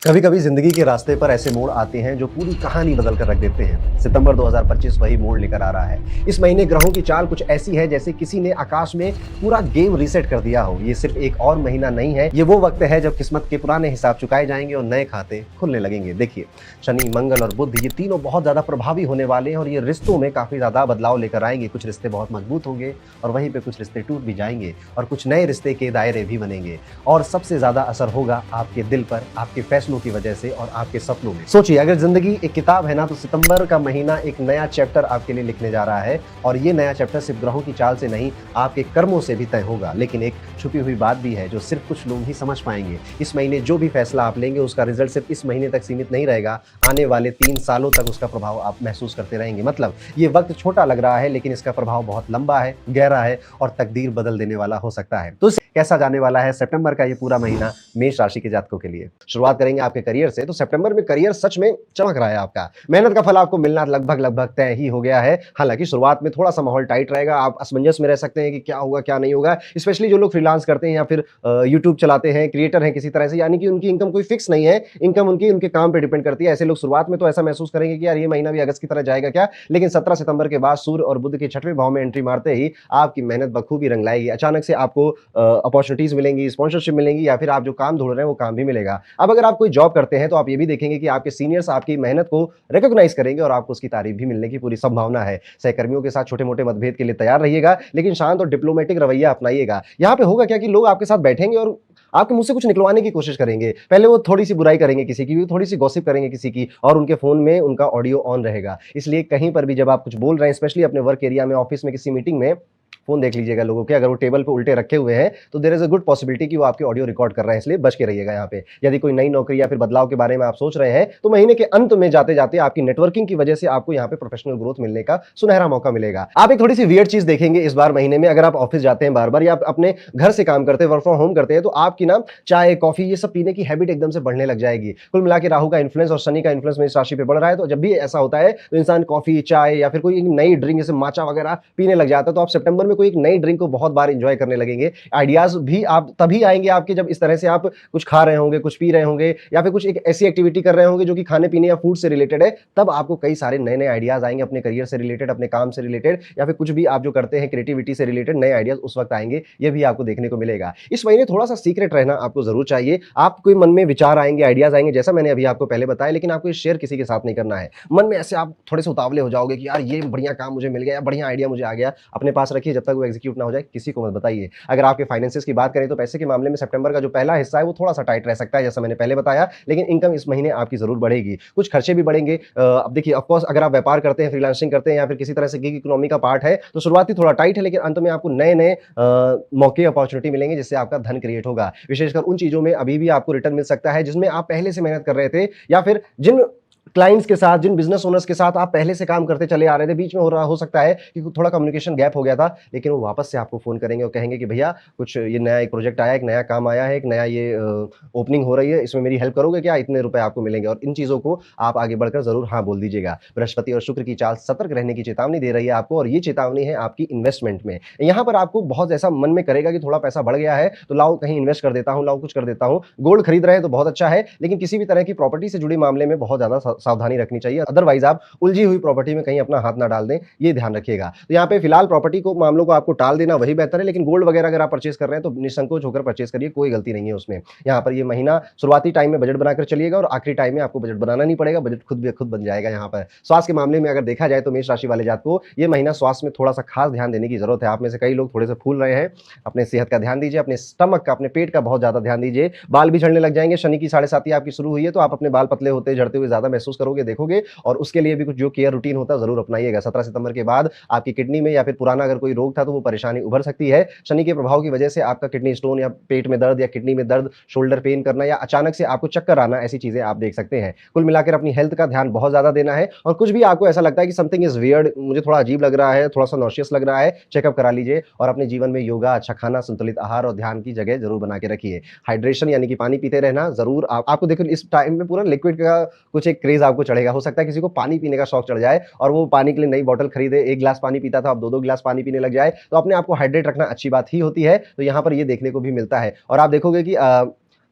कभी कभी जिंदगी के रास्ते पर ऐसे मोड़ आते हैं जो पूरी कहानी बदल कर रख देते हैं। सितंबर 2025 वही मोड़ लेकर आ रहा है। इस महीने ग्रहों की चाल कुछ ऐसी है जैसे किसी ने आकाश में पूरा गेम रीसेट कर दिया हो। ये सिर्फ एक और महीना नहीं है, ये वो वक्त है जब किस्मत के पुराने हिसाब चुकाए जाएंगे और नए खाते खुलने लगेंगे। देखिए, शनि, मंगल और बुध, ये तीनों बहुत ज्यादा प्रभावी होने वाले हैं और ये रिश्तों में काफी ज्यादा बदलाव लेकर आएंगे। कुछ रिश्ते बहुत मजबूत होंगे और वहीं पे कुछ रिश्ते टूट भी जाएंगे और कुछ नए रिश्ते के दायरे भी बनेंगे। और सबसे ज्यादा असर होगा आपके दिल पर, आपके फैसलों की वजह से और आपके सपनों में। सोचिए, अगर जिंदगी एक किताब है ना, तो सितंबर का महीना एक नया चैप्टर आपके लिए लिखने जा रहा है। और ये नया चैप्टर सिर्फ ग्रहों की चाल से नहीं, आपके कर्मों से भी तय होगा। लेकिन एक छुपी हुई बात भी है जो सिर्फ कुछ लोग ही समझ पाएंगे। इस महीने जो भी फैसला आप लेंगे उसका रिजल्ट सिर्फ इस महीने तक सीमित नहीं रहेगा, आने वाले 3 सालों तक उसका प्रभाव आप महसूस करते रहेंगे। मतलब ये वक्त छोटा लग रहा है लेकिन इसका प्रभाव बहुत लंबा है, गहरा है और तकदीर बदल देने वाला हो सकता है। तो कैसा जाने वाला है सितंबर का ये पूरा महीना मेष राशि के जातकों के लिए? शुरुआत करेंगे आपके करियर से। तो सितंबर में करियर सच में चमक रहा है आपका। मेहनत का फल आपको मिलना लगभग तय ही हो गया है। हालांकि शुरुआत में थोड़ा सा माहौल टाइट रहेगा, आप असमंजस में रह सकते हैं कि क्या होगा क्या नहीं होगा। स्पेशली जो लोग फ्रीलांस करते हैं या फिर यूट्यूब चलाते हैं, क्रिएटर हैं किसी तरह से, यानी कि उनकी इनकम कोई फिक्स नहीं है, इनकम उनकी उनके काम पे डिपेंड करती है। ऐसे लोग शुरुआत में तो ऐसा महसूस करेंगे कि यार ये महीना भी अगस्त की तरह जाएगा क्या। लेकिन 17 सितंबर के बाद सूर्य और बुध के 6वें भाव में एंट्री मारते ही आपकी मेहनत बखूबी रंग लाएगी। अचानक से आपको अपॉर्चुनिटीज मिलेंगी, स्पॉन्सरशिप मिलेंगी या फिर आप जो काम ढूंढ रहे हैं वो काम भी मिलेगा। अब अगर आप कोई जॉब करते हैं तो आप ये भी देखेंगे कि आपके सीनियर्स आपकी मेहनत को रिकॉग्नाइज करेंगे और आपको उसकी तारीफ भी मिलने की पूरी संभावना है। सहकर्मियों के साथ छोटे मोटे मतभेद के लिए तैयार रहिएगा, लेकिन शांत और डिप्लोमेटिक रवैया अपनाइएगा। यहाँ पे होगा क्या कि लोग आपके साथ बैठेंगे और आपके मुंह से कुछ निकलवाने की कोशिश करेंगे। पहले वो थोड़ी सी बुराई करेंगे किसी की, थोड़ी सी गॉसिप करेंगे किसी की, और उनके फोन में उनका ऑडियो ऑन रहेगा। इसलिए कहीं पर भी जब आप कुछ बोल रहे हैं, स्पेशली अपने वर्क एरिया में, ऑफिस में, किसी मीटिंग में, फोन देख लीजिएगा लोगों के। अगर वो टेबल पे उल्टे रखे हुए हैं तो there is a good possibility कि वो आपके ऑडियो रिकॉर्ड कर रहे हैं, इसलिए बच के रहिएगा यहाँ पे। यदि कोई नई नौकरी या फिर बदलाव के बारे में आप सोच रहे हैं तो महीने के अंत में जाते जाते आपकी नेटवर्किंग की वजह से आपको यहाँ पे प्रोफेशनल ग्रोथ मिलने का सुनहरा मौका मिलेगा। आप एक थोड़ी सी वियर्ड चीज देखेंगे इस बार महीने में। अगर आप ऑफिस जाते हैं बार बार या अपने घर से काम करते हैं, वर्क फ्रॉम होम करते हैं, तो आपकी ना चाय कॉफी ये सब पीने की हैबिट एकदम से बढ़ने लग जाएगी। कुल मिला के राहु का इन्फ्लुएंस और शनि का इन्फ्लुएंस मेष राशि पे बढ़ रहा है, तो जब भी ऐसा होता है तो इंसान कॉफी, चाय या फिर कोई नई ड्रिंक जैसे माचा वगैरह पीने लग जाता है। तो आप सितंबर में कोई एक नई ड्रिंक को बहुत बार एंजॉय करने लगेंगे। आइडियाज भी आप तभी आएंगे आपके जब इस तरह से आप कुछ खा रहे होंगे, कुछ पी रहे होंगे या फिर कुछ एक ऐसी एक्टिविटी कर रहे होंगे जो कि खाने पीने या फूड से रिलेटेड है। तब आपको कई सारे नए नए आइडियाज आएंगे, अपने करियर से रिलेटेड, अपने काम से रिलेटेड, या फिर कुछ भी आप जो करते हैं क्रिएटिविटी से रिलेटेड नए आइडियाज उस वक्त आएंगे। ये भी आपको देखने को मिलेगा। इस महीने थोड़ा सा सीक्रेट रहना आपको जरूर चाहिए। आपको मन में विचार आएंगे, आइडियाज आएंगे, जैसा मैंने अभी आपको पहले बताया, लेकिन आपको शेयर किसी के साथ नहीं करना है। मन में ऐसे आप थोड़े से उतावले हो जाओगे कि यार ये बढ़िया काम मुझे मिल गया, बढ़िया आइडिया मुझे आ गया, अपने पास रखिए। जब तक वो एग्जीक्यूट ना हो जाए किसी को मत बताइए। अगर आपके फाइनेंसेस की बात करें तो पैसे के मामले में सितंबर का जो पहला हिस्सा है वो थोड़ा सा टाइट रह सकता है, जैसा मैंने पहले बताया, लेकिन इनकम इस महीने आपकी जरूर बढ़ेगी। कुछ खर्चे भी बढ़ेंगे। अब देखिए, ऑफ कोर्स अगर आप व्यापार करते हैं, फ्रीलांसिंग करते हैं या फिर किसी तरह से गिग इकोनॉमी का पार्ट है तो शुरुआती थोड़ा टाइट है, लेकिन अंत में आपको नए नए मौके, अपॉर्चुनिटी मिलेंगे जिससे आपका धन क्रिएट होगा। विशेषकर उन चीजों में अभी भी आपको रिटर्न मिल सकता है जिसमें आप पहले से मेहनत कर रहे थे, या फिर जिन क्लाइंट्स के साथ, जिन बिजनेस ओनर्स के साथ आप पहले से काम करते चले आ रहे थे, बीच में हो सकता है कि थोड़ा कम्युनिकेशन गैप हो गया था, लेकिन वो वापस से आपको फोन करेंगे और कहेंगे कि भैया कुछ ये नया एक प्रोजेक्ट आया है, एक नया काम आया है, एक नया ये ओपनिंग हो रही है, इसमें मेरी हेल्प करोगे क्या, इतने रुपए आपको मिलेंगे। और इन चीजों को आप आगे बढ़कर जरूर हाँ बोल दीजिएगा। बृहस्पति और शुक्र की चाल सतर्क रहने की चेतावनी दे रही है आपको, और ये चेतावनी है आपकी इन्वेस्टमेंट में। यहाँ पर आपको बहुत ऐसा मन में करेगा कि थोड़ा पैसा बढ़ गया है तो लाओ कहीं इन्वेस्ट कर देता हूँ, लाओ कुछ कर देता हूँ। गोल्ड खरीद रहे हैं तो बहुत अच्छा है, लेकिन किसी भी तरह की प्रॉपर्टी से जुड़े मामले में बहुत ज्यादा सावधानी रखनी चाहिए। अदरवाइज आप उलझी हुई प्रॉपर्टी में कहीं अपना हाथ ना डाल दें, ये ध्यान रखिएगा। तो यहाँ पे फिलहाल प्रॉपर्टी को, मामलों को आपको टाल देना वही बेहतर है, लेकिन गोल्ड वगैरह अगर आप परचेस कर रहे हैं तो निसंकोच होकर परचेस करिए, कोई गलती नहीं है उसमें। यहाँ पर ये महीना शुरुआती टाइम में बजट बनाकर चलिएगा और आखिरी टाइम में आपको बजट बनाना नहीं पड़ेगा, बजट खुद बन जाएगा। यहाँ पर स्वास्थ्य के मामले में अगर देखा जाए तो मेष राशि वाले जात को ये महीना स्वास्थ्य में थोड़ा सा खास ध्यान देने की जरूरत है। आप में से कई लोग थोड़े से फूल रहे हैं, अपने सेहत का ध्यान दीजिए, अपने स्टमक का, अपने पेट का बहुत ज्यादा ध्यान दीजिए। बाल भी झड़ने लग जाएंगे, शनि की 7.5 आपकी शुरू हुई है, तो आप अपने बाल पतले होते, झड़ते हुए ज्यादा महसूस करोगे, देखोगे, और उसके लिए भी कुछ जो केयर रूटीन होता है जरूर अपनाइएगा। 17 सितंबर के बाद आपकी किडनी में या फिर पुराना अगर कोई रोग था तो वो परेशानी उभर सकती है। शनि के प्रभाव की वजह से आपका किडनी स्टोन या पेट में दर्द या किडनी में दर्द, शोल्डर पेन करना या अचानक से आपको चक्कर आना, ऐसी चीजें आप देख सकते हैं। कुल मिलाकर अपनी हेल्थ का ध्यान बहुत ज्यादा देना है, और कुछ भी आपको ऐसा लगता है कि समथिंग इज वियर्ड, मुझे थोड़ा अजीब लग रहा है, थोड़ा सा नॉशियस लग रहा है, चेकअप करा लीजिए। और अपने जीवन में योगा, अच्छा खाना, संतुलित आहार और ध्यान की जगह जरूर बना के रखिए। हाइड्रेशन यानी कि पानी पीते रहना जरूर। आपको देखो इस टाइम में पूरा लिक्विड का कुछ एक क्रेज आपको चढ़ेगा। हो सकता है किसी को पानी पीने का शौक चढ़ जाए और वो पानी के लिए नई बोतल खरीदे, 1 गिलास पानी पीता था अब 2-2 गिलास पानी पीने लग जाए। तो अपने आप को हाइड्रेट रखना अच्छी बात ही होती है, तो यहाँ पर ये देखने को भी मिलता है। और आप देखोगे कि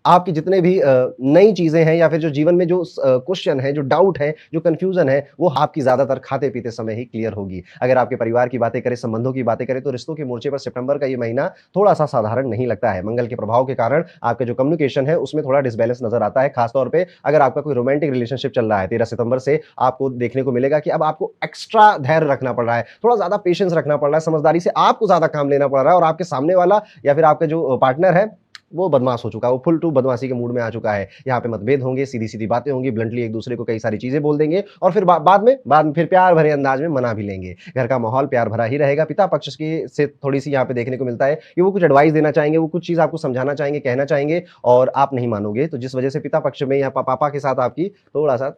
आपकी जितने भी नई चीज़ें हैं या फिर जो जीवन में जो क्वेश्चन है, जो डाउट है, जो कन्फ्यूज़न है, वो आपकी ज़्यादातर खाते-पीते समय ही क्लियर होगी। अगर आपके परिवार की बातें करें, संबंधों की बातें करें, तो रिश्तों के मोर्चे पर सितंबर का ये महीना थोड़ा-सा साधारण नहीं लगता है। मंगल के प्रभाव के कारण आपका जो कम्युनिकेशन है, उसमें थोड़ा डिसबैलेंस नज़र आता है, खास तौर पे अगर आपका कोई रोमांटिक रिलेशनशिप चल रहा है। 13 सितंबर से आपको देखने को मिलेगा कि अब आपको एक्स्ट्रा धैर्य रखना पड़ रहा है, थोड़ा ज़्यादा पेशेंस रखना पड़ रहा है, समझदारी से आपको ज़्यादा काम लेना पड़ रहा है और आपके सामने वाला या फिर आपका जो पार्टनर है, वो बदमाश हो चुका है, वो फुल टू बदमाशी के मूड में आ चुका है। यहाँ पे मतभेद होंगे, सीधी-सीधी बातें होंगी, ब्लंटली एक-दूसरे को कई सारी चीज़ें बोल देंगे और फिर बाद में फिर प्यार भरे अंदाज में मना भी लेंगे। घर का माहौल प्यार भरा ही रहेगा। पिता पक्ष की से थोड़ी-सी यहाँ पे देखने को मिलता है कि वो कुछ एडवाइस देना चाहेंगे, वो कुछ चीज़ आपको समझाना चाहेंगे, कहना चाहेंगे और आप नहीं मानोगे। तो जिस वजह से पिता पक्ष में या पापा के साथ आपकी थोड़ा-सा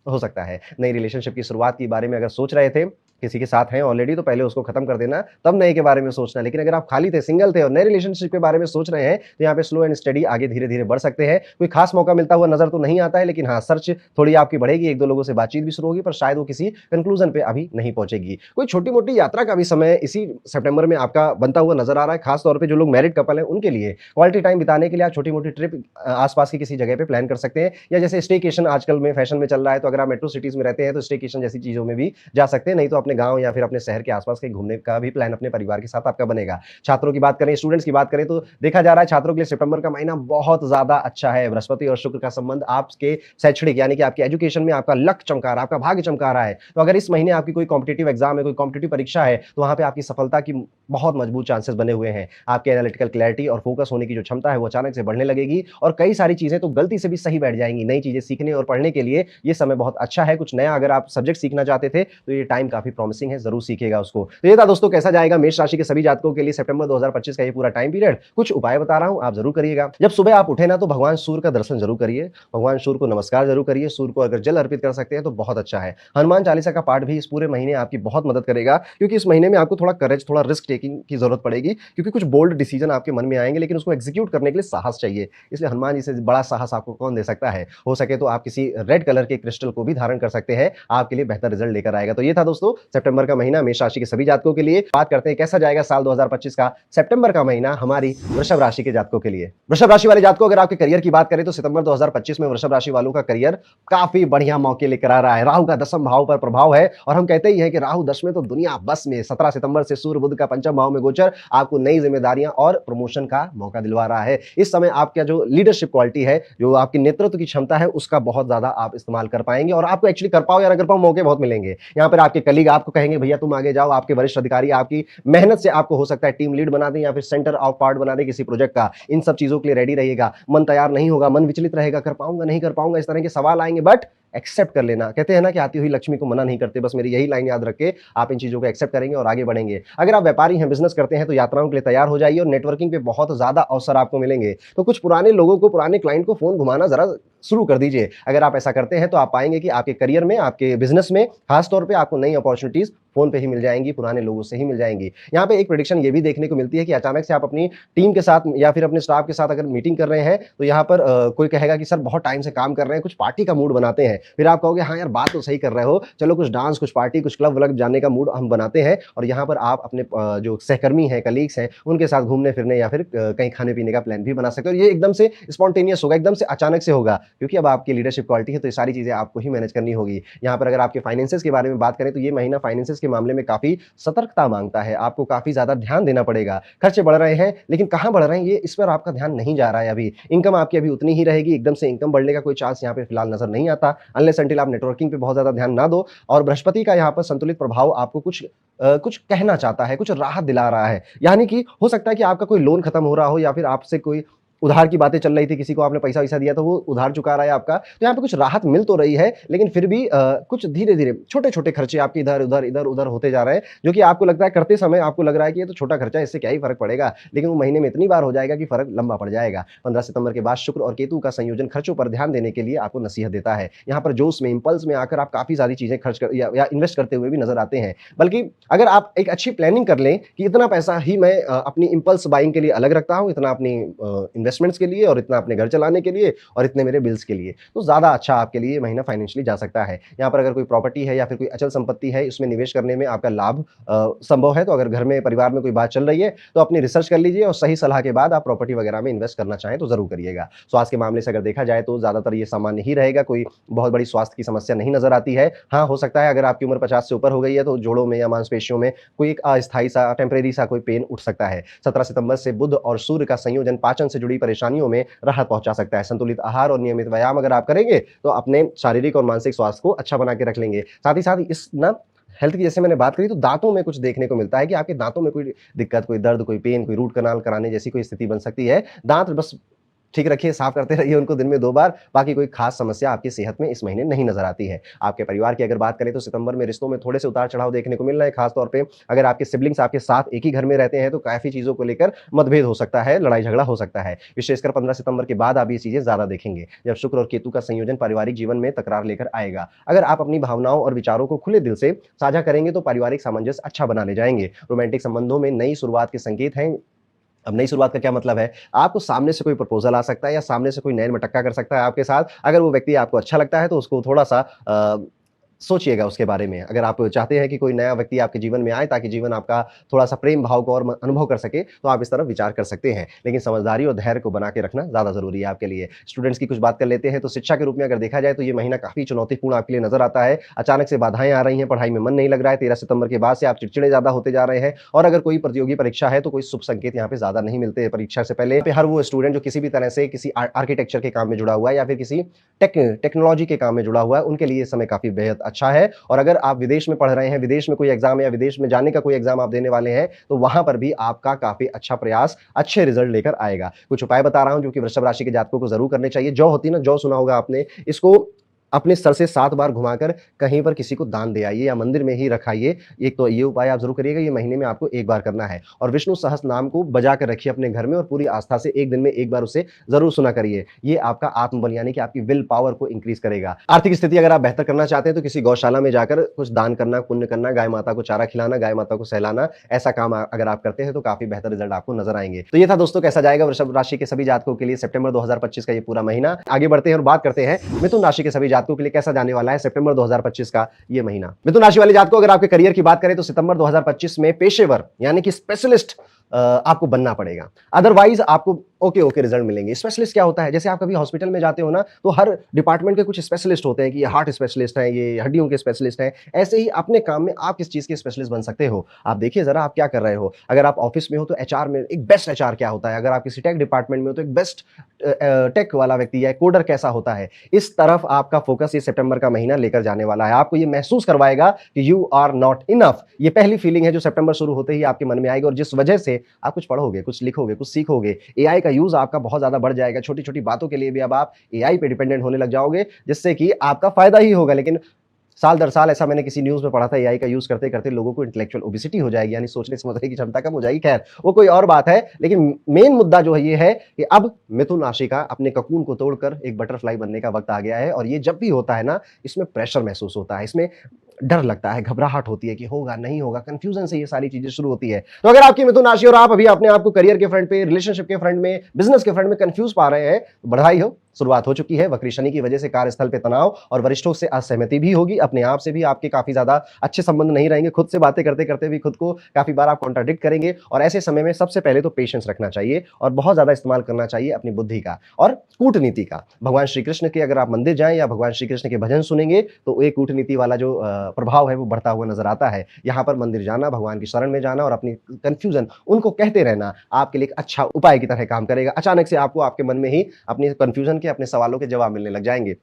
हो सकता है। नई रिलेशनशिप की शुरुआत के बारे में अगर सोच रहे थे, किसी के साथ हैं ऑलरेडी तो पहले उसको खत्म कर देना, तब नए के बारे में सोचना। लेकिन अगर आप खाली थे, सिंगल थे और नए रिलेशनशिप के बारे में सोच रहे हैं, तो यहाँ पे स्लो एंड स्टडी आगे धीरे-धीरे बढ़ सकते हैं। कोई खास मौका मिलता हुआ नज़र तो नहीं आता है, लेकिन हाँ, सर्च थोड़ी आपकी बढ़ेगी, 1-2 लोगों से बातचीत भी शुरू होगी, पर शायद वो किसी कन्क्लूज़न पे अभी नहीं पहुँचेगी। कोई छोटी-मोटी यात्रा का भी समय इसी सितंबर में आपका बनता हुआ नज़र आ रहा है, खास तौर पे जो लोग मैरिड कपल हैं, उनके लिए। क्वालिटी टाइम बिताने के लिए आप छोटी-मोटी ट्रिप आस-पास की किसी जगह पे प्लान कर सकते हैं या जैसे स्टेकेशन आजकल में फैशन में चल रहा है, तो अगर आप मेट्रो सिटीज़ में रहते हैं, तो स्टेकेशन जैसी चीज़ों में भी जा सकते हैं, नहीं तो अपने गाँव या फिर अपने शहर के आसपास कहीं घूमने का भी प्लान अपने परिवार के साथ आपका बनेगा। छात्रों की बात करें, स्टूडेंट्स की बात करें तो देखा जा रहा है छात्रों के लिए सितंबर का महीना बहुत ज़्यादा अच्छा है। बृहस्पति और शुक्र का संबंध आपके शैक्षणिक यानी कि आपके एजुकेशन में आपका लक चमका रहा है, आपका भाग्य चमका रहा है। तो अगर इस महीने आपकी कोई कॉम्पिटिटिव एग्जाम है, कोई कॉम्पिटिटिव परीक्षा है, तो वहाँ पे आपकी सफलता की बहुत मजबूत चांसेस बने हुए हैं। आपके एनालिटिकल क्लैरिटी और फोकस होने की जो क्षमता है, वो अचानक से बढ़ने लगेगी और कई सारी चीज़ें तो गलती से भी सही बैठ जाएँगी। नई चीज़ें सीखने और पढ़ने के लिए ये समय बहुत अच्छा है। कुछ नया अगर आप सब्जेक्ट सीखना चाहते थे, तो ये टाइम काफ़ी प्रॉमिसिंग है, ज़रूर सीखिएगा उसको। तो ये था दोस्तों कैसा जाएगा मेष राशि के सभी जातकों के लिए सितंबर 2025 का ये पूरा टाइम पीरियड। कुछ उपाय बता रहा हूँ, आप ज़रूर करिएगा। जब सुबह आप उठे ना तो भगवान सूर्य का दर्शन ज़रूर करिए, भगवान सूर्य को नमस्कार ज़रूर करिए, सूर्य को अगर जल अर्पित कर सकते हैं तो बहुत अच्छा है। हनुमान चालीसा का पाठ भी इस पूरे महीने आपकी बहुत मदद करेगा क्योंकि इस महीने में आपको थोड़ा करेज, थोड़ा रिस्क टेकिंग की ज़रूरत पड़ेगी क्योंकि कुछ बोल्ड डिसीजन आपके मन में आएँगे लेकिन उसको एग्ज़ीक्यूट करने के लिए साहस चाहिए। इसलिए हनुमान जी से बड़ा साहस आपको कौन दे सकता है? हो सके तो आप किसी रेड कलर के क्रिस्टल को भी धारण कर सकते हैं, आपके लिए बेहतर रिजल्ट लेकर आएगा। तो ये था दोस्तों सितंबर का महीना मेष राशि के सभी जातकों के लिए। बात करते हैं कैसा जाएगा साल 2025 का सितंबर का महीना हमारी वृषभ राशि के जातकों के लिए। वृषभ राशि वाले जातकों अगर आपके करियर की बात करें तो सितंबर 2025 में वृषभ राशि वालों का करियर काफी बढ़िया मौके लेकर आ रहा है। राहु का दसम भाव पर प्रभाव है और हम कहते ही हैं कि राहु 10 में तो दुनिया बस में। 17 सितंबर से सूर्य बुध का पंचम भाव में गोचर आपको नई जिम्मेदारियां और प्रमोशन का मौका दिलवा रहा है। इस समय आपका जो लीडरशिप क्वालिटी है, जो आपकी नेतृत्व की क्षमता है, उसका बहुत ज्यादा आप इस्तेमाल कर पाएंगे और आपको एक्चुअली कर पाओ या ना कर पाओ मौके बहुत मिलेंगे। यहाँ पर आपके कलीग आपको कहेंगे भैया तुम आगे जाओ, आपके वरिष्ठ अधिकारी आपकी मेहनत से आपको हो सकता है टीम लीड बना दें या फिर सेंटर ऑफ पार्ट बना दें किसी प्रोजेक्ट का। इन सब चीजों के लिए रेडी रहिएगा। मन तैयार नहीं होगा, मन विचलित रहेगा, कर पाऊंगा नहीं कर पाऊंगा, इस तरह के सवाल आएंगे, बट एक्सेप्ट कर लेना। कहते हैं ना कि आती हुई लक्ष्मी को मना नहीं करते। बस मेरी यही लाइन याद रख के आप इन चीजों को एक्सेप्ट करेंगे और आगे बढ़ेंगे। अगर आप व्यापारी हैं, बिजनेस करते हैं तो यात्राओं के लिए तैयार हो जाइए और नेटवर्किंग पे बहुत ज्यादा अवसर आपको मिलेंगे। तो कुछ पुराने लोगों को, पुराने क्लाइंट को फोन घुमाना जरा शुरू कर दीजिए। अगर आप ऐसा करते हैं तो आप पाएंगे कि आपके करियर में, आपके बिजनेस में खासतौर पे आपको नई अपॉर्चुनिटीज फोन पे ही मिल जाएंगी, पुराने लोगों से ही मिल जाएंगी। यहाँ पे एक प्रेडिक्शन ये भी देखने को मिलती है कि अचानक से आप अपनी टीम के साथ या फिर अपने स्टाफ के साथ अगर मीटिंग कर रहे हैं तो यहाँ पर कोई कहेगा कि सर बहुत टाइम से काम कर रहे हैं, कुछ पार्टी का मूड बनाते हैं। फिर आप कहोगे हाँ यार बात तो सही कर रहे हो, चलो कुछ डांस, कुछ पार्टी, कुछ क्लब व्लब जाने का मूड हम बनाते हैं और यहाँ पर आप अपने जो सहकर्मी हैं, कलीग्स हैं, उनके साथ घूमने फिरने या फिर कहीं खाने पीने का प्लान भी बना सकते हो। और ये एकदम से स्पॉन्टेनियस होगा, एकदम से अचानक से होगा क्योंकि अब आपकी लीडरशिप क्वालिटी है तो ये सारी चीजें आपको ही मैनेज करनी होगी। यहाँ पर अगर आपके फाइनेंसेस के बारे में बात करें तो ये महीना फाइनेंसेस के मामले में काफी सतर्कता मांगता है। आपको काफी ज्यादा ध्यान देना पड़ेगा। खर्चे बढ़ रहे हैं लेकिन कहां बढ़ रहे हैं ये इस पर आपका ध्यान नहीं जा रहा है। अभी इनकम आपकी अभी उतनी ही रहेगी, एकदम से इनकम बढ़ने का कोई चांस यहाँ पे फिलहाल नजर नहीं आता अनलेस अनटिल आप नेटवर्किंग पे बहुत ज्यादा ध्यान ना दो। और बृहस्पति का यहाँ पर संतुलित प्रभाव आपको कुछ कहना चाहता है, कुछ राहत दिला रहा है। यानी कि हो सकता है कि आपका कोई लोन खत्म हो रहा हो या फिर आपसे कोई उधार की बातें चल रही थी, किसी को आपने पैसा वैसा दिया तो वो उधार चुका रहा है आपका, तो यहाँ पे कुछ राहत मिल तो रही है लेकिन फिर भी कुछ धीरे धीरे छोटे छोटे खर्चे आपके इधर उधर होते जा रहे हैं जो कि आपको लगता है करते समय आपको लग रहा है कि ये तो छोटा खर्चा है, इससे क्या ही फर्क पड़ेगा, लेकिन वो महीने में इतनी बार हो जाएगा कि फर्क लंबा पड़ जाएगा। 15 सितंबर के बाद शुक्र और केतु का संयोजन खर्चों पर ध्यान देने के लिए आपको नसीहत देता है। यहाँ पर जोश में, इंपल्स में आकर आप काफी सारी चीजें खर्च कर या इन्वेस्ट करते हुए भी नजर आते हैं। बल्कि अगर आप एक अच्छी प्लानिंग कर लें कि इतना पैसा ही मैं अपनी इंपल्स बाइंग के लिए अलग रखता हूँ, इतना अपनी इन्वेस्टमेंट्स के लिए और इतना अपने घर चलाने के लिए और इतने मेरे बिल्स के लिए। तो ज़्यादा अच्छा आपके लिए ये महीना फाइनेंशियली जा सकता है। यहाँ पर अगर कोई प्रॉपर्टी है या फिर कोई अचल संपत्ति है, इसमें निवेश करने में आपका लाभ संभव है। तो अगर घर में, परिवार में कोई बात चल रही है, तो अपनी रिसर्च कर लीजिए और सही सलाह के बाद आप प्रॉपर्टी वगैरह में इन्वेस्ट करना चाहें तो ज़रूर करिएगा। स्वास्थ्य के मामले से अगर देखा जाए तो ज़्यादातर ये सामान्य ही रहेगा, कोई बहुत बड़ी स्वास्थ्य की समस्या नहीं नज़र आती है। हाँ, हो सकता है अगर आपकी उम्र 50 से ऊपर हो गई है तो जोड़ों में या मांसपेशियों में कोई एक अस्थायी सा, टेम्परेरी सा कोई पेन उठ सकता है। 17 सितंबर से बुध और सूर्य का संयोजन पाचन से जुड़ी परेशानियों में राहत पहुंचा सकता है। संतुलित आहार और नियमित व्यायाम अगर आप करेंगे तो अपने शारीरिक और मानसिक स्वास्थ्य को अच्छा बना के रख लेंगे। साथ ही साथ इस ना हेल्थ की जैसे मैंने बात करी, तो दांतों में कुछ देखने को मिलता है कि आपके दांतों में कोई दिक्कत, कोई दर्द, कोई पेन, कोई रूट कनाल कराने जैसी कोई स्थिति बन सकती है। दांत बस ठीक रखिए, साफ करते रहिए उनको दिन में 2 बार, बाकी कोई खास समस्या आपकी सेहत में इस महीने नहीं नज़र आती है। आपके परिवार की अगर बात करें तो सितंबर में रिश्तों में थोड़े से उतार-चढ़ाव देखने को मिल रहे हैं, खास तौर पे अगर आपके सिबलिंग्स आपके साथ एक ही घर में रहते हैं तो काफ़ी चीज़ों को लेकर मतभेद हो सकता है, लड़ाई-झगड़ा हो सकता है। विशेषकर 15 सितंबर के बाद आप ये चीज़ें ज़्यादा देखेंगे, जब शुक्र और केतु का संयोजन पारिवारिक जीवन में तकरार लेकर आएगा। अगर आप अपनी भावनाओं और विचारों को खुले दिल से साझा करेंगे तो पारिवारिक सामंजस्य अच्छा बना ले जाएँगे। रोमांटिक संबंधों में नई शुरुआत के संकेत हैं। अब नई शुरुआत का क्या मतलब है? आपको सामने से कोई प्रपोज़ल आ सकता है या सामने से कोई नैन-मटक्का कर सकता है आपके साथ। अगर वो व्यक्ति आपको अच्छा लगता है तो उसको थोड़ा-सा सोचिएगा उसके बारे में। अगर आप चाहते हैं कि कोई नया व्यक्ति आपके जीवन में आए ताकि जीवन आपका थोड़ा-सा प्रेम भाव को और अनुभव कर सके, तो आप इस तरफ विचार कर सकते हैं। लेकिन समझदारी और धैर्य को बना के रखना ज़्यादा ज़रूरी है आपके लिए। स्टूडेंट्स की कुछ बात कर लेते हैं, तो शिक्षा के रूप में अगर देखा जाए तो ये महीना काफ़ी चुनौतीपूर्ण आपके लिए नज़र आता है। अचानक से बाधाएँ आ रही हैं, पढ़ाई में मन नहीं लग रहा है। 13 सितंबर के बाद से आप चिड़चिड़े ज़्यादा होते जा रहे हैं और अगर कोई प्रतियोगी परीक्षा है तो कोई शुभ संकेत यहाँ पे ज़्यादा नहीं मिलते हैं परीक्षा से पहले। हर वो स्टूडेंट जो किसी भी तरह से किसी आर्किटेक्चर के काम में जुड़ा हुआ है या फिर किसी टेक्नोलॉजी के काम में जुड़ा हुआ है, उनके लिए ये समय काफ़ी बेहद अच्छा है। और अगर आप विदेश में पढ़ रहे हैं, विदेश में कोई एग्जाम या विदेश में जाने का कोई एग्जाम आप देने वाले हैं, तो वहां पर भी आपका काफी अच्छा प्रयास अच्छे रिजल्ट लेकर आएगा। कुछ उपाय बता रहा हूं जो कि वृषभ राशि के जातकों को जरूर करने चाहिए। जौ होती है ना, जौ सुना होगा आपने, इसको अपने सर से 7 बार घुमाकर कहीं पर किसी को दान दे आइए या मंदिर में ही रखाइए। एक तो ये उपाय आप जरूर करिएगा, ये महीने में आपको एक बार करना है। और विष्णु सहस्त्र नाम को बजा कर रखिए अपने घर में और पूरी आस्था से एक दिन में एक बार उसे जरूर सुना करिए। ये आपका आत्मबल यानी कि आपकी विल पावर को इंक्रीज करेगा। आर्थिक स्थिति अगर आप बेहतर करना चाहते हैं तो किसी गौशाला में जाकर कुछ दान करना, पुण्य करना, गाय माता को चारा खिलाना, गाय माता को सहलाना, ऐसा काम अगर आप करते हैं तो काफी बेहतर रिजल्ट आपको नजर आएंगे। तो ये था दोस्तों, कैसा जाएगा वृषभ राशि के सभी जातकों के लिए सितंबर 2025 का ये पूरा महीना। आगे बढ़ते हैं और बात करते हैं मिथुन राशि के सभी जातकों के लिए कैसा जाने वाला है सितंबर 2025 का ये महीना। मिथुन राशि वाले जातकों अगर आपके करियर की बात करें तो सितंबर 2025 में पेशेवर यानी कि स्पेशलिस्ट आपको बनना पड़ेगा। अदरवाइज आपको ओके रिजल्ट मिलेंगे। स्पेशलिस्ट क्या होता है? जैसे आप कभी हॉस्पिटल में जाते हो ना, तो हर डिपार्टमेंट के कुछ स्पेशलिस्ट होते हैं कि ये हार्ट स्पेशलिस्ट हैं, ये हड्डियों के स्पेशलिस्ट हैं। ऐसे ही अपने काम में आप किस चीज़ के स्पेशलिस्ट बन सकते हो। आप देखिए ज़रा आप क्या कर रहे हो। अगर आप ऑफिस में हो तो एचआर में एक बेस्ट एचआर क्या होता है, अगर आप किसी टेक डिपार्टमेंट में हो तो एक बेस्ट टेक वाला व्यक्ति या कोडर कैसा होता है। इस तरफ आपका फोकस ये सितंबर का महीना लेकर जाने वाला है। आपको ये महसूस करवाएगा कि यू आर नॉट इनफ। ये पहली फीलिंग है जो सितंबर शुरू होते ही आपके मन में आएगी और जिस वजह से आप कुछ पढ़ोगे, कुछ लिखोगे, कुछ सीखोगे। एआई का यूज आपका बहुत ज्यादा बढ़ जाएगा। छोटी-छोटी बातों के लिए भी अब आप एआई पे डिपेंडेंट होने लग जाओगे, जिससे कि आपका फायदा ही होगा। लेकिन साल दर साल ऐसा मैंने किसी न्यूज़ में पढ़ा था, एआई का यूज़ करते-करते लोगों को इंटेलेक्चुअल ओबेसिटी हो जाएगी, यानी सोचने समझने की क्षमता कम हो जाएगी। खैर, वो कोई और बात है, लेकिन मेन मुद्दा जो है ये है कि अब मिथुन राशि का अपने ककून को तोड़कर एक बटरफ्लाई बनने का वक्त आ गया है। और ये जब भी होता है ना, इसमें प्रेशर महसूस होता है, इसमें डर लगता है, घबराहट होती है कि होगा नहीं होगा, कंफ्यूजन से ये सारी चीजें शुरू होती है। तो अगर आपकी मिथुन राशि और आप अभी अपने आप को करियर के फ्रंट पे, रिलेशनशिप के फ्रंट में, बिजनेस के फ्रंट में कंफ्यूज पा रहे हैं, तो बधाई हो, शुरुआत हो चुकी है। वक्री शनि की वजह से कार्यस्थल पे तनाव और वरिष्ठों से असहमति भी होगी। अपने आप से भी आपके काफी ज्यादा अच्छे संबंध नहीं रहेंगे। खुद से बातें करते करते भी खुद को काफी बार आप कॉन्ट्राडिक्ट करेंगे। और ऐसे समय में सबसे पहले तो पेशेंस रखना चाहिए और बहुत ज्यादा इस्तेमाल करना चाहिए अपनी बुद्धि का और कूटनीति का। भगवान श्री कृष्ण के अगर आप मंदिर जाएं या भगवान श्री कृष्ण के भजन सुनेंगे तो एक कूटनीति वाला जो प्रभाव है वो बढ़ता हुआ नजर आता है। यहाँ पर मंदिर जाना, भगवान की शरण में जाना और अपनी कंफ्यूजन उनको कहते रहना आपके लिए एक अच्छा उपाय की तरह काम करेगा। अचानक से आपको आपके मन में ही अपनी कंफ्यूजन के, अपने सवालों के जवाब मिलने लग जाएंगे।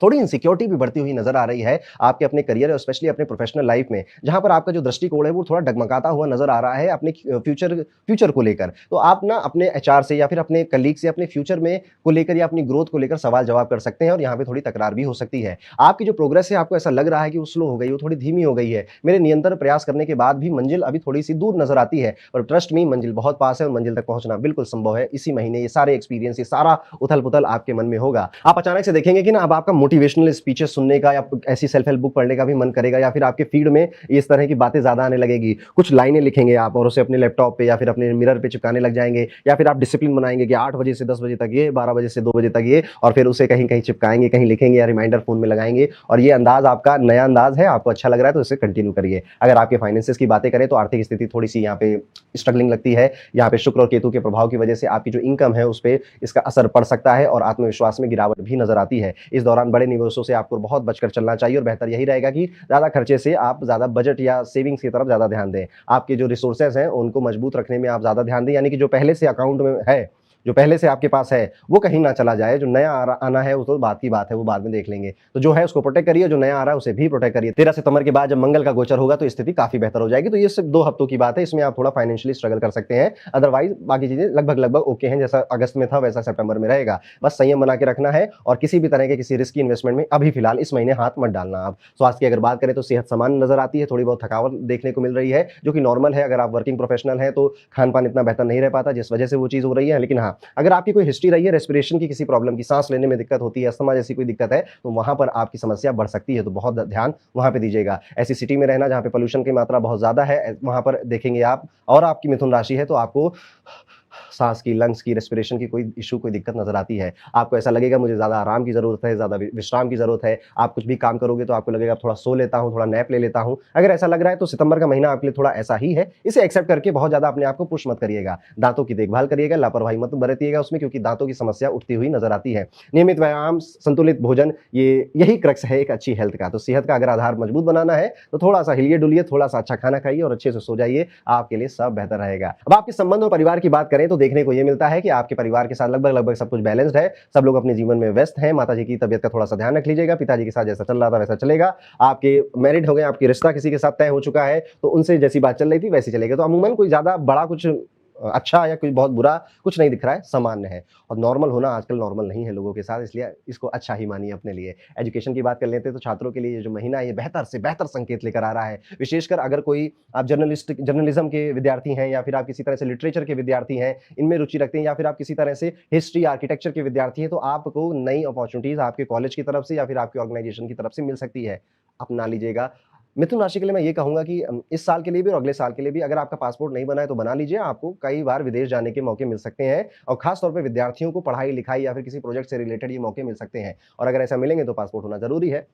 थोड़ी इनसिक्योरिटी भी बढ़ती हुई नजर आ रही है आपके अपने करियर और स्पेशली अपने प्रोफेशनल लाइफ में, जहां पर आपका जो दृष्टिकोण है वो थोड़ा डगमगाता हुआ नजर आ रहा है अपने फ्यूचर को लेकर। तो आप ना अपने एचआर से या फिर अपने कलीग से अपने फ्यूचर में को लेकर या अपनी ग्रोथ को लेकर सवाल जवाब कर सकते हैं और यहाँ पे थोड़ी तकरार भी हो सकती है। आपकी जो प्रोग्रेस है आपको ऐसा लग रहा है कि वो स्लो हो गई, वो थोड़ी धीमी हो गई है। मेरे निरंतर प्रयास करने के बाद भी मंजिल अभी थोड़ी सी दूर नजर आती है, और ट्रस्ट मी मंजिल बहुत पास है और मंजिल तक पहुंचना बिल्कुल संभव है। इसी महीने ये सारे एक्सपीरियंस, ये सारा उथल पुथल आपके मन में होगा। आप अचानक से देखेंगे कि ना अब आपका मोटिवेशनल स्पीचेस सुनने का या ऐसी सेल्फ हेल्प बुक पढ़ने का भी मन करेगा, या फिर आपके फीड में इस तरह की बातें ज़्यादा आने लगेगी। कुछ लाइनें लिखेंगे आप और उसे अपने लैपटॉप पे या फिर अपने मिरर पे चिपकाने लग जाएँगे, या फिर आप डिसिप्लिन बनाएँगे कि 8 बजे से 10 बजे तक ये, 12 बजे से 2 बजे तक ये, और फिर उसे कहीं-कहीं चिपकाएँगे, कहीं लिखेंगे या रिमाइंडर फ़ोन में लगाएँगे। और ये अंदाज़ आपका नया अंदाज़ है, आपको अच्छा लग रहा है तो इसे कंटिन्यू करिए। अगर आपके फाइनेंसेस की बातें करें तो आर्थिक स्थिति थोड़ी-सी यहाँ पे स्ट्रगलिंग लगती है। यहाँ पे शुक्र और केतु के प्रभाव की वजह से आपकी जो इनकम है उस पे इसका असर पड़ सकता है और आत्मविश्वास में गिरावट भी नज़र आती है। इस दौरान बड़े निवेशों से आपको बहुत बचकर चलना चाहिए और बेहतर यही रहेगा कि ज़्यादा खर्चे से आप ज़्यादा बजट या सेविंग्स की तरफ ज़्यादा ध्यान दें। आपके जो रिसोर्सेज़ हैं उनको मजबूत रखने में आप ज़्यादा ध्यान दें, यानी कि जो पहले से अकाउंट में है, जो पहले से आपके पास है, वो कहीं ना चला जाए। जो नया आना है वो तो बात की बात है, वो बाद में देख लेंगे। तो जो है उसको प्रोटेक्ट करिए, जो नया आ रहा है उसे भी प्रोटेक्ट करिए। 13 सितंबर के बाद जब मंगल का गोचर होगा तो स्थिति काफी बेहतर हो जाएगी। तो ये सिर्फ 2 हफ्तों की बात है, इसमें आप थोड़ा फाइनेंशियली स्ट्रगल कर सकते हैं। अदरवाइज बाकी चीजें लगभग ओके हैं, जैसा अगस्त में था वैसा सितंबर में रहेगा। बस संयम बना के रखना है और किसी भी तरह के किसी रिस्की इन्वेस्टमेंट में अभी फिलहाल इस महीने हाथ मत डालना। आप स्वास्थ्य की अगर बात करें तो सेहत सामान्य नजर आती है, थोड़ी बहुत थकावट देखने को मिल रही है जो कि नॉर्मल है। अगर आप वर्किंग प्रोफेशनल हैं तो खान पान इतना बेहतर नहीं रह पाता जिस वजह से वो चीज़ हो रही है। लेकिन हाँ, अगर आपकी कोई हिस्ट्री रही है रेस्पिरेशन की, किसी प्रॉब्लम की, सांस लेने में दिक्कत होती है, अस्थमा जैसी कोई दिक्कत है, तो वहां पर आपकी समस्या बढ़ सकती है। तो बहुत ध्यान वहां पे दीजिएगा। ऐसी सिटी में रहना जहां पे पोल्यूशन की मात्रा बहुत ज्यादा है, वहां पर देखेंगे आप, और आपकी मिथुन राशि है तो आपको सांस की, लंग्स की, रेस्पिरेशन की कोई इशू, कोई दिक्कत नजर आती है। आपको ऐसा लगेगा मुझे ज़्यादा आराम की ज़रूरत है, ज़्यादा विश्राम की ज़रूरत है। आप कुछ भी काम करोगे तो आपको लगेगा थोड़ा सो लेता हूँ, थोड़ा नैप ले लेता हूँ। अगर ऐसा लग रहा है तो सितंबर का महीना आपके लिए थोड़ा ऐसा ही है। इसे एक्सेप्ट करके बहुत ज़्यादा अपने आप को पुश मत करिएगा। दांतों की देखभाल करिएगा, लापरवाही मत बरतिएगा उसमें, क्योंकि दांतों की समस्या उठती हुई नजर आती है। नियमित व्यायाम, संतुलित भोजन, ये यही क्रक्स है एक अच्छी हेल्थ का। तो सेहत का अगर आधार मजबूत बनाना है तो थोड़ा सा हिलिए डुलिए, थोड़ा सा अच्छा खाना खाइए और अच्छे से सो जाइए, आपके लिए सब बेहतर रहेगा। अब आपके संबंध और परिवार की बात करें तो देखने को ये मिलता है कि आपके परिवार के साथ लगभग सब कुछ बैलेंस्ड है। सब लोग अपने जीवन में व्यस्त हैं। माताजी की तबीयत का थोड़ा सा ध्यान रख लीजिएगा। पिताजी के साथ जैसा चल रहा था वैसा चलेगा। आपके मैरिड हो गए, आपकी रिश्ता किसी के साथ तय हो चुका है तो उनसे जैसी बात चल रही थी वैसी चलेगी। तो अमूमन कोई ज्यादा बड़ा कुछ अच्छा या कोई बहुत बुरा कुछ नहीं दिख रहा है, सामान्य है। और नॉर्मल होना आजकल नॉर्मल नहीं है लोगों के साथ, इसलिए इसको अच्छा ही मानिए अपने लिए। एजुकेशन की बात कर लेते हैं तो छात्रों के लिए ये जो महीना है ये बेहतर से बेहतर संकेत लेकर आ रहा है। विशेषकर अगर कोई आप जर्नलिज्म के विद्यार्थी हैं, या फिर आप किसी तरह से लिटरेचर के विद्यार्थी हैं, इनमें रुचि रखते हैं, या फिर आप किसी तरह से हिस्ट्री, आर्किटेक्चर के विद्यार्थी हैं, तो आपको नई अपॉर्चुनिटीज आपके कॉलेज की तरफ से या फिर आपकी ऑर्गेनाइजेशन की तरफ से मिल सकती है। अपना लीजिएगा। मिथुन राशि के लिए मैं ये कहूंगा कि इस साल के लिए भी और अगले साल के लिए भी अगर आपका पासपोर्ट नहीं बना है तो बना लीजिए। आपको कई बार विदेश जाने के मौके मिल सकते हैं और खास तौर पे विद्यार्थियों को पढ़ाई लिखाई या फिर किसी प्रोजेक्ट से रिलेटेड ये मौके मिल सकते हैं। और अगर ऐसा मिलेंगे तो पासपोर्ट होना जरूरी है।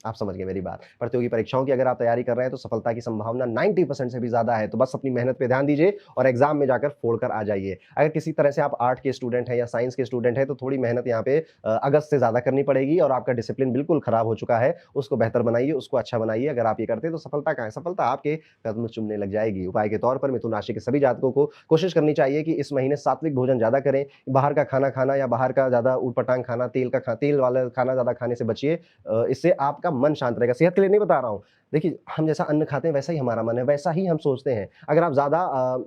आप समझ गए मेरी बात। प्रतियोगी परीक्षाओं की अगर आप तैयारी कर रहे हैं तो सफलता की संभावना 90% से भी ज्यादा है। तो बस अपनी मेहनत पे ध्यान दीजिए और एग्जाम में जाकर फोड़ कर आ जाइए। अगर किसी तरह से आप आर्ट के स्टूडेंट हैं या साइंस के स्टूडेंट हैं तो थोड़ी मेहनत यहाँ पे अगस्त से ज्यादा करनी पड़ेगी और आपका डिसिप्लिन बिल्कुल खराब हो चुका है, उसको बेहतर बनाइए, उसको अच्छा बनाइए। अगर आप ये करते हैं तो सफलता कहाँ है, सफलता आपके कदम चूमने लग जाएगी। उपाय के तौर पर मिथुन राशि के सभी जातकों को कोशिश करनी चाहिए कि इस महीने सात्विक भोजन ज्यादा करें। बाहर का खाना खाना या बाहर का ज्यादा ऊटपटांग खाना, तेल वाला खाना ज्यादा खाने से बचिए। इससे आपका मन शांत रहेगा। सेहत के लिए नहीं बता रहा हूँ। देखिए, हम जैसा अन्न खाते हैं वैसा ही हमारा मन है, वैसा ही हम सोचते हैं। अगर आप ज़्यादा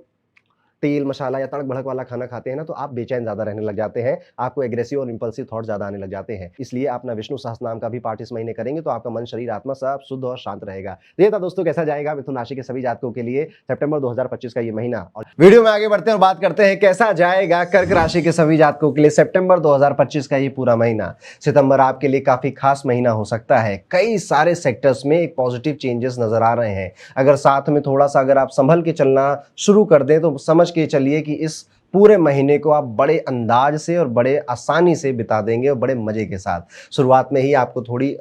तेल मसाला या तड़क-भड़क वाला खाना खाते हैं ना तो आप बेचैन ज़्यादा रहने लग जाते हैं, आपको एग्रेसिव और इंपल्सिव थॉट ज़्यादा आने लग जाते हैं। इसलिए अपना विष्णु सहस्त्रनाम का भी पाठ इस महीने करेंगे तो आपका मन, शरीर, आत्मा सब शुद्ध और शांत रहेगा। तो ये था दोस्तों कैसा जाएगा मिथुन राशि के सभी जातकों के लिए सितंबर 2025 का ये महीना। और वीडियो में आगे बढ़ते हैं और बात करते हैं कैसा जाएगा कर्क राशि के सभी जातकों के लिए सितंबर 2025 का ये पूरा महीना। सितंबर आपके लिए काफी खास महीना हो सकता है। कई सारे सेक्टर्स में एक पॉजिटिव चेंजेस नजर आ रहे हैं। अगर साथ में थोड़ा सा अगर आप संभल के चलना शुरू कर दें तो समझ के चलिए कि इस पूरे महीने को आप बड़े अंदाज से और बड़े आसानी से बिता देंगे और बड़े मजे के साथ। शुरुआत में ही आपको थोड़ी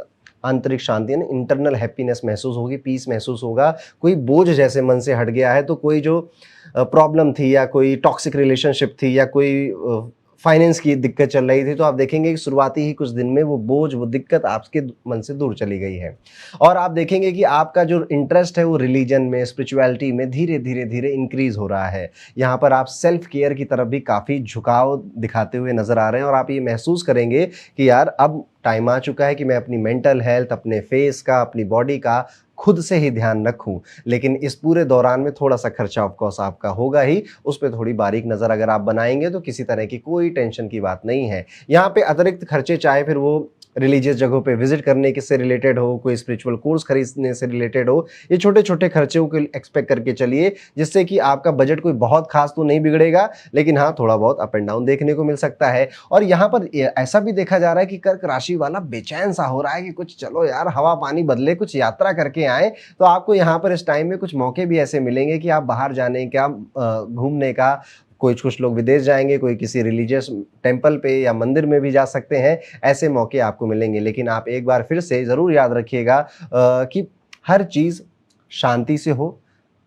आंतरिक शांति यानी इंटरनल हैप्पीनेस महसूस होगी, पीस महसूस होगा। कोई बोझ जैसे मन से हट गया है, तो कोई जो प्रॉब्लम थी या कोई टॉक्सिक रिलेशनशिप थी या कोई फाइनेंस की दिक्कत चल रही थी, तो आप देखेंगे कि शुरुआती ही कुछ दिन में वो बोझ, वो दिक्कत आपके मन से दूर चली गई है। और आप देखेंगे कि आपका जो इंटरेस्ट है वो रिलीजन में, स्पिरिचुअलिटी में धीरे धीरे इंक्रीज हो रहा है। यहाँ पर आप सेल्फ केयर की तरफ भी काफ़ी झुकाव दिखाते हुए नजर आ रहे हैं और आप ये महसूस करेंगे कि यार अब टाइम आ चुका है कि मैं अपनी मेंटल हेल्थ, अपने फेस का, अपनी बॉडी का खुद से ही ध्यान रखूं। लेकिन इस पूरे दौरान में थोड़ा सा खर्चा ऑफकोर्स आपका होगा ही, उस पर थोड़ी बारीक नज़र अगर आप बनाएंगे तो किसी तरह की कोई टेंशन की बात नहीं है। यहाँ पे अतिरिक्त खर्चे चाहे फिर वो रिलीजियस जगहों पे विजिट करने के से रिलेटेड हो, कोई स्पिरिचुअल कोर्स खरीदने से रिलेटेड हो, ये छोटे-छोटे खर्चों को एक्सपेक्ट करके चलिए, जिससे कि आपका बजट कोई बहुत खास तो नहीं बिगड़ेगा, लेकिन हाँ, थोड़ा बहुत अप एंड डाउन देखने को मिल सकता है। और यहाँ पर ऐसा भी देखा जा रहा है कि कर्क राशि वाला बेचैन-सा हो रहा है कि कुछ चलो यार हवा-पानी बदले, कुछ यात्रा करके आएँ, तो आपको यहाँ पर इस टाइम में कुछ मौके भी ऐसे मिलेंगे कि आप बाहर जाने का घूमने का, कुछ लोग विदेश जाएँगे, कोई किसी रिलीजियस टेम्पल पे या मंदिर में भी जा सकते हैं, ऐसे मौके आपको मिलेंगे। लेकिन आप एक बार फिर से ज़रूर याद रखिएगा कि हर चीज़ शांति से हो,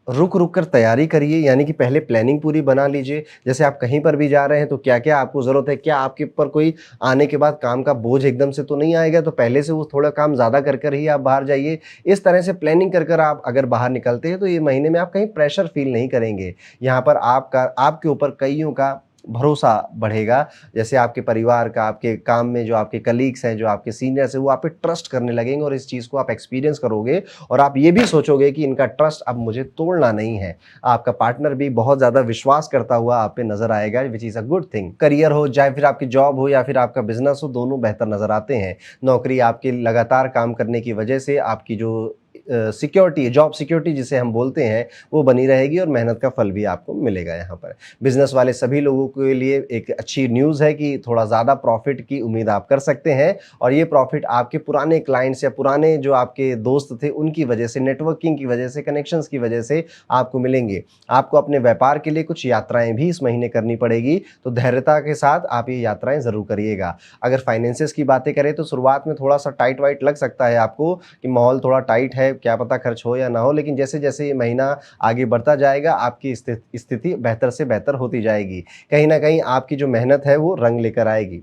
रुक-रुक कर तैयारी करिए, यानी कि पहले प्लानिंग पूरी बना लीजिए। जैसे आप कहीं पर भी जा रहे हैं तो क्या-क्या आपको ज़रूरत है, क्या आपके ऊपर कोई आने के बाद काम का बोझ एकदम से तो नहीं आएगा, तो पहले से वो थोड़ा काम ज़्यादा कर कर ही आप बाहर जाइए। इस तरह से प्लानिंग कर कर आप अगर बाहर निकलते हैं तो ये महीने में आप कहीं प्रेशर फ़ील नहीं करेंगे। यहाँ पर आपके ऊपर कइयों का भरोसा बढ़ेगा, जैसे आपके परिवार का, आपके काम में जो आपके कलीग्स हैं, जो आपके सीनियर्स हैं, वो आप पे ट्रस्ट करने लगेंगे और इस चीज़ को आप एक्सपीरियंस करोगे और आप ये भी सोचोगे कि इनका ट्रस्ट अब मुझे तोड़ना नहीं है। आपका पार्टनर भी बहुत ज़्यादा विश्वास करता हुआ आप पे नज़र आएगा, which is a good thing. Career हो, चाहे फिर आपकी जॉब हो या फिर आपका बिज़नेस हो, दोनों बेहतर नज़र आते हैं। नौकरी आपके लगातार काम करने की वजह से आपकी जो सिक्योरिटी, जॉब सिक्योरिटी जिसे हम बोलते हैं, वो बनी रहेगी और मेहनत का फल भी आपको मिलेगा यहाँ पर। बिज़नेस वाले सभी लोगों के लिए एक अच्छी न्यूज़ है कि थोड़ा ज़्यादा प्रॉफ़िट की उम्मीद आप कर सकते हैं और ये प्रॉफ़िट आपके पुराने क्लाइंट्स या पुराने जो आपके दोस्त थे, उनकी वजह से, नेटवर्किंग की वजह से, कनेक्शंस की वजह से आपको मिलेंगे। आपको अपने व्यापार के लिए कुछ यात्राएँ भी इस महीने करनी पड़ेगी, तो धैर्यता के साथ आप ये यात्राएँ ज़रूर करिएगा। अगर फाइनेंसेस की बातें करें तो शुरुआत में थोड़ा-सा टाइट-वाइट लग सकता है आपको कि माहौल थोड़ा टाइट है, क्या पता खर्च हो या ना हो, लेकिन जैसे-जैसे ये महीना आगे बढ़ता जाएगा, आपकी स्थिति बेहतर से बेहतर होती जाएगी। कहीं न कहीं आपकी जो मेहनत है, वो रंग लेकर आएगी।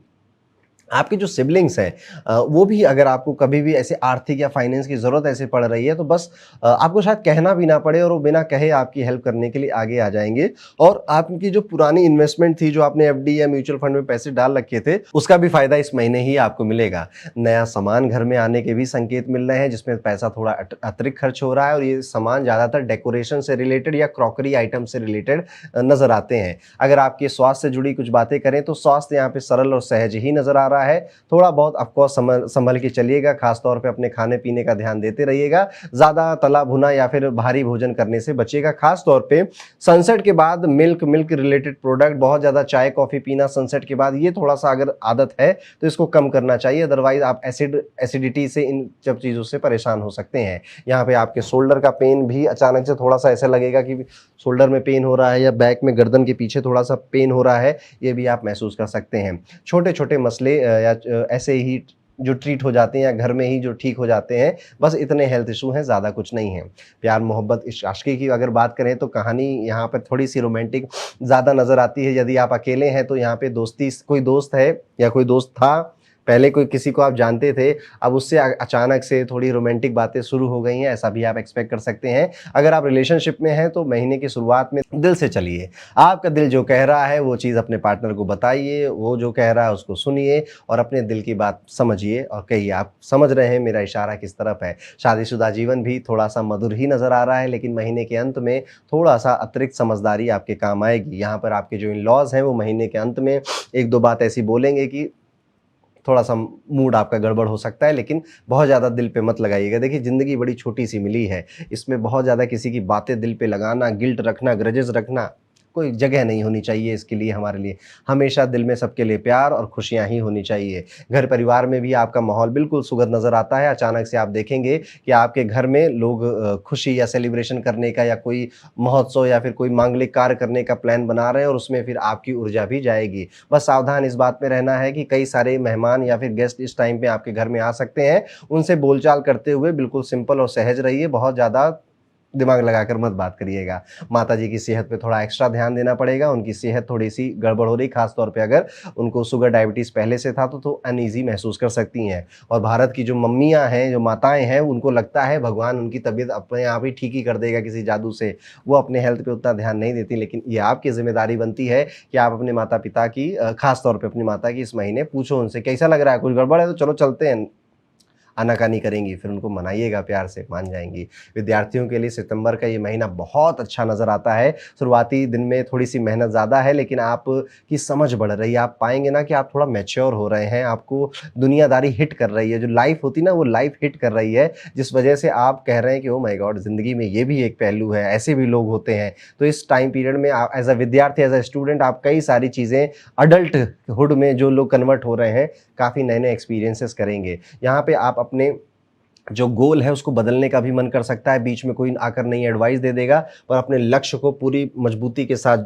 आपके जो सिबलिंग्स हैं वो भी अगर आपको कभी भी ऐसे आर्थिक या फाइनेंस की ज़रूरत ऐसे पड़ रही है तो बस आपको शायद कहना भी ना पड़े और वो बिना कहे आपकी हेल्प करने के लिए आगे आ जाएँगे और आपकी जो पुरानी इन्वेस्टमेंट थी, जो आपने एफडी या म्यूचुअल फंड में पैसे डाल रखे थे, उसका भी फ़ायदा इस महीने ही आपको मिलेगा। नया सामान घर में आने के भी संकेत मिल रहे हैं जिसमें पैसा थोड़ा अतिरिक्त खर्च हो रहा है और ये सामान ज़्यादातर डेकोरेशन से रिलेटेड या क्रॉकरी आइटम से रिलेटेड नज़र आते हैं। अगर आपके स्वास्थ्य से जुड़ी कुछ बातें करें तो स्वास्थ्य यहाँ पे सरल और सहज ही नज़र आ रहा है। थोड़ा बहुत ऑफ कोर्स संभल के चलिएगा, खास तौर पे अपने खाने-पीने का ध्यान देते रहिएगा। ज़्यादा तला भुना या फिर भारी भोजन करने से बचिएगा। खास तौर पे सनसेट के बाद मिल्क रिलेटेड प्रोडक्ट, बहुत ज़्यादा चाय, कॉफ़ी पीना सनसेट के बाद, ये थोड़ा-सा अगर आदत है तो इसको कम करना चाहिए। अदरवाइज़ आप एसिडिटी से, इन सब चीज़ों से परेशान हो सकते हैं। यहाँ पे आपके शोल्डर का पेन भी अचानक से थोड़ा-सा ऐसा लगेगा कि शोल्डर में पेन हो रहा है या बैक में, गर्दन के पीछे थोड़ा-सा पेन हो रहा है, ये भी आप महसूस कर सकते हैं। छोटे-छोटे मसले या ऐसे ही जो ट्रीट हो जाते हैं या घर में ही जो ठीक हो जाते हैं, बस इतने हेल्थ इशू हैं, ज़्यादा कुछ नहीं है। प्यार, मोहब्बत, इश्क आशिकी की अगर बात करें तो कहानी यहाँ पर थोड़ी-सी रोमांटिक ज़्यादा नज़र आती है। यदि आप अकेले हैं तो यहाँ पे दोस्ती, कोई दोस्त है या कोई दोस्त था, पहले कोई किसी को आप जानते थे, अब उससे अचानक से थोड़ी रोमांटिक बातें शुरू हो गई हैं, ऐसा भी आप एक्सपेक्ट कर सकते हैं। अगर आप रिलेशनशिप में हैं तो महीने की शुरुआत में दिल से चलिए। आपका दिल जो कह रहा है वो चीज़ अपने पार्टनर को बताइए, वो जो कह रहा है उसको सुनिए और अपने दिल की बात समझिए और कहिए आप समझ रहे हैं मेरा इशारा किस तरफ है। शादीशुदा जीवन भी थोड़ा-सा मधुर ही नज़र आ रहा है, लेकिन महीने के अंत में थोड़ा-सा अतिरिक्त समझदारी आपके काम आएगी। यहाँ पर आपके जो इन-लॉज़ हैं वो महीने के अंत में 1-2 बात ऐसी बोलेंगे कि थोड़ा-सा मूड आपका गड़बड़ हो सकता है, लेकिन बहुत ज़्यादा दिल पे मत लगाइएगा। देखिए, ज़िंदगी बड़ी छोटी-सी मिली है, इसमें बहुत ज़्यादा किसी की बातें दिल पे लगाना, गिल्ट रखना, ग्रजेस रखना, कोई जगह नहीं होनी चाहिए इसके लिए हमारे लिए। हमेशा दिल में सबके लिए प्यार और खुशियाँ ही होनी चाहिए। घर परिवार में भी आपका माहौल बिल्कुल सुखद नज़र आता है। अचानक से आप देखेंगे कि आपके घर में लोग खुशी या सेलिब्रेशन करने का या कोई महोत्सव या फिर कोई मांगलिक कार्य करने का प्लान बना रहे हैं और उसमें फिर आपकी ऊर्जा भी जाएगी। बस सावधान इस बात में रहना है कि कई सारे मेहमान या फिर गेस्ट इस टाइम पे आपके घर में आ सकते हैं। उनसे बोलचाल करते हुए बिल्कुल सिंपल और सहज रहिए, बहुत ज़्यादा दिमाग लगाकर मत बात करिएगा। माताजी की सेहत पे थोड़ा एक्स्ट्रा ध्यान देना पड़ेगा, उनकी सेहत थोड़ी-सी गड़बड़ हो रही, खास तौर पे अगर उनको शुगर डायबिटीज़ पहले से था तो अनईज़ी महसूस कर सकती हैं। और भारत की जो मम्मियाँ हैं, जो माताएँ हैं, उनको लगता है भगवान उनकी तबीयत अपने आप ही ठीक ही कर देगा किसी जादू से। वो अपने हेल्थ पे उतना ध्यान नहीं देती, लेकिन ये आपकी ज़िम्मेदारी बनती है कि आप अपने माता-पिता की खास तौर पे अपनी माता की इस महीने पूछो उनसे, कैसा लग रहा है? कुछ गड़बड़ है तो चलो चलते हैं। आनाकानी करेंगी, फिर उनको मनाइएगा, प्यार से मान जाएँगी। विद्यार्थियों के लिए सितंबर का ये महीना बहुत अच्छा नज़र आता है। शुरुआती दिन में थोड़ी-सी मेहनत ज़्यादा है, लेकिन आपकी समझ बढ़ रही है। आप पाएँगे ना कि आप थोड़ा मैच्योर हो रहे हैं, आपको दुनियादारी हिट कर रही है। जो लाइफ़ होती है ना, वो लाइफ़ हिट कर रही है, जिस वजह से आप कह रहे हैं कि ओह माय गॉड! ज़िंदगी में ये भी एक पहलू है, ऐसे भी लोग होते हैं। तो इस टाइम पीरियड में आप एज़ अ विद्यार्थी, एज़ अ स्टूडेंट आप कई सारी चीज़ें अडल्टहुड में जो लोग कन्वर्ट हो रहे हैं, काफ़ी नए-नए एक्सपीरियंसेस करेंगे। यहाँ पे आप अपने जो गोल है उसको बदलने का भी मन कर सकता है, बीच में कोई आकर नई एडवाइस दे देगा, पर अपने लक्ष्य को पूरी मजबूती के साथ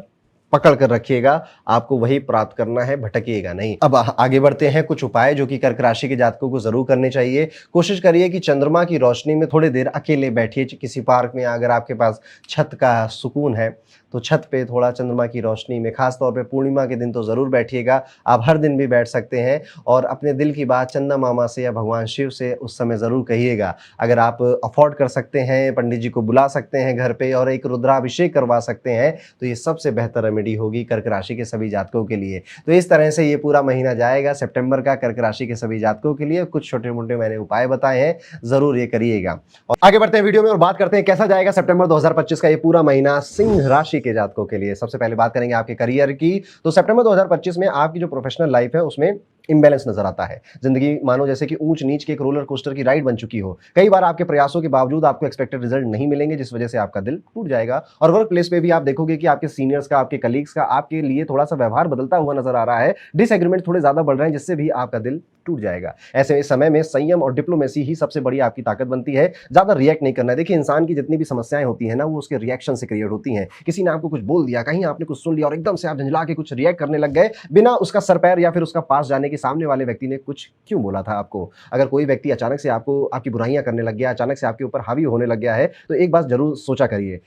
पकड़ कर रखिएगा, आपको वही प्राप्त करना है, भटकिएगा नहीं। अब आगे बढ़ते हैं, कुछ उपाय जो कि कर्क राशि के जातकों को ज़रूर करने चाहिए। कोशिश करिए कि चंद्रमा की रोशनी में थोड़ी देर अकेले बैठिए, किसी पार्क में, अगर आपके पास छत का सुकून है, तो छत पे थोड़ा चंद्रमा की रोशनी में, खास तौर पे पूर्णिमा के दिन तो ज़रूर बैठिएगा। आप हर दिन भी बैठ सकते हैं और अपने दिल की बात चंदा मामा से या भगवान शिव से उस समय ज़रूर कहिएगा। अगर आप अफ़ोर्ड कर सकते हैं, पंडित जी को बुला सकते हैं घर पे और एक रुद्राभिषेक करवा सकते हैं, तो ये सबसे बेहतर रेमेडी होगी कर्क राशि के सभी जातकों के लिए। तो इस तरह से ये पूरा महीना जाएगा सितंबर का कर्क राशि के सभी जातकों के लिए। कुछ छोटे-मोटे मैंने उपाय बताए हैं, ज़रूर ये करिएगा। और आगे बढ़ते हैं वीडियो में और बात करते हैं कैसा जाएगा सितंबर 2025 का ये पूरा महीना सिंह राशि के जातकों के लिए। सबसे पहले बात करेंगे आपके करियर की। तो सितंबर 2025 में आपकी जो प्रोफेशनल लाइफ है उसमें इम्बैलेंस नजर आता है। जिंदगी मानो जैसे कि ऊंच नीच के एक रोलर कोस्टर की राइड बन चुकी हो। कई बार आपके प्रयासों के बावजूद आपको एक्सपेक्टेड रिजल्ट नहीं मिलेंगे, जिस वजह से आपका दिल टूट जाएगा। और वर्क प्लेस पे भी आप देखोगे कि आपके सीनियर्स का, आपके कलीग्स का आपके लिए थोड़ा सा व्यवहार बदलता हुआ नजर आ रहा है। डिसएग्रीमेंट थोड़े ज्यादा बढ़ रहे हैं, जिससे भी आपका दिल टूट जाएगा। ऐसे समय में संयम और डिप्लोमेसी ही सबसे बड़ी आपकी ताकत बनती है। ज्यादा रिएक्ट नहीं करना है। देखिए, इंसान की जितनी भी समस्याएं होती है ना, वो उसके रिएक्शन से क्रिएट होती हैं। किसी ने आपको कुछ बोल दिया, कहीं आपने कुछ सुन लिया और एकदम से आप झंझला के कुछ रिएक्ट करने लग गए, बिना उसका सर पैर या फिर उसका पास जाने के सामने वाले व्यक्ति ने कुछ क्यों बोला था आपको। अगर कोई व्यक्ति अचानक से आपको आपकी बुराइयां करने लग गया, अचानक से आपके ऊपर हावी होने लग गया है, तो एक बात जरूर सोचा करिए।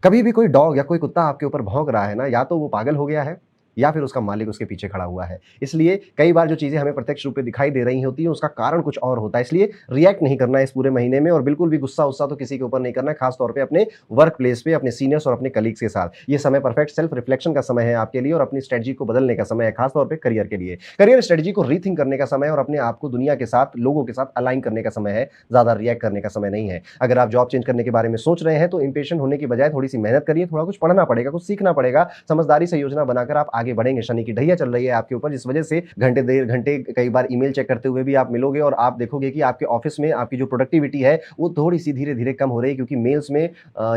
कभी भी कोई डॉग या कोई कुत्ता आपके ऊपर भौंक रहा है ना, या तो वो पागल हो गया है या फिर उसका मालिक उसके पीछे खड़ा हुआ है। इसलिए कई बार जो चीज़ें हमें प्रत्यक्ष रूप में दिखाई दे रही होती हैं, उसका कारण कुछ और होता है। इसलिए रिएक्ट नहीं करना है इस पूरे महीने में, और बिल्कुल भी गुस्सा-वुस्सा तो किसी के ऊपर नहीं करना है, खास तौर पे अपने वर्क प्लेस पे, अपने सीनियर्स और अपने कलीग्स के साथ। ये समय परफेक्ट सेल्फ रिफ्लेक्शन का समय है आपके लिए और अपनी स्ट्रेटजी को बदलने का समय है, खास तौर पे करियर के लिए। करियर स्ट्रेटजी को रीथिंक करने का समय है और अपने आप को दुनिया के साथ, लोगों के साथ अलाइन करने का समय है, ज़्यादा रिएक्ट करने का समय नहीं है। अगर आप जॉब चेंज करने के बारे में सोच रहे हैं, तो इम्पेशेंट होने की बजाय थोड़ी-सी मेहनत करिए, थोड़ा कुछ पढ़ना पड़ेगा, कुछ सीखना पड़ेगा। समझदारी से योजना बनाकर आप आगे बढ़ेंगे। शनि की ढैया चल रही है आपके ऊपर, जिस वजह से घंटे कई बार ईमेल चेक करते हुए भी आप मिलोगे और आप देखोगे कि आपके ऑफिस में आपकी जो प्रोडक्टिविटी है वो थोड़ी सी धीरे-धीरे कम हो रही है, क्योंकि मेल्स में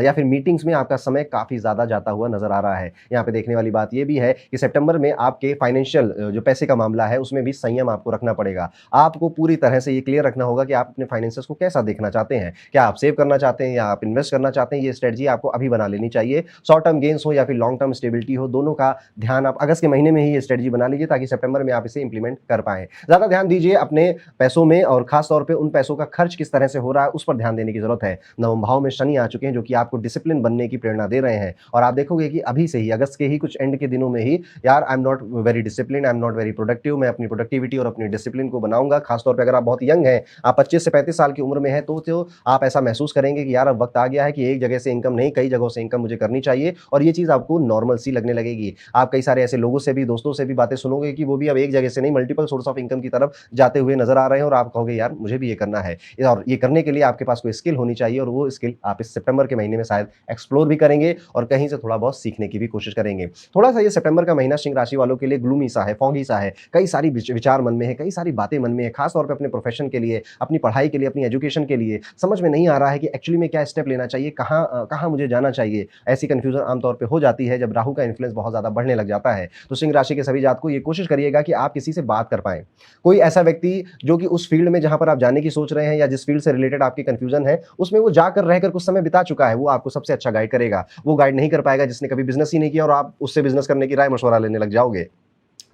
या फिर मीटिंग्स में आपका समय काफ़ी ज़्यादा जाता हुआ नज़र आ रहा है। यहाँ पे देखने वाली बात ये भी है कि सितंबर में आपके फाइनेंशियल जो पैसे का मामला है, उसमें भी संयम आपको रखना पड़ेगा। आपको पूरी तरह से ये क्लियर रखना होगा कि आप अपने फाइनेंसेस को कैसा देखना चाहते हैं। क्या आप सेव करना चाहते हैं या आप इन्वेस्ट करना चाहते हैं? ये स्ट्रेटजी आपको अभी बना लेनी चाहिए। शॉर्ट टर्म गेन्स हो या फिर लॉन्ग टर्म स्टेबिलिटी हो, दोनों का ध्यान आप अगस्त के महीने में ही ये स्ट्रेटजी बना लीजिए, ताकि सितंबर में आप इसे इंप्लीमेंट कर पाएं। ज्यादा ध्यान दीजिए अपने पैसों में, और खास तौर पे उन पैसों का खर्च किस तरह से हो रहा है उस पर ध्यान देने की जरूरत है। नवम भाव में शनि आ चुके हैं, जो कि आपको डिसिप्लिन बनने की प्रेरणा दे रहे हैं, और आप देखोगे कि अभी से ही, अगस्त के ही कुछ एंड के दिनों में ही, यार I am not very discipline, I am not very productive, मैं अपनी प्रोडक्टिविटी और अपनी डिसिप्लिन को बनाऊंगा। खासतौर पर अगर आप बहुत यंग हैं, आप 25 से 35 साल की उम्र में हैं, तो आप ऐसा महसूस करेंगे कि यार अब वक्त आ गया है कि एक जगह से इनकम नहीं, कई जगहों से इनकम मुझे करनी चाहिए, और ये चीज आपको नॉर्मल सी लगने लगेगी। आप कई सारे ऐसे लोगों से भी, दोस्तों से भी बातें सुनोगे कि वो भी अब एक जगह से नहीं, मल्टीपल सोर्स ऑफ इनकम की तरफ जाते हुए नजर आ रहे हैं, और आप कहोगे यार मुझे भी ये करना है। और ये करने के लिए आपके पास कोई स्किल होनी चाहिए, और वो स्किल आप इस सितंबर के महीने में शायद एक्सप्लोर भी करेंगे और कहीं से थोड़ा बहुत सीखने की भी कोशिश करेंगे। थोड़ा सा ये सितंबर का महीना सिंह राशि वालों के लिए ग्लूमी सा है, फॉगी सा है। कई सारी विचार मन में है, कई सारी बातें मन में है, खास तौर पर अपने प्रोफेशन के लिए, अपनी पढ़ाई के लिए, अपनी एजुकेशन के लिए। समझ में नहीं आ रहा है कि एक्चुअली में क्या स्टेप लेना चाहिए, कहाँ मुझे जाना चाहिए। ऐसी कंफ्यूजन आमतौर पर हो जाती है जब राहु का इन्फ्लुएंस बहुत ज्यादा बढ़ने लग जाता है। तो सिंह राशि के सभी जात को ये कोशिश करिएगा कि आप किसी से बात कर पाएं। कोई ऐसा व्यक्ति जो कि उस फील्ड में जहां पर आप जाने की सोच रहे हैं, या जिस फील्ड से रिलेटेड आपकी कंफ्यूजन है, उसमें वो जाकर रहकर कुछ समय बिता चुका है, वो आपको सबसे अच्छा गाइड करेगा। वो गाइड नहीं कर पाएगा जिसने कभी बिजनेस ही नहीं किया, और आप उससे बिजनेस करने की राय मशवरा लेने लग जाओगे।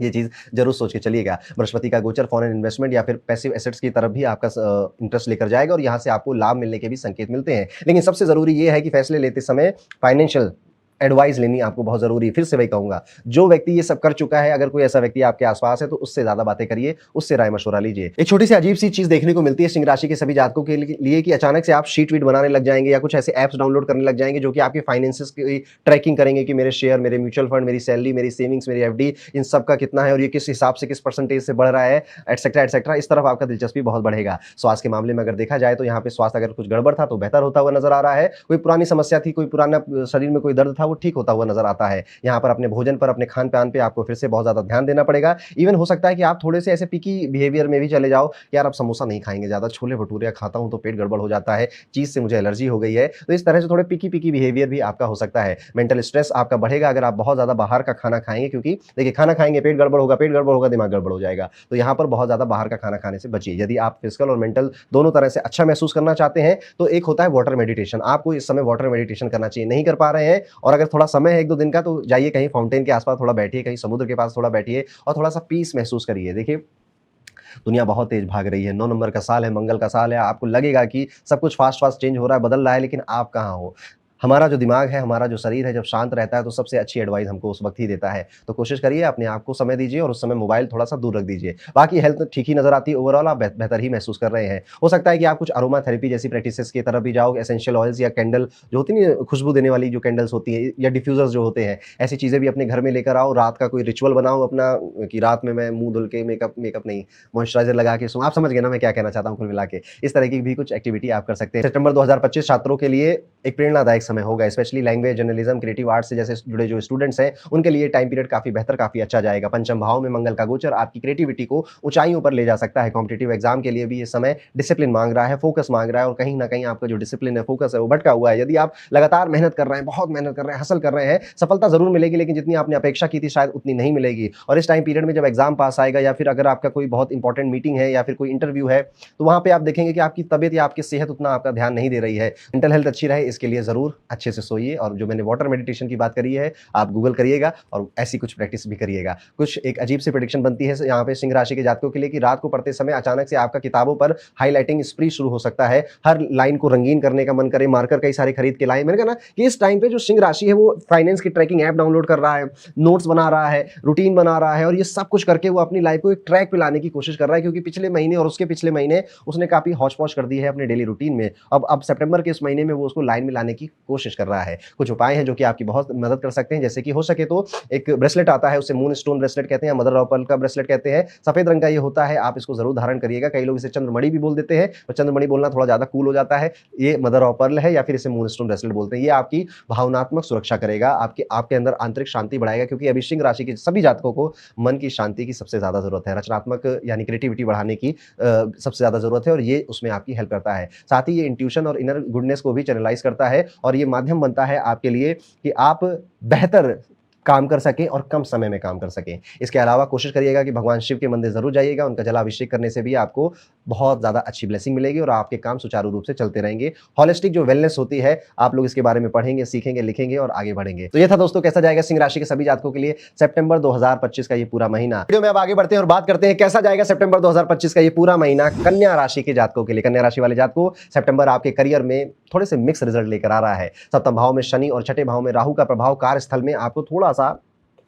ये चीज जरूर सोच के चलिएगा। बृहस्पति का गोचर फॉरेन इन्वेस्टमेंट या फिर पैसिव एसेट्स की तरफ भी आपका इंटरेस्ट लेकर जाएगा, और यहाँ से आपको लाभ मिलने के भी संकेत मिलते हैं। लेकिन सबसे जरूरी ये है कि फैसले लेते समय फाइनेंशियल एडवाइस लेनी आपको बहुत ज़रूरी है। फिर से वही कहूँगा, जो व्यक्ति ये सब कर चुका है, अगर कोई ऐसा व्यक्ति आपके आस-पास है, तो उससे ज़्यादा बातें करिए, उससे राय-मशवरा लीजिए। एक छोटी-सी अजीब-सी चीज़ देखने को मिलती है सिंह राशि के सभी जातकों के लिए कि अचानक से आप शीट-वीट बनाने लग जाएँगे या कुछ ऐसे ऐप्स डाउनलोड करने लग जाएँगे, जो कि आपके फाइनेंसेस की ट्रैकिंग करेंगे कि मेरे शेयर, मेरे म्यूचुअल फंड, मेरी सैलरी, मेरी सेविंग्स, मेरी एफडी, इन सब का कितना है और ये किस हिसाब से, किस परसेंटेज से बढ़ रहा है, एटसेट्रा, एटसेट्रा। इस तरफ आपका दिलचस्पी बहुत बढ़ेगा। स्वास्थ्य के मामले में अगर देखा जाए, तो यहाँ पे स्वास्थ्य अगर कुछ गड़बड़ था, तो बेहतर होता हुआ नज़र आ रहा है। कोई पुरानी समस्या थी, कोई पुराना शरीर में कोई दर्द था, वो ठीक होता हुआ नज़र आता है। यहाँ पर अपने भोजन पर, अपने खान-पान पे आपको फिर से बहुत ज़्यादा ध्यान देना पड़ेगा। इवन हो सकता है कि आप थोड़े से ऐसे पिकी बिहेवियर में भी चले जाओ, यार अब समोसा नहीं खाएँगे ज़्यादा, छोले-भटूरे खाता हूँ तो पेट गड़बड़ हो जाता है, चीज़ से मुझे एलर्जी हो गई है। तो इस तरह से थोड़े पिकी-पिकी बिहेवियर भी आपका हो सकता है। मेंटल स्ट्रेस आपका बढ़ेगा अगर आप बहुत ज़्यादा बाहर का खाना खाएँगे, क्योंकि देखिए खाना खाएँगे, पेट गड़बड़ होगा, दिमाग गड़बड़ हो जाएगा। तो यहाँ पर बहुत ज़्यादा बाहर का खाना खाने से बचिए। यदि आप फिजिकल और मेंटल दोनों तरह से अच्छा महसूस करना चाहते हैं, तो एक होता है वाटर मेडिटेशन। आपको इस समय वाटर मेडिटेशन करना चाहिए। नहीं कर पा रहे हैं और अगर थोड़ा समय है 1-2 दिन का, तो जाइए कहीं फाउंटेन के आस-पास थोड़ा बैठिए, कहीं समुद्र के पास थोड़ा बैठिए और थोड़ा-सा पीस महसूस करिए। देखिए, दुनिया बहुत तेज भाग रही है, 9 नंबर का साल है, मंगल का साल है, आपको लगेगा कि सब कुछ फास्ट-फास्ट चेंज हो रहा है, बदल रहा है, लेकिन आप कहाँ हो? हमारा जो दिमाग है, हमारा जो शरीर है, जब शांत रहता है, तो सबसे अच्छी एडवाइस हमको उस वक़्त ही देता है। तो कोशिश करिए, अपने आप को समय दीजिए और उस समय मोबाइल थोड़ा-सा दूर रख दीजिए। बाकी हेल्थ ठीक ही नज़र आती है, ओवरऑल आप बेहतर ही महसूस कर रहे हैं। हो सकता है कि आप कुछ अरोमा थेरेपी जैसी प्रैक्टिसेज़ की तरफ भी जाओ, एसेंशियल ऑयल्स या कैंडल जो होती नहीं है, खुशबू देने वाली जो कैंडल्स होती हैं या डिफ्यूज़र्स जो होते हैं, ऐसी चीज़ें भी अपने घर में लेकर आओ। रात का कोई रिचुअल बनाओ अपना कि रात में मैं मुँह धुल के मेकअप नहीं, मॉइस्चराइज़र लगा के सोऊँ। आप समझ गए ना मैं क्या कहना चाहता हूँ कुल मिला के। इस तरह की भी कुछ एक्टिविटी आप कर सकते हैं। सितंबर 2025 छात्रों के लिए एक प्रेरणादायक समय होगा, specially language, journalism, creative arts से जैसे जुड़े जो स्टूडेंट्स हैं, उनके लिए टाइम पीरियड काफ़ी बेहतर, काफ़ी अच्छा जाएगा। पंचम भाव में मंगल का गोचर आपकी क्रिएटिविटी को ऊँचाइयों पर ले जा सकता है। कॉम्पिटिटिव एग्जाम के लिए भी ये समय डिसिप्लिन माँग रहा है, फोकस माँग रहा है और कहीं न कहीं आपका जो डिसिप्लिन है, फोकस है, वो भटका हुआ है। यदि आप लगातार मेहनत कर रहे हैं, बहुत मेहनत कर रहे हैं, हसल कर रहे हैं, सफलता ज़रूर मिलेगी, लेकिन जितनी आपने अपेक्षा की थी शायद उतनी नहीं मिलेगी। और इस टाइम पीरियड में जब एग्जाम पास आएगा या फिर अगर आपका कोई बहुत इंपॉर्टेंट मीटिंग है या फिर कोई इंटरव्यू है, तो वहाँ पे आप देखेंगे कि आपकी तबीयत या आपकी सेहत उतना आपका ध्यान नहीं दे रही है। मेंटल हेल्थ अच्छी रहे, इसके लिए ज़रूर अच्छे से सोइए और जो मैंने वाटर मेडिटेशन की बात करी है, आप गूगल करिएगा और ऐसी कुछ प्रैक्टिस भी करिएगा। कुछ एक अजीब सी प्रेडिक्शन बनती है यहाँ पे सिंह राशि के जातकों के लिए कि रात को पढ़ते समय अचानक से आपका किताबों पर हाइलाइटिंग स्प्री शुरू हो सकता है। हर लाइन को रंगीन करने का मन करे, मार्कर कई सारे खरीद के लाएँ। मैंने कहा ना कि इस टाइम पे जो सिंह राशि है वो फाइनेंस की ट्रैकिंग ऐप डाउनलोड कर रहा है, नोट्स बना रहा है, रूटीन बना रहा है और ये सब कुछ करके वो अपनी लाइफ को एक ट्रैक पे लाने की कोशिश कर रहा है, क्योंकि पिछले महीने और उसके पिछले महीने उसने काफ़ी हौच-पौच कर दी है अपने डेली रूटीन में। अब सितंबर के इस महीने में वो उसको लाइन में लाने की कोशिश कर रहा है। कुछ उपाय हैं जो कि आपकी बहुत मदद कर सकते हैं, जैसे कि हो सके तो एक ब्रेसलेट आता है, उसे मून स्टोन ब्रेसलेट कहते हैं या मदर ऑफ पर्ल का ब्रेसलेट कहते हैं। सफेद रंग का ये होता है, आप इसको ज़रूर धारण करिएगा। कई लोग इसे चंद्रमणि भी बोल देते हैं, और चंद्रमणि बोलना थोड़ा ज़्यादा कूल हो जाता है। ये मदर ऑफ पर्ल है या फिर इसे मून स्टोन ब्रेसलेट बोलते हैं। ये आपकी भावनात्मक सुरक्षा करेगा, आपके अंदर आंतरिक शांति बढ़ाएगा, क्योंकि अभी सिंह राशि के सभी जातकों को मन की शांति की सबसे ज़्यादा ज़रूरत है। रचनात्मक यानी क्रिएटिविटी बढ़ाने की सबसे ज़्यादा ज़रूरत है और ये उसमें आपकी हेल्प करता है। साथ ही ये इंट्यूशन और इनर गुडनेस को भी चैनलाइज़ करता है और ये माध्यम बनता है आपके लिए कि आप बेहतर काम कर सकें और कम समय में काम कर सकें। इसके अलावा कोशिश करिएगा कि भगवान शिव के मंदिर ज़रूर जाइएगा, उनका जलाभिषेक करने से भी आपको बहुत ज़्यादा अच्छी ब्लेसिंग मिलेगी और आपके काम सुचारू रूप से चलते रहेंगे। होलिस्टिक जो वेलनेस होती है, आप लोग इसके बारे में पढ़ेंगे, सीखेंगे, लिखेंगे और आगे बढ़ेंगे। तो ये था दोस्तों, कैसा जाएगा सिंह राशि के सभी जातकों के लिए सितंबर 2025 का ये पूरा महीना। वीडियो में अब आगे बढ़ते हैं और बात करते हैं कैसा जाएगा सितंबर 2025 का ये पूरा महीना कन्या राशि के जातकों के लिए। कन्या राशि वाले जातकों, सितंबर आपके करियर में थोड़े से मिक्स रिजल्ट लेकर आ रहा है। सप्तम भाव में शनि और छठे भाव में राहु का प्रभाव कार्यस्थल में आपको थोड़ा-सा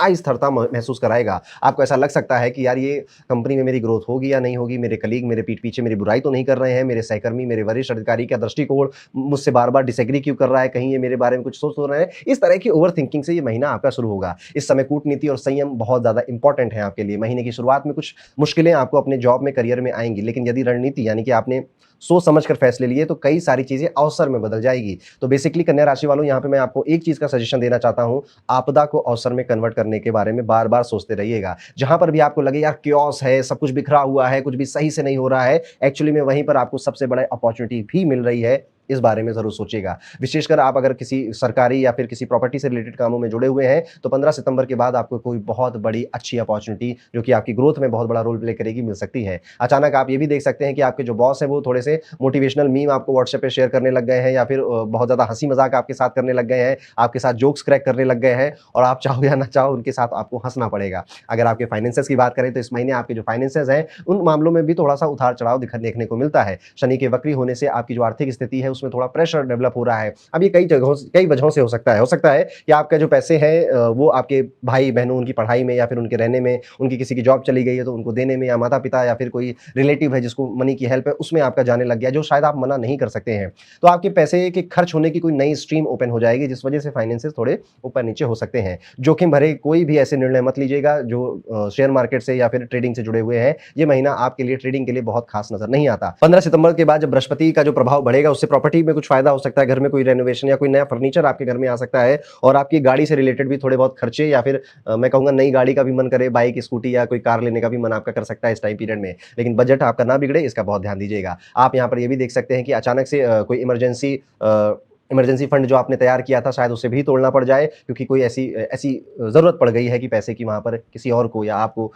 अस्थिरता महसूस कराएगा। आपको ऐसा लग सकता है कि यार ये कंपनी में मेरी ग्रोथ होगी या नहीं होगी, मेरे कलीग मेरे पीठ पीछे मेरी बुराई तो नहीं कर रहे हैं, मेरे सहकर्मी, मेरे वरिष्ठ अधिकारी का दृष्टिकोण मुझसे बार-बार डिसएग्री क्यों कर रहा है, कहीं ये मेरे बारे में कुछ सोच तो रहे हैं। इस तरह की ओवरथिंकिंग से ये महीना आपका शुरू होगा। इस समय कूटनीति और संयम बहुत ज़्यादा इंपॉर्टेंट है आपके लिए। महीने की शुरुआत में कुछ मुश्किलें आपको अपने जॉब में, करियर में आएँगी, लेकिन यदि रणनीति यानी कि आपने सोच समझ कर फैसले लिए तो कई सारी चीज़ें अवसर में बदल जाएगी। तो बेसिकली कन्या राशि वालों, यहाँ पे मैं आपको एक चीज़ का सजेशन देना चाहता हूँ, आपदा को अवसर में कन्वर्ट करने के बारे में बार-बार सोचते रहिएगा। जहाँ पर भी आपको लगे यार क्योस है, सब कुछ बिखरा हुआ है, कुछ भी सही से नहीं हो रहा है, एक्चुअली में वहीं पर आपको सबसे बड़ा अपॉर्चुनिटी भी मिल रही है। इस बारे में ज़रूर सोचिएगा। विशेषकर आप अगर किसी सरकारी या फिर किसी प्रॉपर्टी से रिलेटेड कामों में जुड़े हुए हैं, तो 15 सितंबर के बाद आपको कोई बहुत बड़ी अच्छी अपॉर्चुनिटी जो कि आपकी ग्रोथ में बहुत बड़ा रोल प्ले करेगी, मिल सकती है। अचानक आप ये भी देख सकते हैं कि आपके जो बॉस हैं वो थोड़े से मोटिवेशनल मीम आपको व्हाट्सएप पे शेयर करने लग गए हैं या फिर बहुत ज़्यादा हँसी मज़ाक आपके साथ करने लग गए हैं, आपके साथ जोक्स क्रैक करने लग गए हैं और आप चाहो या ना चाहो उनके साथ आपको हँसना पड़ेगा। अगर आपके फाइनेंसेस की बात करें तो इस महीने आपके जो फाइनेंसेस हैं, उन मामलों में भी थोड़ा-सा उतार-चढ़ाव देखने को मिलता है। शनि के वक्री होने से आपकी जो आर्थिक स्थिति है उसमें थोड़ा प्रेशर डेवलप हो रहा है। अब ये कई वजहों से हो सकता है कि आपका जो पैसे हैं वो आपके भाई-बहनों उनकी पढ़ाई में या फिर उनके रहने में, उनकी किसी की जॉब चली गई है तो उनको देने में, या माता-पिता या फिर कोई रिलेटिव है जिसको मनी की हेल्प है, उसमें आपका जाने लग गया, जो शायद आप मना नहीं कर सकते हैं। तो आपके पैसे के खर्च होने की कोई नई स्ट्रीम ओपन हो जाएगी, जिस वजह से फाइनेंसेस थोड़े ऊपर-नीचे हो सकते हैं। जोखिम भरे कोई भी ऐसे निर्णय मत लीजिएगा जो शेयर मार्केट से या फिर ट्रेडिंग से जुड़े हुए हैं। ये महीना आपके लिए ट्रेडिंग के लिए बहुत खास नज़र नहीं आता। 15 सितंबर के बाद जब बृहस्पति का जो प्रभाव बढ़ेगा, उससे प्रॉपर्टी में कुछ फ़ायदा हो सकता है, घर में कोई रेनोवेशन या कोई नया फर्नीचर आपके घर में आ सकता है, और आपकी गाड़ी से रिलेटेड भी थोड़े बहुत खर्चे, या फिर मैं कहूँगा नई गाड़ी का भी मन करे, बाइक, स्कूटी या कोई कार लेने का भी मन आपका कर सकता है इस टाइम पीरियड में। लेकिन बजट आपका ना बिगड़े, इसका बहुत ध्यान दीजिएगा। आप यहाँ पर ये भी देख सकते हैं कि अचानक से कोई इमरजेंसी फंड जो आपने तैयार किया था, शायद उसे भी तोड़ना पड़ जाए, क्योंकि कोई ऐसी ऐसी ज़रूरत पड़ गई है कि पैसे की वहाँ पर किसी और को या आपको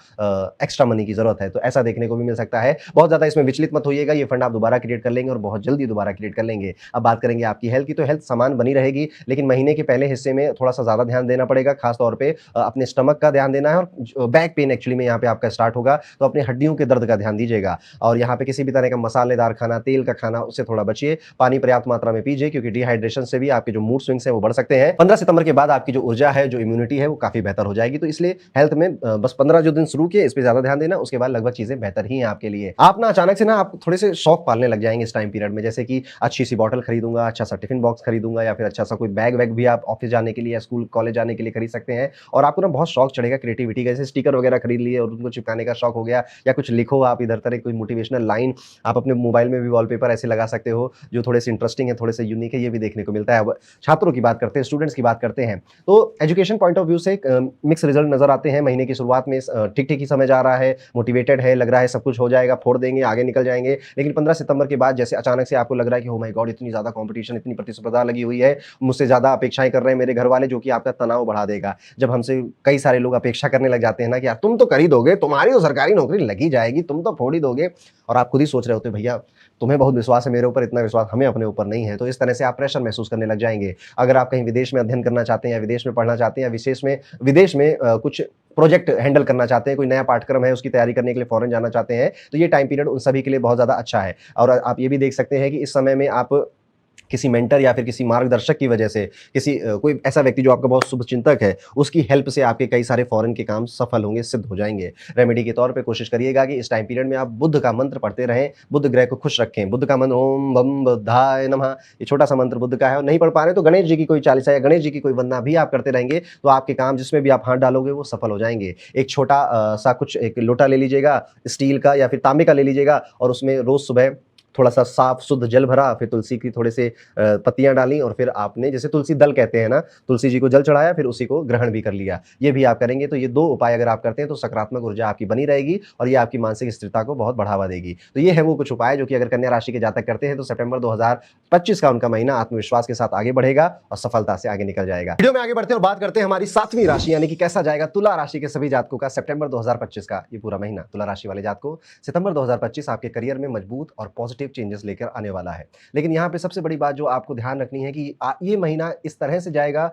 एक्स्ट्रा मनी की ज़रूरत है, तो ऐसा देखने को भी मिल सकता है। बहुत ज़्यादा इसमें विचलित मत होइएगा, ये फंड आप दोबारा क्रिएट कर लेंगे और बहुत जल्दी दोबारा क्रिएट कर लेंगे। अब बात करेंगे आपकी हेल्थ की, तो हेल्थ समान बनी रहेगी, लेकिन महीने के पहले हिस्से में थोड़ा-सा ज़्यादा ध्यान देना पड़ेगा, खास तौर पे अपने स्टमक का ध्यान देना है, और बैक पेन एक्चुअली में यहाँ पे आपका स्टार्ट होगा, तो अपनी हड्डियों के दर्द का ध्यान दीजिएगा। और यहाँ पे किसी भी तरह का मसालेदार खाना, तेल का खाना, उससे थोड़ा बचिए। पानी पर्याप्त मात्रा में पीजिए, क्योंकि डिहाइड्रेशन से भी आपके जो मूड स्विंग्स हैं वो बढ़ सकते हैं। 15 सितंबर के बाद आपकी जो ऊर्जा है, जो इम्यूनिटी है, वो काफ़ी बेहतर हो जाएगी। तो इसलिए हेल्थ में बस 15 जो दिन शुरू किए, इस पे ज़्यादा ध्यान देना, उसके बाद लगभग चीज़ें बेहतर ही हैं आपके लिए। आप ना अचानक से ना आप थोड़े से शौक पालने लग जाएँगे इस टाइम पीरियड में, जैसे कि अच्छी-सी बॉटल खरीदूँगा, अच्छा-सा टिफ़िन बॉक्स खरीदूँगा, या फिर अच्छा-सा कोई बैग-वैग भी आप ऑफ़िस जाने के लिए या स्कूल, कॉलेज जाने के लिए खरीद सकते हैं। और आपको ना बहुत शौक चढ़ेगा क्रिएटिविटी का, जैसे स्टिकर वगैरह खरीद लिए और उनको चिपकाने का शौक हो गया, या कुछ लिखो आप इधर तरह कोई मोटिवेशनल लाइन, आप अपने मोबाइल में भी वॉलपेपर ऐसे लगा सकते हो जो थोड़े से इंटरेस्टिंग है, थोड़े से यूनिक है, ये भी देखने को मिलता है। अब छात्रों की बात करते हैं, स्टूडेंट्स की बात करते हैं, तो एजुकेशन पॉइंट ऑफ व्यू से मिक्स रिजल्ट नजर आते हैं। महीने की शुरुआत में ठीक-ठीक ही समय जा रहा है, मोटिवेटेड है, लग रहा है सब कुछ हो जाएगा, फोड़ देंगे, आगे निकल जाएंगे। लेकिन 15 सितंबर के बाद जैसे अचानक से आपको लग रहा है कि ओ माय गॉड, इतनी ज्यादा कंपटीशन, इतनी प्रतिस्पर्धा लगी हुई है, मुझसे ज्यादा अपेक्षाएं कर रहे हैं मेरे घर वाले, जो कि आपका तनाव बढ़ा देगा। जब हमसे कई सारे लोग अपेक्षा करने लग जाते हैं ना कि यार तुम तो कर ही दोगे, तुम्हारी तो सरकारी नौकरी लगी जाएगी, तुम तो फोड़ ही दोगे, और आप खुद ही सोच रहे होते भैया तुम्हें बहुत विश्वास है मेरे ऊपर, इतना विश्वास हमें अपने ऊपर नहीं है। तो इस तरह से आप प्रेशर महसूस करने लग जाएंगे। अगर आप कहीं विदेश में अध्ययन करना चाहते हैं, या विदेश में पढ़ना चाहते हैं, या विदेश में कुछ प्रोजेक्ट हैंडल करना चाहते हैं, कोई नया पाठ्यक्रम है उसकी तैयारी करने के लिए फॉरेन जाना चाहते हैं, तो ये टाइम पीरियड उन सभी के लिए बहुत ज़्यादा अच्छा है। और आप ये भी देख सकते हैं कि इस समय में आप किसी मेंटर या फिर किसी मार्गदर्शक की वजह से, कोई ऐसा व्यक्ति जो आपका बहुत शुभचिंतक है, उसकी हेल्प से आपके कई सारे फॉरेन के काम सफल होंगे, सिद्ध हो जाएँगे। रेमेडी के तौर पे कोशिश करिएगा कि इस टाइम पीरियड में आप बुध का मंत्र पढ़ते रहें, बुध ग्रह को खुश रखें। बुध का मंत्र ओम बम बुद्धाय नमः, ये छोटा-सा मंत्र बुध का है, और नहीं पढ़ पा रहे तो गणेश जी की कोई चालीसा या गणेश जी की कोई वंदना भी आप करते रहेंगे, तो आपके काम जिसमें भी आप हाथ डालोगे वो सफल हो जाएँगे। एक छोटा सा कुछ एक लोटा ले लीजिएगा, स्टील का या फिर तांबे का ले लीजिएगा, और उसमें रोज़ सुबह थोड़ा-सा साफ शुद्ध जल भरा, फिर तुलसी की थोड़े से पत्तियाँ डाली, और फिर आपने जैसे तुलसी दल कहते हैं ना, तुलसी जी को जल चढ़ाया, फिर उसी को ग्रहण भी कर लिया। ये भी आप करेंगे, तो ये 2 उपाय अगर आप करते हैं तो सकारात्मक ऊर्जा आपकी बनी रहेगी, और ये आपकी मानसिक स्थिरता को बहुत बढ़ावा देगी। तो ये है वो कुछ उपाय जो कि अगर कन्या राशि के जातक करते हैं तो सितंबर 2025 का उनका महीना आत्मविश्वास के साथ आगे बढ़ेगा और सफलता से आगे निकल जाएगा। वीडियो में आगे बढ़ते हैं और बात करते हैं हमारी 7वीं राशि, यानी कि कैसा जाएगा तुला राशि के सभी जातकों का सितंबर 2025 का ये पूरा महीना। तुला राशि वाले जातकों, सितंबर 2025 आपके करियर में मजबूत और पॉजिटिव चेंजेस लेकर आने वाला है। लेकिन यहाँ पे सबसे बड़ी बात जो आपको ध्यान रखनी है कि ये महीना इस तरह से जाएगा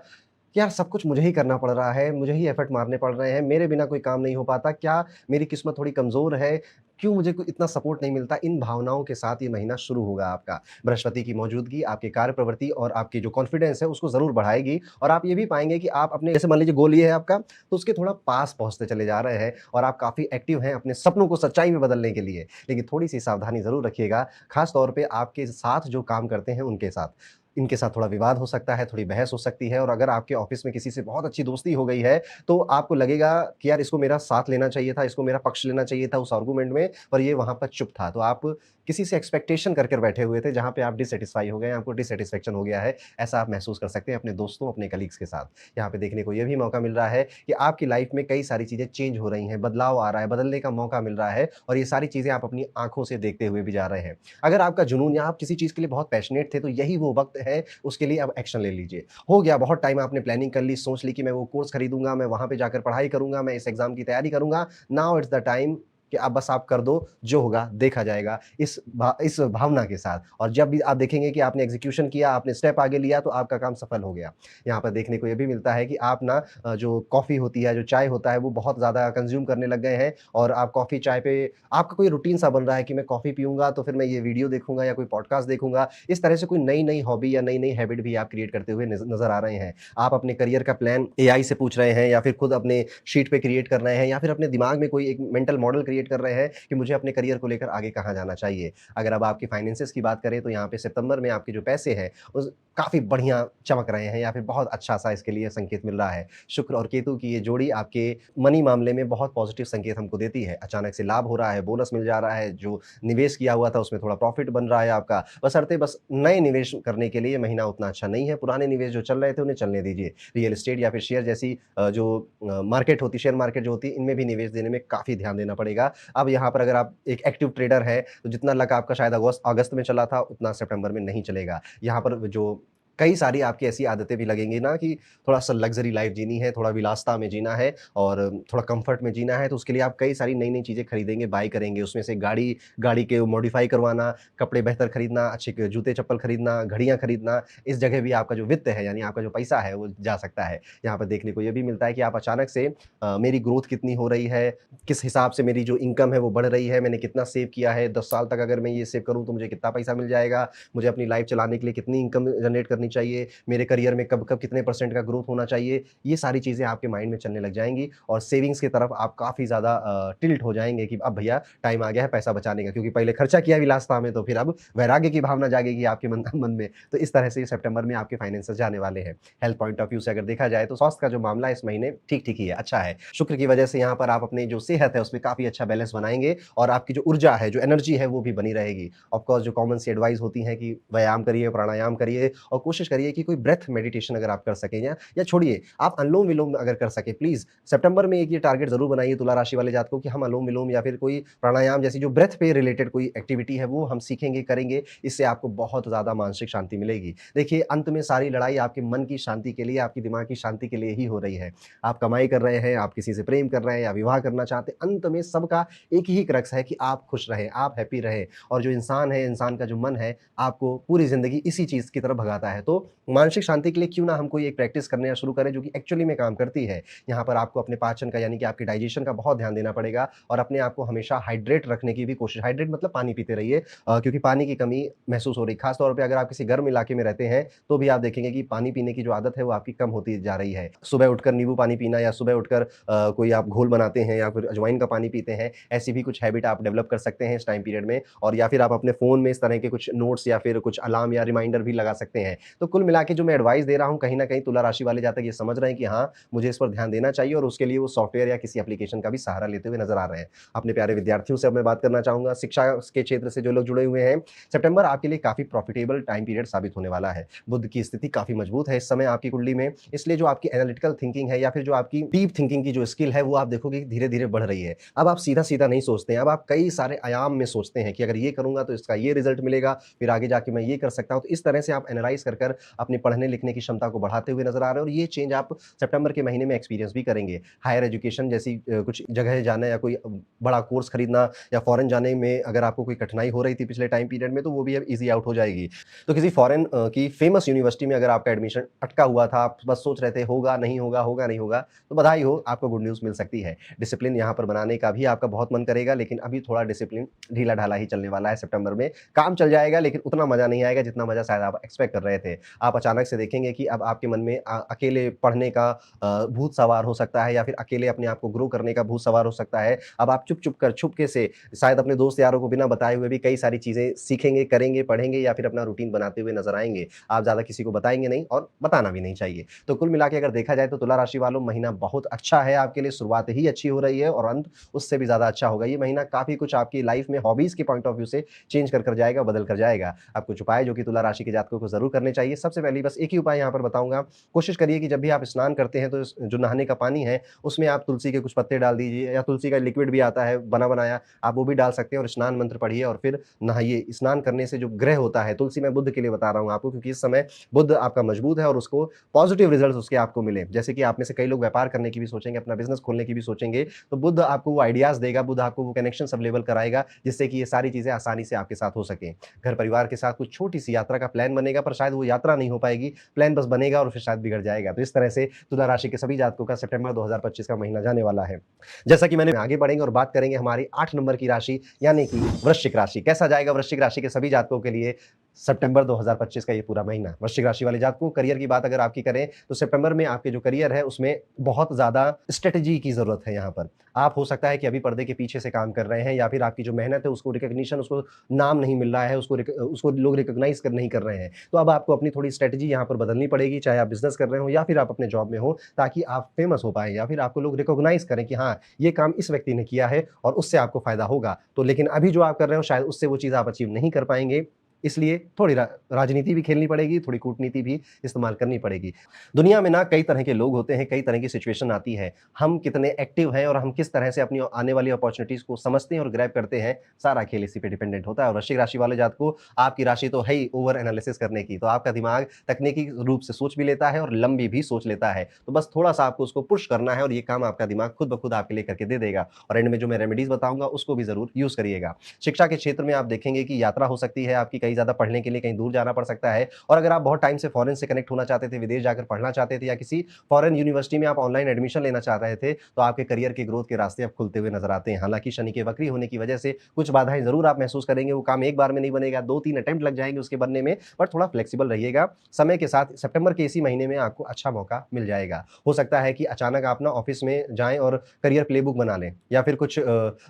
कि यार सब कुछ मुझे ही करना पड़ रहा है, मुझे ही एफर्ट मारने पड़ रहे हैं, मेरे बिना कोई काम नहीं हो पाता, क्या मेरी किस्मत थोड़ी कमज़ोर है? क्यों मुझे कोई इतना सपोर्ट नहीं मिलता? इन भावनाओं के साथ ये महीना शुरू होगा आपका। बृहस्पति की मौजूदगी आपके कार्य प्रवृत्ति और आपकी जो कॉन्फिडेंस है उसको ज़रूर बढ़ाएगी, और आप ये भी पाएँगे कि आप अपने, जैसे मान लीजिए गोल ये है आपका, तो उसके थोड़ा पास पहुँचते चले जा रहे हैं, और आप काफ़ी एक्टिव हैं अपने सपनों को सच्चाई में बदलने के लिए। लेकिन थोड़ी-सी सावधानी ज़रूर रखिएगा, ख़ास तौर पे आपके साथ जो काम करते हैं उनके साथ। इनके साथ थोड़ा विवाद हो सकता है, थोड़ी बहस हो सकती है, और अगर आपके ऑफ़िस में किसी से बहुत अच्छी दोस्ती हो गई है, तो आपको लगेगा कि यार इसको मेरा साथ लेना चाहिए था, इसको मेरा पक्ष लेना चाहिए था उस आर्गुमेंट में, पर ये वहाँ पर चुप था। तो आप किसी से एक्सपेक्टेशन कर बैठे हुए थे, जहाँ पे आप डिससैटिस्फाई हो गए, आपको डिससैटिस्फैक्शन हो गया है, ऐसा आप महसूस कर सकते हैं अपने दोस्तों, अपने कलीग्स के साथ। यहाँ पे देखने को ये भी मौका मिल रहा है कि आपकी लाइफ़ में कई सारी चीज़ें चेंज हो रही हैं, बदलाव आ रहा है, बदलने का मौका मिल रहा है, और ये सारी चीज़ें आप अपनी आँखों से देखते हुए भी जा रहे हैं। अगर आपका जुनून या आप किसी चीज़ के लिए बहुत पैशनेट थे, तो यही वो वक़्त है, उसके लिए अब एक्शन ले लीजिए। हो गया बहुत टाइम आपने प्लानिंग कर ली, सोच ली कि मैं वो कोर्स खरीदूँगा, मैं वहाँ पे जाकर पढ़ाई करूँगा, मैं इस एग्ज़ाम की तैयारी करूँगा। नाउ इट्स द टाइम कि अब बस आप कर दो, जो होगा देखा जाएगा, इस भावना के साथ। और जब भी आप देखेंगे कि आपने एग्ज़ीक्यूशन किया, आपने स्टेप आगे लिया, तो आपका काम सफल हो गया। यहाँ पर देखने को ये भी मिलता है कि आप ना जो कॉफ़ी होती है, जो चाय होता है, वो बहुत ज़्यादा कंज़्यूम करने लग गए हैं और आप कॉफ़ी, चाय पे आपका कोई रूटीन सा बन रहा है कि मैं कॉफ़ी पीऊँगा, तो फिर मैं ये वीडियो देखूँगा या कोई पॉडकास्ट देखूँगा। इस तरह से कोई नई-नई हॉबी या नई-नई हैबिट भी आप क्रिएट करते हुए नज़र आ रहे हैं। आप अपने करियर का प्लान एआई से पूछ रहे हैं या फिर खुद अपने शीट पे क्रिएट कर रहे हैं या फिर अपने दिमाग में कोई एक मेंटल मॉडल क्रिएट कर रहे हैं कि मुझे अपने करियर को लेकर आगे कहाँ जाना चाहिए। अगर अब आपकी फाइनेंसेस की बात करें तो यहाँ पे सितंबर में आपके जो पैसे हैं, उस काफ़ी बढ़िया चमक रहे हैं या फिर बहुत अच्छा-सा इसके लिए संकेत मिल रहा है। शुक्र और केतु की ये जोड़ी आपके मनी मामले में बहुत पॉजिटिव संकेत हमको देती है। अचानक से लाभ हो रहा है, बोनस मिल जा रहा है, जो निवेश किया हुआ था उसमें थोड़ा प्रॉफ़िट बन रहा है आपका। बशर्ते बस नए निवेश करने के लिए महीना उतना अच्छा नहीं है, पुराने निवेश जो चल रहे थे उन्हें चलने दीजिए। रियल एस्टेट या फिर शेयर जैसी मार्केट होती है, शेयर मार्केट जो होती है, इनमें भी निवेश देने में काफ़ी ध्यान देना पड़ेगा। अब यहाँ पर अगर आप एक एक्टिव ट्रेडर हैं, तो जितना लक आपका शायद अगस्त में चला था, उतना सितंबर में नहीं चलेगा। यहाँ पर जो कई सारी आपकी ऐसी आदतें भी लगेंगी ना कि थोड़ा-सा लग्ज़री लाइफ़ जीनी है, थोड़ा विलासिता में जीना है और थोड़ा कम्फ़र्ट में जीना है, तो उसके लिए आप कई सारी नई-नई चीज़ें खरीदेंगे, बाय करेंगे। उसमें से गाड़ी गाड़ी के मॉडिफ़ाई करवाना, कपड़े बेहतर खरीदना, अच्छे क जूते-चप्पल खरीदना, घड़ियाँ खरीदना, इस जगह भी आपका जो वित्त है, यानी आपका जो पैसा है, वो जा सकता है। यहाँ पर देखने को ये भी मिलता है कि आप अचानक से मेरी ग्रोथ कितनी हो रही है, किस हिसाब से मेरी जो इनकम है, वो बढ़ रही है, मैंने कितना सेव किया है, 10 साल तक अगर मैं ये सेव करूँ, तो मुझे कितना पैसा मिल जाएगा, मुझे अपनी लाइफ़ चलाने के लिए कितनी इनकम जनरेट करनी चाहिए, मेरे करियर में कब-कब कितने परसेंट का ग्रोथ होना चाहिए, ये सारी चीज़ें आपके माइंड में चलने लग जाएँगी और सेविंग्स की तरफ आप काफ़ी ज़्यादा टिल्ट हो जाएँगे कि अब भैया टाइम आ गया है पैसा बचाने का, क्योंकि पहले खर्चा किया विलासिता में, तो फिर अब वैराग्य की भावना जागेगी आपके मन मन में। तो इस तरह से सितंबर में आपके फाइनेंसेस जाने वाले हैं। हेल्थ पॉइंट ऑफ व्यू से अगर देखा जाए तो स्वास्थ्य का जो मामला है इस महीने ठीक-ठीक ही है, अच्छा है। शुक्र की वजह से यहाँ पर आप अपनी जो सेहत है उसमें काफ़ी अच्छा बैलेंस बनाएँगे और आपकी जो ऊर्जा है, जो एनर्जी है वो भी बनी रहेगी। ऑफ कोर्स जो कॉमन सी एडवाइस होती है कि व्यायाम करिए, प्राणायाम करिए और कोशिश करिए कि कोई ब्रेथ मेडिटेशन अगर आप कर सकें या छोड़िए, आप अनुलोम-विलोम अगर कर सकें प्लीज़, सितंबर में एक ये टारगेट ज़रूर बनाइए तुला राशि वाले जातकों कि हम अनुलोम-विलोम या फिर कोई प्राणायाम जैसी जो ब्रेथ पे रिलेटेड कोई एक्टिविटी है वो हम सीखेंगे, करेंगे, इससे आपको बहुत ज़्यादा मानसिक शांति मिलेगी। देखिए, अंत में सारी लड़ाई आपके मन की शांति के लिए, आपके दिमाग की शांति के लिए ही हो रही है। आप कमाई कर रहे हैं, आप किसी से प्रेम कर रहे हैं या विवाह करना चाहते हैं, अंत में सबका एक ही क्रक्स है कि आप खुश रहें, आप हैप्पी रहें और जो इंसान है, इंसान का जो मन है, आपको पूरी ज़िंदगी इसी चीज़ की तरफ भगाता है। तो मानसिक शांति के लिए क्यों ना हम कोई एक प्रैक्टिस करना शुरू करें जो कि एक्चुअली में काम करती है। यहाँ पर आपको अपने पाचन का यानी कि आपके डाइजेशन का बहुत ध्यान देना पड़ेगा और अपने आप को हमेशा हाइड्रेट रखने की भी कोशिश, हाइड्रेट मतलब पानी पीते रहिए क्योंकि पानी की कमी महसूस हो रही है। खास तौर पे अगर आप किसी गर्म इलाके में रहते हैं, तो भी आप देखेंगे कि पानी पीने की जो आदत है वो आपकी कम होती जा रही है। सुबह उठकर नींबू पानी पीना या सुबह उठकर कोई आप घोल बनाते हैं या फिर अजवाइन का पानी पीते हैं, ऐसी भी कुछ हैबिट आप डेवलप कर सकते हैं इस टाइम पीरियड में और या फिर आप अपने फ़ोन में इस तरह के कुछ नोट्स या फिर कुछ अलार्म या रिमाइंडर भी लगा सकते हैं। तो कुल मिला के जो मैं एडवाइस दे रहा हूँ, कहीं न कहीं तुला राशि वाले जातक ये समझ रहे हैं कि हाँ, मुझे इस पर ध्यान देना चाहिए और उसके लिए वो सॉफ्टवेयर या किसी एप्लीकेशन का भी सहारा लेते हुए नज़र आ रहे हैं। अपने प्यारे विद्यार्थियों से अब मैं बात करना चाहूँगा, शिक्षा के क्षेत्र से जो लोग जुड़े हुए हैं, सितंबर आपके लिए काफ़ी प्रॉफिटेबल टाइम पीरियड साबित होने वाला है। बुध की स्थिति काफ़ी मजबूत है इस समय आपकी कुंडली में, इसलिए जो आपकी एनालिटिकल थिंकिंग है या फिर जो आपकी डीप थिंकिंग की जो स्किल है, वो आप देखोगे कि धीरे-धीरे बढ़ रही है। अब आप सीधा-सीधा नहीं सोचते हैं, अब आप कई सारे आयाम में सोचते हैं कि अगर ये करूँगा तो इसका ये रिज़ल्ट मिलेगा, फिर आगे जाके मैं ये कर सकता हूँ। तो इस तरह से आप एनालाइज़ कर अपनी पढ़ने-लिखने की क्षमता को बढ़ाते हुए नज़र आ रहे हैं और ये चेंज आप सितंबर के महीने में एक्सपीरियंस भी करेंगे। हायर एजुकेशन जैसी कुछ जगह जाना या कोई बड़ा कोर्स खरीदना या फॉरेन जाने में अगर आपको कोई कठिनाई हो रही थी पिछले टाइम पीरियड में, तो वो भी अब ईज़ी आउट हो जाएगी। तो किसी फॉरेन की फेमस यूनिवर्सिटी में अगर आपका एडमिशन अटका हुआ था, आप बस सोच रहे थे होगा, नहीं होगा, होगा, नहीं होगा, तो बधाई हो, आपको गुड न्यूज़ मिल सकती है। डिसिप्लिन यहाँ पर बनाने का भी आपका बहुत मन करेगा, लेकिन अभी थोड़ा डिसिप्लिन ढीला-ढाला ही चलने वाला है सितंबर में। काम चल जाएगा, लेकिन उतना मज़ा नहीं आएगा, जितना मज़ा शायद आप एक्सपेक्ट कर रहे थे। आप अचानक से देखेंगे कि अब आपके मन में अकेले पढ़ने का भूत सवार हो सकता है या फिर अकेले अपने आप को ग्रो करने का भूत सवार हो सकता है। अब आप छुपके से शायद अपने दोस्त यारों को बिना बताए हुए भी कई सारी चीज़ें सीखेंगे, करेंगे, पढ़ेंगे या फिर अपना रूटीन बनाते हुए नज़र आएँगे। आप ज़्यादा किसी को बताएँगे नहीं और बताना भी नहीं चाहिए। तो कुल मिला के अगर देखा जाए तो तुला राशि वालों, महीना बहुत अच्छा है आपके लिए, शुरुआत ही अच्छी हो रही है और अंत उससे भी ज़्यादा अच्छा होगा। ये महीना काफ़ी कुछ आपकी लाइफ़ में हॉबीज़ के पॉइंट ऑफ व्यू से चेंज कर जाएगा, बदल कर जाएगा। अब कुछ उपाय जो कि तुला राशि के जातकों को ज़रूर करने चाहिए। चाहिए? सबसे पहले बस एक ही उपाय यहाँ पर बताऊँगा। कोशिश करिए कि जब भी आप स्नान करते हैं तो जो नहाने का पानी है उसमें आप तुलसी के कुछ पत्ते डाल दीजिए, या तुलसी का लिक्विड भी आता है बना-बनाया, आप वो भी डाल सकते हैं और स्नान मंत्र पढ़िए और फिर नहाइए। स्नान करने से जो ग्रह होता है, तुलसी मैं बुध के लिए बता रहा हूँ आपको, क्योंकि इस समय बुध आपका मजबूत है और उसको पॉजिटिव रिजल्ट्स उसके आपको मिले। जैसे कि आप में से कई लोग व्यापार करने की भी सोचेंगे, अपना बिज़नेस खोलने की भी सोचेंगे, तो बुध आपको वो आइडियाज़ देगा, बुध आपको वो कनेक्शंस अवेलेबल कराएगा, जिससे कि ये सारी चीज़ें आसानी से आपके साथ हो सकें। घर परिवार के साथ कुछ छोटी-सी यात्रा का प्लान बनेगा, पर शायद वो यात्रा नहीं हो पाएगी, प्लान बस बनेगा और फिर शायद बिगड़ जाएगा। तो इस तरह से तुला राशि के सभी जातकों का सितंबर 2025 का महीना जाने वाला है। जैसा कि मैंने आगे बढ़ेंगे और बात करेंगे हमारी 8 नंबर की राशि यानी कि वृश्चिक राशि। कैसा जाएगा वृश्चिक राशि के सभी जातकों के लिए सितंबर 2025 का ये पूरा महीना? वृश्चिक राशि वाले जातकों, करियर की बात अगर आपकी करें तो सितंबर में आपके जो करियर है उसमें बहुत ज़्यादा स्ट्रेटजी की ज़रूरत है यहाँ पर। आप हो सकता है कि अभी पर्दे के पीछे से काम कर रहे हैं, या फिर आपकी जो मेहनत है उसको रिकॉग्निशन, उसको नाम नहीं मिल रहा है, उसको लोग रिकॉग्नाइज़ नहीं कर रहे हैं। तो अब आपको अपनी थोड़ी स्ट्रेटजी यहाँ पर बदलनी पड़ेगी, चाहे आप बिज़नेस कर रहे हो या फिर आप अपने जॉब में हो, ताकि आप फेमस हो पाएँ या फिर आपको लोग रिकॉग्नाइज़ करें कि हाँ, ये काम इस व्यक्ति ने किया है और उससे आपको फ़ायदा होगा। तो लेकिन अभी जो आप कर रहे हो शायद उससे वो चीज़ आप अचीव नहीं कर पाएँगे। इसलिए थोड़ी राजनीति भी खेलनी पड़ेगी, थोड़ी कूटनीति भी इस्तेमाल करनी पड़ेगी। दुनिया में ना कई तरह के लोग होते हैं, कई तरह की सिचुएशन आती है। हम कितने एक्टिव हैं और हम किस तरह से अपनी आने वाली अपॉर्च्युनिटीज़ को समझते हैं और ग्रैब करते हैं, सारा खेल इसी पे डिपेंडेंट होता है। और वृश्चिक राशि वाले जातकों, आपकी राशि तो है ही ओवर एनालिसिस करने की, तो आपका दिमाग तकनीकी रूप से सोच भी लेता है और लंबी भी सोच लेता है। तो बस थोड़ा-सा आपको उसको पुश करना है और ये काम आपका दिमाग खुद ब खुद आपके लिए करके दे देगा। और एंड में जो मैं रेमेडीज़ बताऊँगा उसको भी ज़रूर यूज़ करिएगा। शिक्षा के क्षेत्र में आप देखेंगे कि यात्रा हो सकती है आपकी, कहीं ज़्यादा पढ़ने के लिए कहीं दूर जाना पड़ सकता है। और अगर आप बहुत टाइम से फॉरेन से कनेक्ट होना चाहते थे, विदेश जाकर पढ़ना चाहते थे, या किसी फॉरेन यूनिवर्सिटी में आप ऑनलाइन एडमिशन लेना चाह रहे थे, तो आपके करियर के ग्रोथ के रास्ते अब खुलते हुए नजर आते हैं। हालांकि शनि के वक्री होने की वजह से कुछ बाधाएं जरूर आप महसूस करेंगे, वो काम एक बार में नहीं बनेगा, 2-3 अटेम्प्ट लग जाएंगे उसके बनने में, बट थोड़ा फ्लेक्सिबल रहिएगा। समय के साथ सितंबर के इसी महीने में आपको अच्छा मौका मिल जाएगा। हो सकता है कि अचानक आप ना ऑफिस में जाएं और करियर प्लेबुक बना लें, या फिर कुछ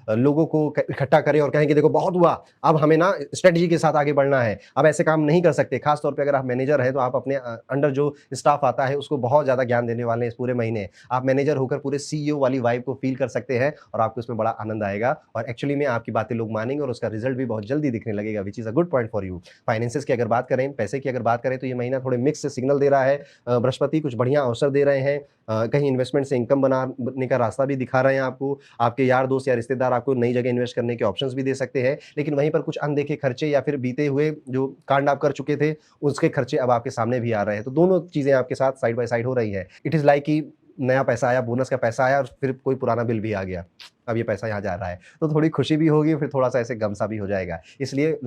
लोगों को इकट्ठा करें और कहें कि देखो बहुत हुआ, अब हमें ना स्ट्रेटजी के साथ आगे बढ़ना है, अब ऐसे काम नहीं कर सकते। खास तौर पे अगर आप मैनेजर हैं तो आप अपने अंडर जो स्टाफ आता है उसको बहुत ज़्यादा ज्ञान देने वाले हैं इस पूरे महीने। आप मैनेजर होकर पूरे सीईओ वाली वाइब को फील कर सकते हैं और आपको इसमें बड़ा आनंद आएगा और एक्चुअली में आपकी बातें लोग मानेंगे और उसका रिजल्ट भी बहुत जल्दी दिखने लगेगा, which is a good point for you. Finances की अगर बात करें, पैसे की अगर बात करें, तो ये महीना थोड़े मिक्स सिग्नल दे रहा है। बृहस्पति कुछ बढ़िया अवसर दे रहे हैं, कहीं इन्वेस्टमेंट से इनकम बनाने का रास्ता भी दिखा रहे हैं आपको। आपके यार दोस्त या रिश्तेदार आपको नई जगह इन्वेस्ट करने के ऑप्शंस भी दे सकते हैं, लेकिन वहीं पर कुछ अनदेखे खर्चे या फिर बीते हुए जो कांड आप कर चुके थे उसके खर्चे अब आपके सामने भी आ रहे हैं। तो दोनों चीज़ें आपके साथ साइड बाय साइड हो रही है। इट इज़ लाइक कि नया पैसा आया, बोनस का पैसा आया और फिर कोई पुराना बिल भी आ गया। अब ये पैसा यहाँ जा रहा है। तो थोड़ी खुशी भी होगी, फिर थोड़ा-सा ऐसे गम-सा भी हो जाएगा। इसलिए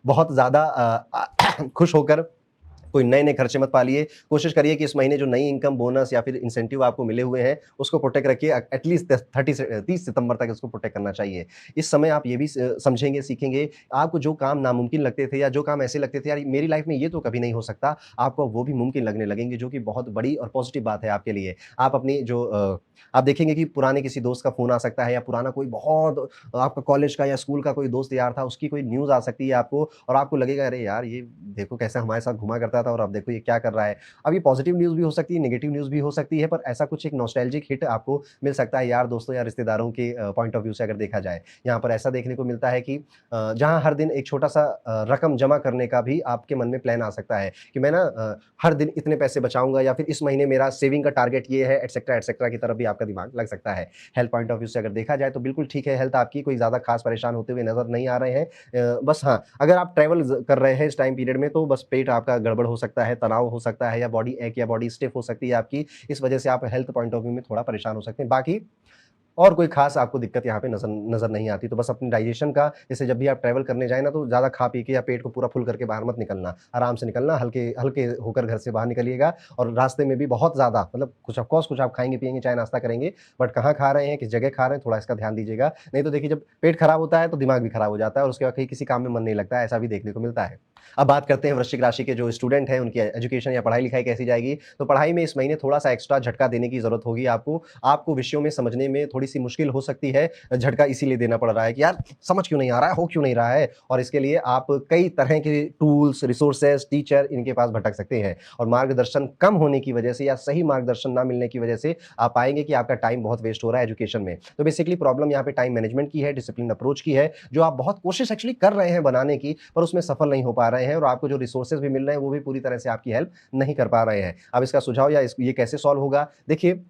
बहुत ज़्यादा खुश होकर कोई नए-नए खर्चे मत पालिए। कोशिश करिए कि इस महीने जो नई इनकम, बोनस या फिर इंसेंटिव आपको मिले हुए हैं, उसको प्रोटेक्ट रखिए। एटलीस्ट 30 सितंबर तक इसको प्रोटेक्ट करना चाहिए। इस समय आप ये भी समझेंगे, सीखेंगे, आपको जो काम नामुमकिन लगते थे या जो काम ऐसे लगते थे, यार मेरी लाइफ में ये तो कभी नहीं हो सकता, आपको वो भी मुमकिन लगने लगेंगे, जो कि बहुत बड़ी और पॉजिटिव बात है आपके लिए। आप अपनी जो आप देखेंगे कि पुराने किसी दोस्त का फ़ोन आ सकता है, या पुराना कोई बहुत आपका कॉलेज का या स्कूल का कोई दोस्त यार था, उसकी कोई न्यूज़ आ सकती है आपको और आपको लगेगा, अरे यार ये देखो कैसे हमारे साथ घुमा करता था और अब देखो ये क्या कर रहा है। अब ये पॉजिटिव न्यूज़ भी हो सकती है, नेगेटिव न्यूज़ भी हो सकती है, पर ऐसा कुछ एक नॉस्टैल्जिक हिट आपको मिल सकता है यार दोस्तों या रिश्तेदारों के पॉइंट ऑफ व्यू से अगर देखा जाए। यहाँ पर ऐसा देखने को मिलता है कि जहाँ हर दिन एक छोटा-सा रकम जमा करने का भी आपके मन में प्लान आ सकता है कि मैं ना हर दिन इतने पैसे बचाऊँगा, या फिर इस महीने मेरा सेविंग का टारगेट ये है, एटसेट्रा एटसेट्रा की तरफ भी आपका दिमाग लग सकता है। हेल्थ पॉइंट ऑफ व्यू से अगर देखा जाए तो बिल्कुल ठीक है, हेल्थ आपकी कोई ज़्यादा खास परेशान होते हुए नज़र नहीं आ रहे हैं। बस हाँ, अगर आप ट्रैवल कर रहे हैं इस टाइम पीरियड में, तो बस पेट आपका गड़बड़ हो सकता है, तनाव हो सकता है, या बॉडी एक या बॉडी स्टिफ हो सकती है आपकी। इस वजह से आप हेल्थ पॉइंट ऑफ व्यू में थोड़ा परेशान हो सकते हैं। बाकी और कोई ख़ास आपको दिक्कत यहाँ पे नज़र नहीं आती। तो बस अपनी डाइजेशन का, जैसे जब भी आप ट्रैवल करने जाएँ ना, तो ज़्यादा खा पी के या पेट को पूरा फुल करके बाहर मत निकलना। आराम से निकलना, हल्के हल्के होकर घर से बाहर निकलिएगा। और रास्ते में भी बहुत ज़्यादा, मतलब कुछ ऑफ कोर्स कुछ आप खाएँगे-पिएँगे, चाय नाश्ता करेंगे, बट कहाँ खा रहे हैं, किस जगह खा रहे हैं, थोड़ा इसका ध्यान दीजिएगा। नहीं तो देखिए, जब पेट खराब होता है तो दिमाग भी खराब हो जाता है और उसके बाद कहीं किसी काम में मन नहीं लगता है, ऐसा भी देखने को मिलता है। अब बात करते हैं वृश्चिक राशि के जो स्टूडेंट हैं, उनकी एजुकेशन या पढ़ाई-लिखाई कैसी जाएगी? तो पढ़ाई में इस महीने थोड़ा-सा एक्स्ट्रा झटका देने की ज़रूरत होगी आपको। आपको विषयों में समझने में थोड़ी-सी मुश्किल हो सकती है। झटका इसीलिए देना पड़ रहा है कि यार समझ क्यों नहीं आ रहा है, हो क्यों नहीं रहा है? और इसके लिए आप कई तरह के टूल्स, रिसोर्सेज़, टीचर इनके पास भटक सकते हैं। और मार्गदर्शन कम होने की वजह से या सही मार्गदर्शन ना मिलने की वजह से आप पाएँगे कि आपका टाइम बहुत वेस्ट हो रहा है एजुकेशन में। तो बेसिकली प्रॉब्लम यहाँ पे टाइम मैनेजमेंट की है, डिसिप्लिन अप्रोच की है, जो आप बहुत कोशिश एक्चुअली कर रहे हैं बनाने की, पर उसमें सफल नहीं हो पा रहे हैं और आपको जो रिसोर्सेज भी मिल रहे हैं वो भी पूरी तरह से आपकी हेल्प नहीं कर पा रहे हैं। अब इसका सुझाव या ये कैसे सॉल्व होगा? देखिए,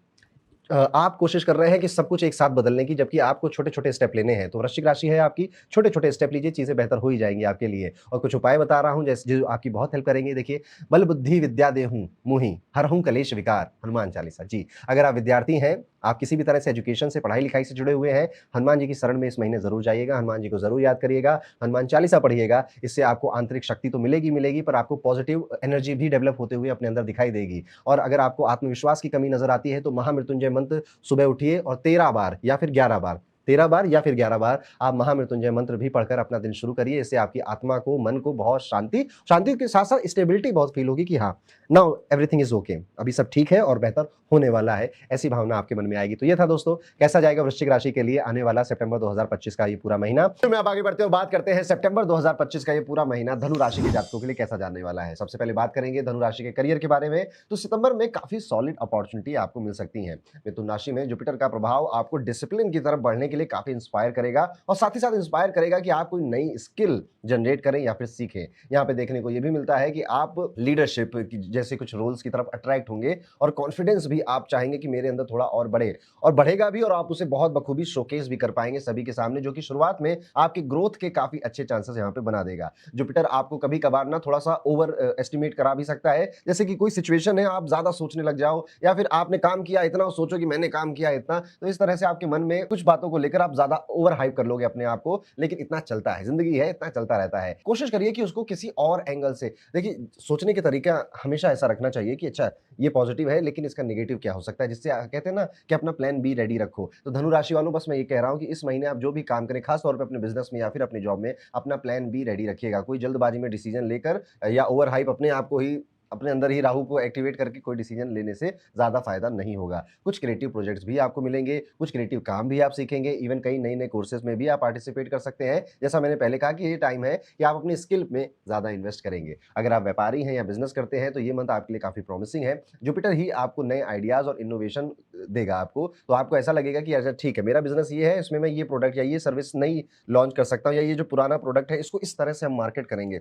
आप कोशिश कर रहे हैं कि सब कुछ एक साथ बदलने की, जबकि आपको छोटे-छोटे स्टेप लेने हैं। तो वृश्चिक राशि है आपकी, छोटे-छोटे स्टेप लीजिए, चीज़ें बेहतर हो ही जाएँगी आपके लिए। और कुछ उपाय बता रहा हूँ जैसे जो आपकी बहुत हेल्प करेंगे। देखिए, बल बुद्धि विद्या देहूँ मोहि, हरहूँ कलेश विकार, हनुमान चालीसा। जी, अगर आप विद्यार्थी हैं, आप किसी भी तरह से एजुकेशन से, पढ़ाई-लिखाई से जुड़े हुए हैं, हनुमान जी की शरण में इस महीने ज़रूर जाइएगा, हनुमान जी को ज़रूर याद करिएगा, हनुमान चालीसा पढ़िएगा। इससे आपको आंतरिक शक्ति तो मिलेगी मिलेगी, पर आपको पॉजिटिव एनर्जी भी डेवलप होते हुए अपने अंदर दिखाई देगी। और अगर आपको आत्मविश्वास की कमी नज़र आती है, तो महामृत्युंजय मंत्र सुबह उठिए और 13 बार या फिर 11 बार, 13 बार या फिर 11 बार आप महामृत्युंजय मंत्र भी पढ़कर अपना दिन शुरू करिए। इससे आपकी आत्मा को, मन को बहुत शांति के साथ-साथ स्टेबिलिटी बहुत फील होगी कि हाँ, नाउ एवरीथिंग इज़ ओके, अभी सब ठीक है और बेहतर होने वाला है, ऐसी भावना आपके मन में आएगी। तो ये था दोस्तों, कैसा जाएगा वृश्चिक राशि के लिए आने वाला सितंबर 2025 का ये पूरा महीना। तो मैं अब आगे बढ़ते हुए बात करते हैं सितंबर 2025 का ये पूरा महीना धनु राशि के जातकों के लिए कैसा जाने वाला है। सबसे पहले बात करेंगे धनु राशि के करियर के बारे में। तो सितंबर में काफ़ी सॉलिड अपॉर्च्युनिटी आपको मिल सकती हैं। मिथुन राशि में जुपिटर का प्रभाव आपको डिसिप्लिन की तरफ बढ़ने के लिए काफ़ी इंस्पायर करेगा और साथ ही साथ इंस्पायर करेगा कि आप कोई नई स्किल जनरेट करें या फिर सीखें। यहाँ पे देखने को ये भी मिलता है कि आप लीडरशिप की जैसे कुछ रोल्स की तरफ अट्रैक्ट होंगे और कॉन्फिडेंस भी आप चाहेंगे कि मेरे अंदर थोड़ा और बढ़े और बढ़ेगा भी और आप उसे बहुत बखूबी शोकेस भी कर पाएंगे सभी के सामने, जो कि शुरुआत में आपकी ग्रोथ के काफी अच्छे चांसेस यहाँ पे बना देगा। जुपिटर आपको कभी कभार ना थोड़ा सा ओवर एस्टिमेट करा भी सकता है, जैसे कि कोई सिचुएशन है आप ज्यादा सोचने लग जाओ या फिर आपने काम किया इतना और सोचो कि मैंने काम किया इतना, तो इस तरह से आपके मन में कुछ बातों को लेकर आप ज्यादा ओवर हाइप कर लोगे अपने आप को। लेकिन इतना चलता है, जिंदगी है, इतना चलता रहता है। कोशिश करिए कि उसको किसी और एंगल से देखिए। सोचने के तरीका हमेशा ऐसा रखना चाहिए कि अच्छा ये पॉजिटिव है लेकिन इसका नेगेटिव क्या हो सकता है, जिससे कहते हैं ना कि अपना प्लान बी रेडी रखो। तो धनु राशि वालों, बस मैं ये कह रहा हूं कि इस महीने आप जो भी काम करें, खास तौर पे अपने बिजनेस में या फिर अपनी जॉब में, अपना प्लान बी रेडी रखिएगा। कोई जल्दबाजी में डिसीजन लेकर या ओवर हाइप अपने आप को ही, अपने अंदर ही राहु को एक्टिवेट करके कोई डिसीजन लेने से ज़्यादा फायदा नहीं होगा। कुछ क्रिएटिव प्रोजेक्ट्स भी आपको मिलेंगे, कुछ क्रिएटिव काम भी आप सीखेंगे, इवन कई नए-नए कोर्सेज़ में भी आप पार्टिसिपेट कर सकते हैं। जैसा मैंने पहले कहा कि ये टाइम है कि आप अपनी स्किल में ज़्यादा इन्वेस्ट करेंगे। अगर आप व्यापारी हैं या बिज़नेस करते हैं तो ये मंथ आपके लिए काफ़ी प्रॉमिसिंग है। जुपिटर ही आपको नए आइडियाज़ और इनोवेशन देगा आपको, तो आपको ऐसा लगेगा कि अच्छा ठीक है, मेरा बिज़नेस ये है, इसमें मैं ये प्रोडक्ट या ये सर्विस नई लॉन्च कर सकता हूँ या ये जो पुराना प्रोडक्ट है इसको इस तरह से हम मार्केट करेंगे।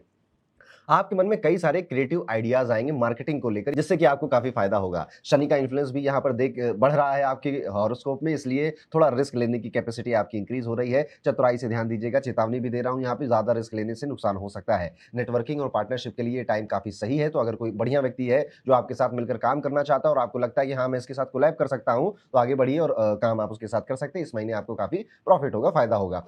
आपके मन में कई सारे क्रिएटिव आइडियाज आएंगे मार्केटिंग को लेकर, जिससे कि आपको काफी फायदा होगा। शनि का इन्फ्लुएंस भी यहाँ पर बढ़ रहा है आपके हॉरोस्कोप में, इसलिए थोड़ा रिस्क लेने की कैपेसिटी आपकी इंक्रीज हो रही है। चतुराई से ध्यान दीजिएगा, चेतावनी भी दे रहा हूँ, यहाँ पे ज्यादा रिस्क लेने से नुकसान हो सकता है। नेटवर्किंग और पार्टनरशिप के लिए टाइम काफी सही है। तो अगर कोई बढ़िया व्यक्ति है जो आपके साथ मिलकर काम करना चाहता है और आपको लगता है कि हाँ मैं इसके साथ कोलैब कर सकता हूँ, तो आगे बढ़िए और काम आप उसके साथ कर सकते हैं। इस महीने आपको काफी प्रॉफिट होगा, फायदा होगा।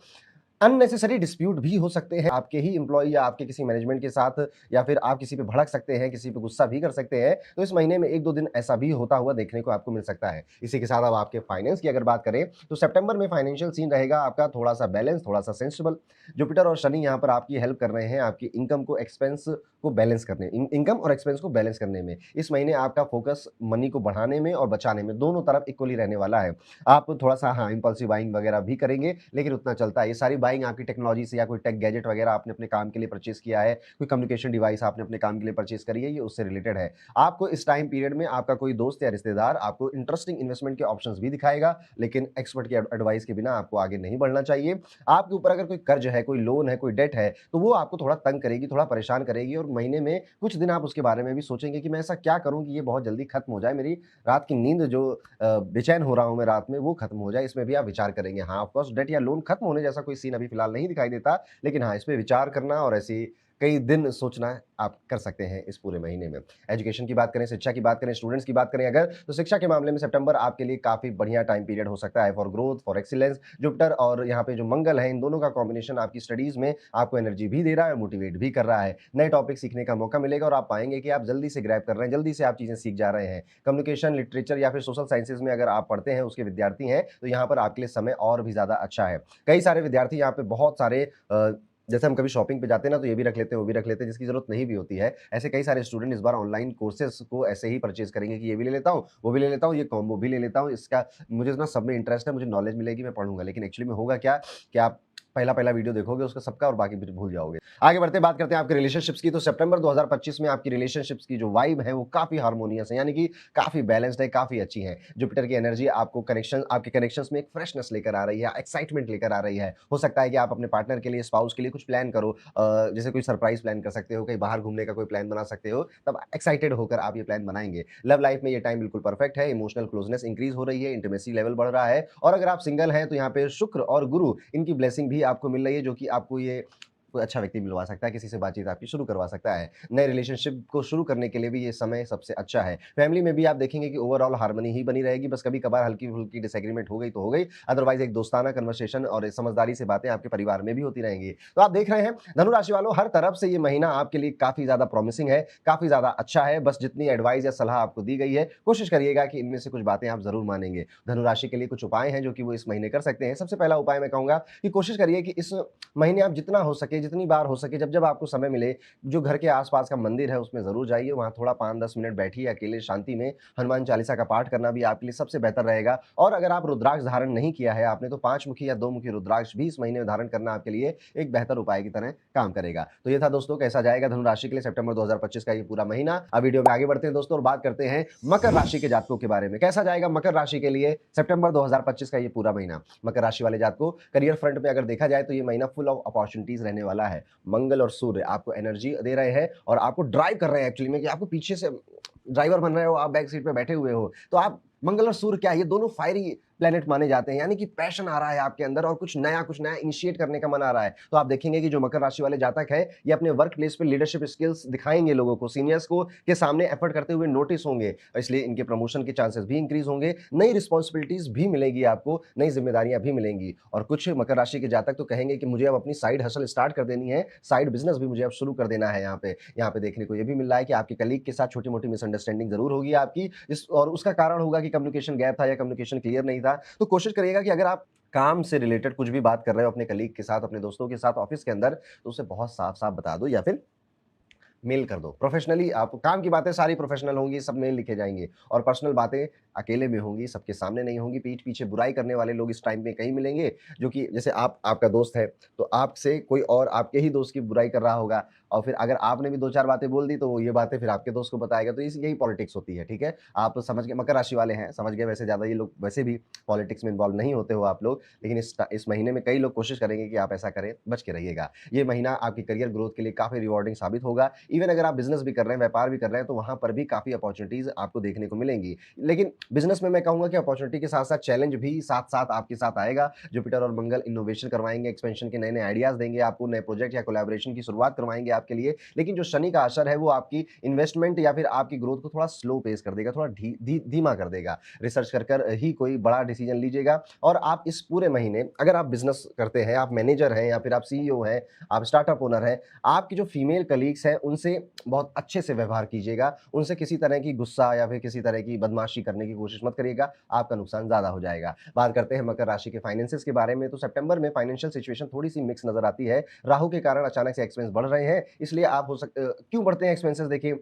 अननेसेसरी डिस्प्यूट भी हो सकते हैं आपके ही एम्प्लॉय या आपके किसी मैनेजमेंट के साथ, या फिर आप किसी पे भड़क सकते हैं, किसी पे गुस्सा भी कर सकते हैं। तो इस महीने में 1-2 दिन ऐसा भी होता हुआ देखने को आपको मिल सकता है। इसी के साथ अब आपके फाइनेंस की अगर बात करें तो सितंबर में फाइनेंशियल सीन रहेगा आपका थोड़ा सा बैलेंस, थोड़ा सा सेंसिबल। जुपिटर और शनि यहाँ पर आपकी हेल्प कर रहे हैं आपकी इनकम को एक्सपेंस को बैलेंस करने, इनकम और एक्सपेंस को बैलेंस करने में। इस महीने आपका फोकस मनी को बढ़ाने में और बचाने में, दोनों तरफ इक्वली रहने वाला है। आप थोड़ा सा हाँ इम्पल्सिव बाइंग वगैरह भी करेंगे, लेकिन उतना चलता है। ये सारी बाइंग आपकी टेक्नोलॉजी से या कोई टेक गैजेट वगैरह आपने अपने काम के लिए परचेज किया है, कोई कम्युनिकेशन डिवाइस आपने अपने काम के लिए परचेज करी है, ये उससे रिलेटेड है। आपको इस टाइम पीरियड में आपका कोई दोस्त या रिश्तेदार आपको इंटरेस्टिंग इन्वेस्टमेंट के ऑप्शंस भी दिखाएगा, लेकिन एक्सपर्ट की एडवाइस के बिना आपको आगे नहीं बढ़ना चाहिए। आपके ऊपर अगर कोई कर्ज है, कोई लोन है, कोई डेट है, तो वो आपको थोड़ा तंग करेगी, थोड़ा परेशान करेगी और महीने में कुछ दिन आप उसके बारे में भी सोचेंगे कि मैं ऐसा क्या करूं कि ये बहुत जल्दी खत्म हो जाए, मेरी रात की नींद जो बेचैन हो रहा हूं मैं रात में, वो खत्म हो जाए। इसमें भी आप विचार करेंगे। हाँ ऑफ कोर्स डेट या लोन खत्म होने जैसा कोई सीन अभी फिलहाल नहीं दिखाई देता, लेकिन हाँ इस पे विचार करना और ऐसी कई दिन सोचना आप कर सकते हैं इस पूरे महीने में। एजुकेशन की बात करें, शिक्षा की बात करें, स्टूडेंट्स की बात करें अगर, तो शिक्षा के मामले में सितंबर आपके लिए काफी बढ़िया टाइम पीरियड हो सकता है for growth, for excellence. Jupiter और यहाँ पे जो मंगल है, इन दोनों का कॉम्बिनेशन आपकी स्टडीज में आपको एनर्जी भी दे रहा है, मोटिवेट भी कर रहा है। नए टॉपिक सीखने का मौका मिलेगा और आप पाएंगे कि आप जल्दी से ग्रैब कर रहे हैं, जल्दी से आप चीजें सीख जा रहे हैं। कम्युनिकेशन, लिटरेचर या फिर सोशल साइंसेज में अगर आप पढ़ते हैं, उसके विद्यार्थी हैं, तो यहाँ पर आपके लिए समय और भी ज्यादा अच्छा है। कई सारे विद्यार्थी यहाँ पे बहुत सारे जैसे हम कभी शॉपिंग पे जाते हैं ना, तो ये भी रख लेते हैं, वो भी रख लेते हैं, जिसकी जरूरत नहीं भी होती है। ऐसे कई सारे स्टूडेंट इस बार ऑनलाइन कोर्सेज को ऐसे ही परचेज करेंगे कि ये भी ले लेता हूँ, वो भी ले लेता हूँ, ये कॉम्बो भी ले लेता हूँ, इसका मुझे ना सब में इंटरेस्ट है, मुझे नॉलेज मिलेगी, मैं पढ़ूंगा। लेकिन एक्चुअली में होगा क्या कि आप पहला पहला वीडियो देखोगे उसका सबका और बाकी फिर भूल जाओगे। आगे बढ़ते बात करते हैं आपके रिलेशनशिप्स की। तो सितंबर 2025 में आपकी रिलेशनशिप्स की जो वाइब है वो काफ़ी हार्मोनियस है, यानी कि काफ़ी बैलेंस्ड है, काफ़ी अच्छी है। जुपिटर की एनर्जी आपको आपके कनेक्शंस में एक फ्रेशनेस लेकर आ रही है, एक्साइटमेंट लेकर आ रही है। हो सकता है कि आप अपने पार्टनर के लिए, स्पाउस के लिए कुछ प्लान करो, जैसे कोई सरप्राइज़ प्लान कर सकते हो, कहीं बाहर घूमने का कोई प्लान बना सकते हो, तब एक्साइटेड होकर आप ये प्लान बनाएँगे। लव लाइफ में ये टाइम बिल्कुल परफेक्ट है, इमोशनल क्लोजनेस इंक्रीज़ हो रही है, इंटीमेसी लेवल बढ़ रहा है और अगर आप सिंगल हैं तो यहाँ पे शुक्र और गुरु इनकी ब्लेसिंग भी आपको मिल रही है, जो कि आपको ये कोई अच्छा व्यक्ति मिलवा सकता है, किसी से बातचीत आपकी शुरू करवा सकता है। नए रिलेशनशिप को शुरू करने के लिए भी ये समय सबसे अच्छा है। फैमिली में भी आप देखेंगे कि ओवरऑल हार्मनी ही बनी रहेगी, बस कभी-कभार हल्की-फुल्की डिसएग्रीमेंट हो गई तो हो गई, अदरवाइज़ एक दोस्ताना कन्वर्सेशन और एक समझदारी से बातें आपके परिवार में भी होती रहेंगी। तो आप देख रहे हैं धनु राशि वालों, हर तरफ से ये महीना आपके लिए काफ़ी ज़्यादा प्रॉमिसिंग है, काफ़ी ज़्यादा अच्छा है। बस जितनी एडवाइस या सलाह आपको दी गई है, कोशिश करिएगा कि इनमें से कुछ बातें आप ज़रूर मानेंगे। धनु राशि के लिए कुछ उपाय हैं जो कि वो इस महीने कर सकते हैं। सबसे पहला उपाय मैं कहूँगा कि कोशिश करिए कि इस महीने आप जितना हो सके, जितनी बार हो सके, जब आपको समय मिले, जो घर के आस-पास का मंदिर है उसमें ज़रूर जाइए, वहाँ थोड़ा 5-10 मिनट बैठिए अकेले शांति में, हनुमान चालीसा का पाठ करना भी आपके लिए सबसे बेहतर रहेगा। और अगर आप रुद्राक्ष धारण नहीं किया है आपने, तो 5 मुखी या 2 मुखी रुद्राक्ष भी इस महीने में धारण करना आपके लिए एक बेहतर उपाय की तरह काम करेगा। तो ये था दोस्तों, कैसा जाएगा धनु राशि के लिए सितंबर 2025 का ये पूरा महीना। अब वीडियो में आगे बढ़ते हैं दोस्तों और बात करते हैं मकर राशि के जातकों के बारे में। कैसा जाएगा मकर राशि के लिए सितंबर 2025 का ये पूरा महीना? मकर राशि वाले जातकों, करियर फ्रंट में अगर देखा जाए तो ये महीना फुल ऑफ अपॉर्चुनिटीज रहने वाला है। मंगल और सूर्य आपको एनर्जी दे रहे हैं और आपको ड्राइव कर रहे हैं एक्चुअली में, कि आपको पीछे से ड्राइवर बन रहे हो, आप बैक सीट पे बैठे हुए हो, तो आप मंगल और सूर्य क्या है, ये दोनों फायरी प्लेनेट माने जाते हैं, यानी कि पैशन आ रहा है आपके अंदर और कुछ नया इनिशिएट करने का मन आ रहा है। तो आप देखेंगे कि जो मकर राशि वाले जातक है, ये अपने वर्क प्लेस पे लीडरशिप स्किल्स दिखाएंगे, लोगों को, सीनियर्स को के सामने एफर्ट करते हुए नोटिस होंगे, इसलिए इनके प्रमोशन के चांसेस भी इंक्रीज होंगे, नई रिस्पॉन्सिबिलिटीज भी मिलेगी आपको, नई जिम्मेदारियां भी मिलेंगी। और कुछ मकर राशि के जातक तो कहेंगे कि मुझे अब अपनी साइड हसल स्टार्ट कर देनी है, साइड बिजनेस भी मुझे अब शुरू कर देना है। यहाँ पे देखने को ये भी मिल रहा है कि आपके कलीग के साथ छोटी मोटी मिसअंडरस्टैंडिंग जरूर होगी आपकी, और उसका कारण होगा कि कम्युनिकेशन गैप था या कम्युनिकेशन क्लियर नहीं था। तो कोशिश करिएगा कि अगर आप काम से रिलेटेड कुछ भी बात कर रहे हो अपने कलीग के साथ, अपने दोस्तों के साथ ऑफिस के अंदर, तो उसे बहुत साफ-साफ बता दो या फिर मेल कर दो। प्रोफेशनली आप काम की बातें सारी प्रोफेशनल होंगी, सब मेल लिखे जाएँगे, और पर्सनल बातें अकेले में होंगी, सबके सामने नहीं होंगी। पीठ पीछे बुराई करने वाले लोग इस टाइम में कहीं मिलेंगे, जो कि जैसे आपका दोस्त है, तो आपसे कोई और आपके ही दोस्त की बुराई कर रहा होगा, और फिर अगर आपने भी 2-4 बातें बोल दी, तो वो ये बातें फिर आपके दोस्त को बताएगा। तो इस यही पॉलिटिक्स होती है, ठीक है? आप समझ गए, मकर राशि वाले हैं, समझ गए। वैसे ज़्यादा ये लोग वैसे भी पॉलिटिक्स में इन्वॉल्व नहीं होते हो आप लोग, लेकिन इस महीने में कई लोग कोशिश करेंगे कि आप ऐसा करें, बच के रहिएगा। ये महीना आपकी करियर ग्रोथ के लिए काफ़ी रिवॉर्डिंग साबित होगा। इवन अगर आप बिज़नेस भी कर रहे हैं, व्यापार भी कर रहे हैं, तो वहाँ पर भी काफ़ी अपॉर्च्युनिटीज़ आपको देखने को मिलेंगी। लेकिन बिज़नेस में मैं कहूँगा कि अपॉर्च्युनिटी के साथ-साथ चैलेंज भी साथ-साथ आपके साथ आएगा। जुपिटर और मंगल इनोवेशन करवाएँगे, एक्सपेंशन के नए-नए आइडियाज़ देंगे आपको, नए प्रोजेक्ट या कोलैबोरेशन की शुरुआत करवाएँगे आपके लिए। लेकिन जो शनि का असर है, वो आपकी इन्वेस्टमेंट या फिर आपकी ग्रोथ को थोड़ा स्लो पेस कर देगा, थोड़ा धीमा कर देगा। रिसर्च कर ही कोई बड़ा डिसीजन लीजिएगा। और आप इस पूरे महीने, अगर आप बिज़नेस करते हैं, आप मैनेजर हैं या फिर आप सीईओ हैं, आप स्टार्टअप ओनर हैं, आपकी जो फीमेल कलीग्स हैं, उनसे बहुत अच्छे से व्यवहार कीजिएगा। उनसे किसी तरह की गुस्सा या फिर किसी तरह की बदमाशी करने की कोशिश मत करिएगा, आपका नुकसान ज़्यादा हो जाएगा। बात करते हैं मकर राशि के फाइनेंसेस के बारे में, तो सितंबर में फाइनेंशियल सिचुएशन थोड़ी-सी मिक्स नज़र आती है। राहु के कारण अचानक से एक्सपेंस बढ़ रहे हैं, इसलिए आप क्यों बढ़ते हैं एक्सपेंसेस? देखिए,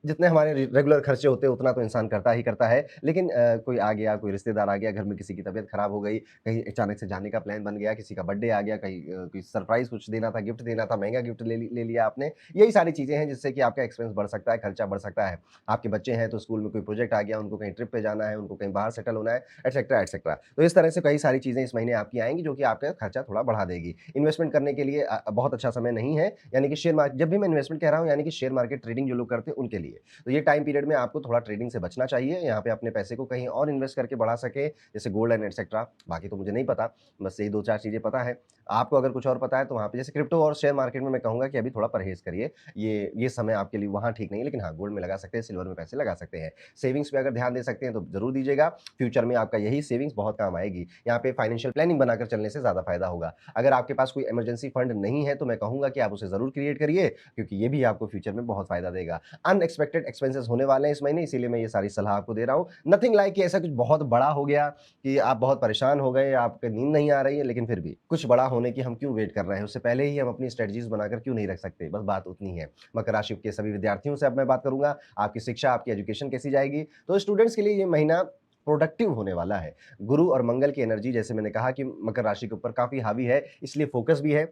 जितने हमारे रेगुलर खर्चे होते हैं उतना तो इंसान करता ही करता है, लेकिन कोई आ गया, कोई रिश्तेदार आ गया, घर में किसी की तबीयत खराब हो गई, कहीं अचानक से जाने का प्लान बन गया, किसी का बर्थडे आ गया, कहीं कोई सरप्राइज़ कुछ देना था, गिफ्ट देना था, महँगा गिफ्ट ले लिया आपने। यही सारी चीज़ें हैं जिससे कि आपका एक्सपेंस बढ़ सकता है, खर्चा बढ़ सकता है। आपके बच्चे हैं तो स्कूल में कोई प्रोजेक्ट आ गया, उनको कहीं ट्रिप पे जाना है, उनको कहीं बाहर सेटल होना है, एटसेट्रा, एटसेट्रा। तो इस तरह से कई सारी चीज़ें इस महीने आपकी आएँगी, जो कि आपका खर्चा थोड़ा बढ़ा देगी। इन्वेस्टमेंट करने के लिए बहुत अच्छा समय नहीं है, यानी कि शेयर मार्केट, जब भी मैं इन्वेस्टमेंट कह रहा हूँ, यानी कि शेयर मार्केट ट्रेडिंग जो लोग करते हैं उनके लिए। तो ये टाइम पीरियड में आपको थोड़ा ट्रेडिंग से बचना चाहिए। यहाँ पे अपने पैसे को कहीं और इन्वेस्ट करके बढ़ा सके, जैसे गोल्ड एंड एटसेट्रा। बाकी तो मुझे नहीं पता, बस यही 2-4 चीज़ें पता है। आपको अगर कुछ और पता है तो वहाँ पे, जैसे क्रिप्टो और शेयर मार्केट में मैं कहूँगा कि अभी थोड़ा परहेज़ करिए। ये समय आपके लिए वहाँ ठीक नहीं है, लेकिन हाँ, गोल्ड में लगा सकते हैं, सिल्वर में पैसे लगा सकते हैं। सेविंग्स पे अगर ध्यान दे सकते हैं तो ज़रूर दीजिएगा। फ्यूचर में आपका यही सेविंग्स बहुत काम आएगी। यहाँ पे फाइनेंशियल प्लानिंग बनाकर चलने से ज़्यादा फायदा होगा। अगर आपके पास कोई इमरजेंसी फंड नहीं है तो मैं कहूँगा कि आप उसे ज़रूर क्रिएट करिए, क्योंकि ये भी आपको फ्यूचर में बहुत फायदा देगा। अनएक्सपेक्टेड एक्सपेंसेस होने वाले हैं इस महीने, इसीलिए मैं ये सारी सलाह आपको दे रहा हूँ। नथिंग लाइक कि ऐसा कुछ बहुत बड़ा हो गया कि आप बहुत परेशान हो गए, आपको नींद नहीं आ रही है, लेकिन फिर भी कुछ बड़ा होने की हम क्यों वेट कर रहे हैं? उससे पहले ही हम अपनी स्ट्रेटजीज बनाकर क्यों नहीं रख सकते? बस बात उतनी है। मकर राशि के सभी विद्यार्थियों से अब मैं बात करूँगा, आपकी शिक्षा, आपकी एजुकेशन कैसी जाएगी? तो स्टूडेंट्स के लिए ये महीना प्रोडक्टिव होने वाला है। गुरु और मंगल की एनर्जी जैसे मैंने कहा कि मकर राशि के ऊपर काफ़ी हावी है, इसलिए फ़ोकस भी है,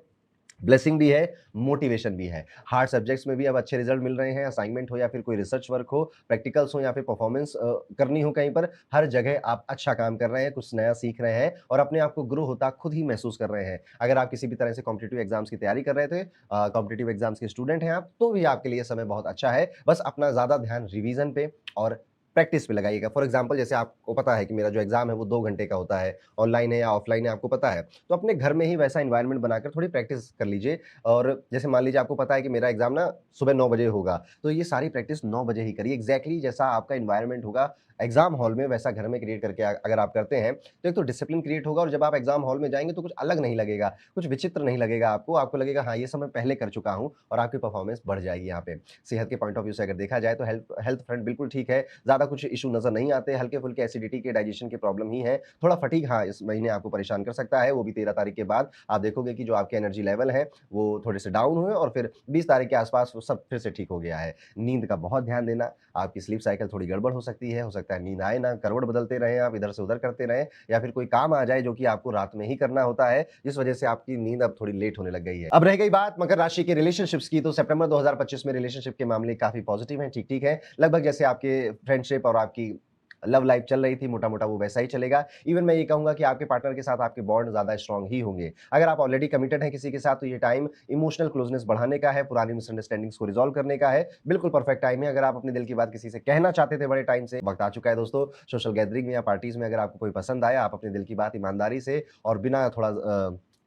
ब्लेसिंग भी है, मोटिवेशन भी है। हार्ड सब्जेक्ट्स में भी अब अच्छे रिज़ल्ट मिल रहे हैं, असाइनमेंट हो या फिर कोई रिसर्च वर्क हो, प्रैक्टिकल्स हो या फिर परफॉर्मेंस करनी हो कहीं पर, हर जगह आप अच्छा काम कर रहे हैं, कुछ नया सीख रहे हैं और अपने आप को ग्रो होता खुद ही महसूस कर रहे हैं। अगर आप किसी भी तरह से कॉम्पिटिटिव एग्ज़ाम्स की तैयारी कर रहे थे, कॉम्पिटिटिव एग्ज़ाम्स के स्टूडेंट हैं आप, तो भी आपके लिए समय बहुत अच्छा है। बस अपना ज़्यादा ध्यान रिवीज़न पे और प्रैक्टिस पे लगाइएगा। फॉर एग्ज़ाम्पल जैसे आपको पता है कि मेरा जो एग्ज़ाम है वो 2 घंटे का होता है, ऑनलाइन है या ऑफलाइन है आपको पता है। तो अपने घर में ही वैसा एनवायरनमेंट बनाकर थोड़ी प्रैक्टिस कर लीजिए और जैसे मान लीजिए आपको पता है कि मेरा एग्ज़ाम ना सुबह 9 बजे होगा, तो ये सारी प्रैक्टिस 9 बजे ही करिए। एग्ज़ैक्टली जैसा आपका एनवायरनमेंट होगा एग्ज़ाम हॉल में वैसा घर में क्रिएट करके अगर आप करते हैं, तो एक तो डिसिप्लिन क्रिएट होगा और जब आप एग्ज़ाम हॉल में जाएँगे तो कुछ अलग नहीं लगेगा, कुछ विचित्र नहीं लगेगा आपको। आपको लगेगा हाँ, ये सब मैं पहले कर चुका हूँ और आपकी परफ़ॉर्मेंस बढ़ जाएगी यहाँ पे। सेहत के पॉइंट ऑफ व्यू से अगर देखा जाए तो हेल्थ हेल्थ फ्रंट बिल्कुल ठीक है, ज़्यादा कुछ इश्यू नज़र नहीं आते, हल्के-फुल्के एसिडिटी के, डाइजेशन के प्रॉब्लम ही है। थोड़ा फटीग हाँ, इस महीने आपको परेशान कर सकता है, वो भी 13 तारीख के बाद। आप देखोगे कि जो आपके एनर्जी लेवल है, वो थोड़े से डाउन हुए और फिर 20 तारीख के आस-पास वो सब फिर से ठीक हो गया है। नींद का बहुत ध्यान देना, आपकी स्लीप साइकिल थोड़ी गड़बड़ हो सकती है, हो सकता है नींद आए ना, करवट बदलते रहें आप, इधर से उधर करते रहें या फिर कोई काम आ जाए जो कि आपको रात में ही करना होता है, जिस वजह से आपकी नींद अब थोड़ी लेट होने लग गई है। अब रह गई बात मकर राशि के रिलेशनशिप्स की, तो सितंबर 2025 में रिलेशनशिप के मामले काफ़ी पॉजिटिव हैं, ठीक-ठीक है। लगभग जैसे आपके फ्रेंडशिप और आपकी लव लाइफ चल रही थी, मोटा-मोटा वो वैसा ही चलेगा। इवन मैं ये कहूँगा कि आपके पार्टनर के साथ आपके बॉन्ड ज़्यादा स्ट्रॉन्ग ही होंगे। अगर आप ऑलरेडी कमिटेड हैं किसी के साथ, तो ये टाइम इमोशनल क्लोज़नेस बढ़ाने का है, पुरानी मिसअंडरस्टैंडिंग्स को रिज़ॉल्व करने का है। बिल्कुल परफेक्ट टाइम है। अगर आप अपने दिल की बात किसी से कहना चाहते थे बड़े टाइम से, वक़्त आ चुका है दोस्तों। सोशल गैदरिंग में या पार्टीज़ में अगर आपको कोई पसंद आया, आप अपने दिल की बात ईमानदारी से और बिना थोड़ा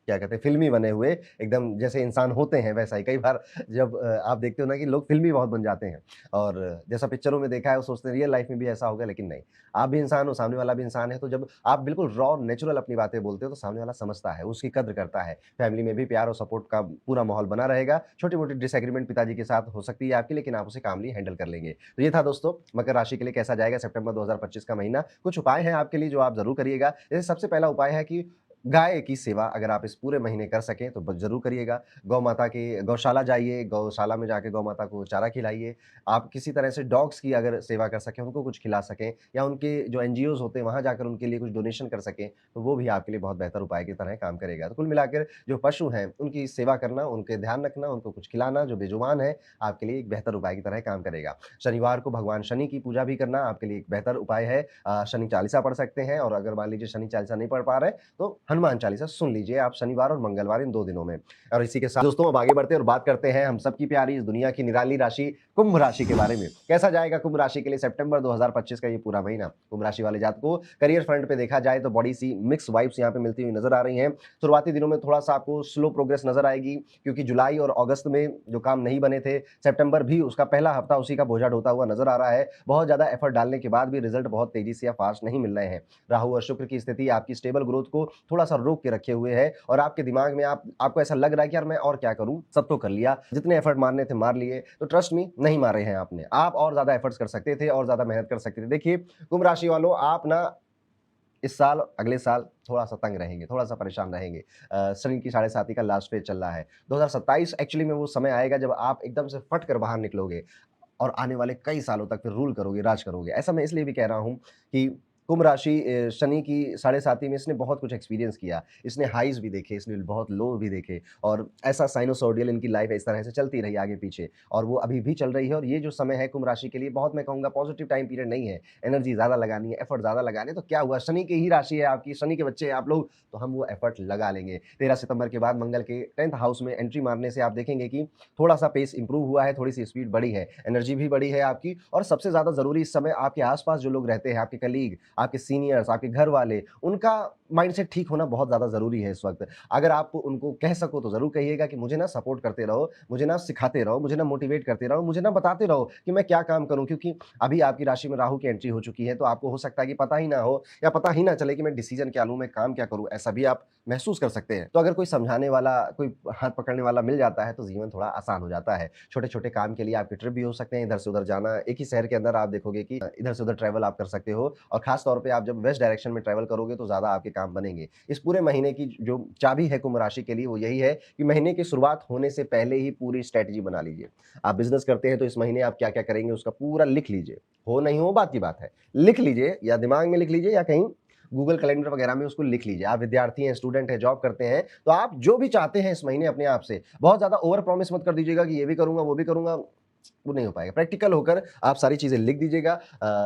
क्या कहते हैं फ़िल्मी बने हुए एकदम जैसे इंसान होते हैं वैसा ही। कई बार जब आप देखते हो ना कि लोग फ़िल्मी बहुत बन जाते हैं और जैसा पिक्चरों में देखा है वो सोचते हैं रियल लाइफ़ में भी ऐसा होगा, लेकिन नहीं। आप भी इंसान हो, सामने वाला भी इंसान है, तो जब आप बिल्कुल रॉ और नेचुरल अपनी बातें बोलते हो तो सामने वाला समझता है, उसकी कद्र करता है। फैमिली में भी प्यार और सपोर्ट का पूरा माहौल बना रहेगा। छोटी-मोटी डिसएग्रीमेंट पिताजी के साथ हो सकती है आपकी, लेकिन आप उसे कामली हैंडल कर लेंगे। तो ये था दोस्तों मकर राशि के लिए कैसा जाएगा सितंबर 2025 का महीना। कुछ उपाय हैं आपके लिए जो आप ज़रूर करिएगा। जैसे सबसे पहला उपाय है कि गाय की सेवा अगर आप इस पूरे महीने कर सकें तो ब ज़रूर करिएगा। गौ माता के गौशाला जाइए, गौशाला में जाके गौ माता को चारा खिलाइए। आप किसी तरह से डॉग्स की अगर सेवा कर सकें, उनको कुछ खिला सकें या उनके जो एनजीओज़ होते हैं वहाँ जाकर उनके लिए कुछ डोनेशन कर सकें, तो वो भी आपके लिए बहुत बेहतर उपाय की तरह काम करेगा। तो कुल मिलाकर जो पशु हैं, उनकी सेवा करना, उनके ध्यान रखना, उनको कुछ खिलाना, जो बेजुबान है, आपके लिए एक बेहतर उपाय की तरह काम करेगा। शनिवार को भगवान शनि की पूजा भी करना आपके लिए एक बेहतर उपाय है। शनि चालीसा पढ़ सकते हैं और अगर मान लीजिए शनि चालीसा नहीं पढ़ पा रहे, तो हनुमान चालीसा सुन लीजिए आप शनिवार और मंगलवार इन 2 दिनों में। और इसी के साथ दोस्तों अब आगे बढ़ते हैं और बात करते हैं हम सबकी प्यारी इस दुनिया की निराली राशि कुंभ राशि के बारे में। कैसा जाएगा कुंभ राशि के लिए सितंबर 2025 का ये पूरा महीना? कुंभ राशि वाले जातकों को करियर फ्रंट पे देखा जाए तो बड़ी सी मिक्स वाइब्स यहाँ पे मिलती हुई नजर आ रही हैं। शुरुआती दिनों में थोड़ा-सा आपको स्लो प्रोग्रेस नजर आएगी क्योंकि जुलाई और अगस्त में जो काम नहीं बने थे, सितंबर भी उसका पहला हफ्ता उसी का बोझा ढोता हुआ नजर आ रहा है। बहुत ज़्यादा एफर्ट डालने के बाद भी रिजल्ट बहुत तेजी से या फास्ट नहीं मिल रहे हैं। राहु और शुक्र की स्थिति आपकी स्टेबल ग्रोथ को थोड़ा-सा रोक के रखे हुए है और आपके दिमाग में आपको ऐसा लग रहा है कि यार मैं और क्या करूँ? सब तो कर लिया, जितने एफर्ट मारने थे मार लिए, तो ट्रस्ट मी नहीं मारे हैं आपने। आप और ज़्यादा एफर्ट्स कर सकते थे और ज़्यादा मेहनत कर सकते थे। देखिए, कुंभ राशि वालों आप ना इस साल, अगले साल थोड़ा-सा तंग रहेंगे, थोड़ा-सा परेशान रहेंगे। शनि की साढ़े साती का लास्ट फेज़ चल रहा है। 2027 एक्चुअली में वो समय आएगा जब आप एकदम से फट कर बाहर निकलोगे और आने वाले कई सालों तक फिर रूल करोगे, राज करोगे। ऐसा मैं इसलिए भी कह रहा हूँ कि कुंभ राशि शनि की साढ़े साती में इसने बहुत कुछ एक्सपीरियंस किया। इसने हाइज़ भी देखे, इसने बहुत लो भी देखे और ऐसा साइनोसॉइडल इनकी लाइफ़ इस तरह से चलती रही आगे-पीछे और वो अभी भी चल रही है और ये जो समय है कुंभ राशि के लिए बहुत मैं कहूँगा पॉज़िटिव टाइम पीरियड नहीं है। एनर्जी ज़्यादा लगानी है, एफर्ट ज़्यादा लगाने तो क्या हुआ शनि की ही राशि है आपकी, शनि के बच्चे हैं आप लोग, तो हम वो एफर्ट लगा लेंगे। 13 सितंबर के बाद मंगल के 10th हाउस में एंट्री मारने से आप देखेंगे कि थोड़ा-सा पेस इम्प्रूव हुआ है, थोड़ी-सी स्पीड बढ़ी है, एनर्जी भी बढ़ी है आपकी और सबसे ज़्यादा ज़रूरी इस समय आपके आस-पास जो लोग रहते हैं, आपके कलीग, आपके सीनियर्स, आपके घर वाले, उनका माइंडसेट ठीक होना बहुत ज़्यादा ज़रूरी है इस वक़्त। अगर आप उनको कह सको तो ज़रूर कहिएगा कि मुझे ना सपोर्ट करते रहो, मुझे ना सिखाते रहो, मुझे ना मोटिवेट करते रहो, मुझे ना बताते रहो कि मैं क्या काम करूँ क्योंकि अभी आपकी राशि में राहु की एंट्री हो चुकी है, तो आपको हो सकता है कि पता ही ना हो या पता ही ना चले कि मैं डिसीज़न क्या लूँ, मैं काम क्या करूँ, ऐसा भी आप महसूस कर सकते हैं। तो अगर कोई समझाने वाला, कोई हाथ पकड़ने वाला मिल जाता है, तो जीवन थोड़ा आसान हो जाता है। छोटे-छोटे काम के लिए आपके ट्रिप भी हो सकते हैं, इधर से उधर जाना, एक ही शहर के अंदर आप देखोगे कि इधर से उधर ट्रैवल आप कर सकते हो और ख़ास तौर पे आप जब वेस्ट डायरेक्शन में ट्रैवल करोगे तो ज़्यादा आपके काम बनेंगे। इस पूरे महीने की जो चाबी है कुंभ राशि के लिए वो यही है कि महीने की शुरुआत होने से पहले ही पूरी स्ट्रैटेजी बना लीजिए। आप बिज़नेस करते हैं तो इस महीने आप क्या-क्या करेंगे उसका पूरा लिख लीजिए। हो नहीं हो बात की बात है। लिख लीजिए या दिमाग में लिख लीजिए या कहीं गूगल कैलेंडर वगैरह में उसको लिख लीजिए। आप विद्यार्थी हैं, स्टूडेंट हैं, जॉब करते हैं, तो आप जो भी चाहते हैं इस महीने अपने आप से, बहुत ज़्यादा ओवर प्रॉमिस मत कर दीजिएगा कि ये भी करूँगा, वो भी करूँगा, वो नहीं हो पाएगा। प्रैक्टिकल होकर आप सारी चीज़ें लिख दीजिएगा।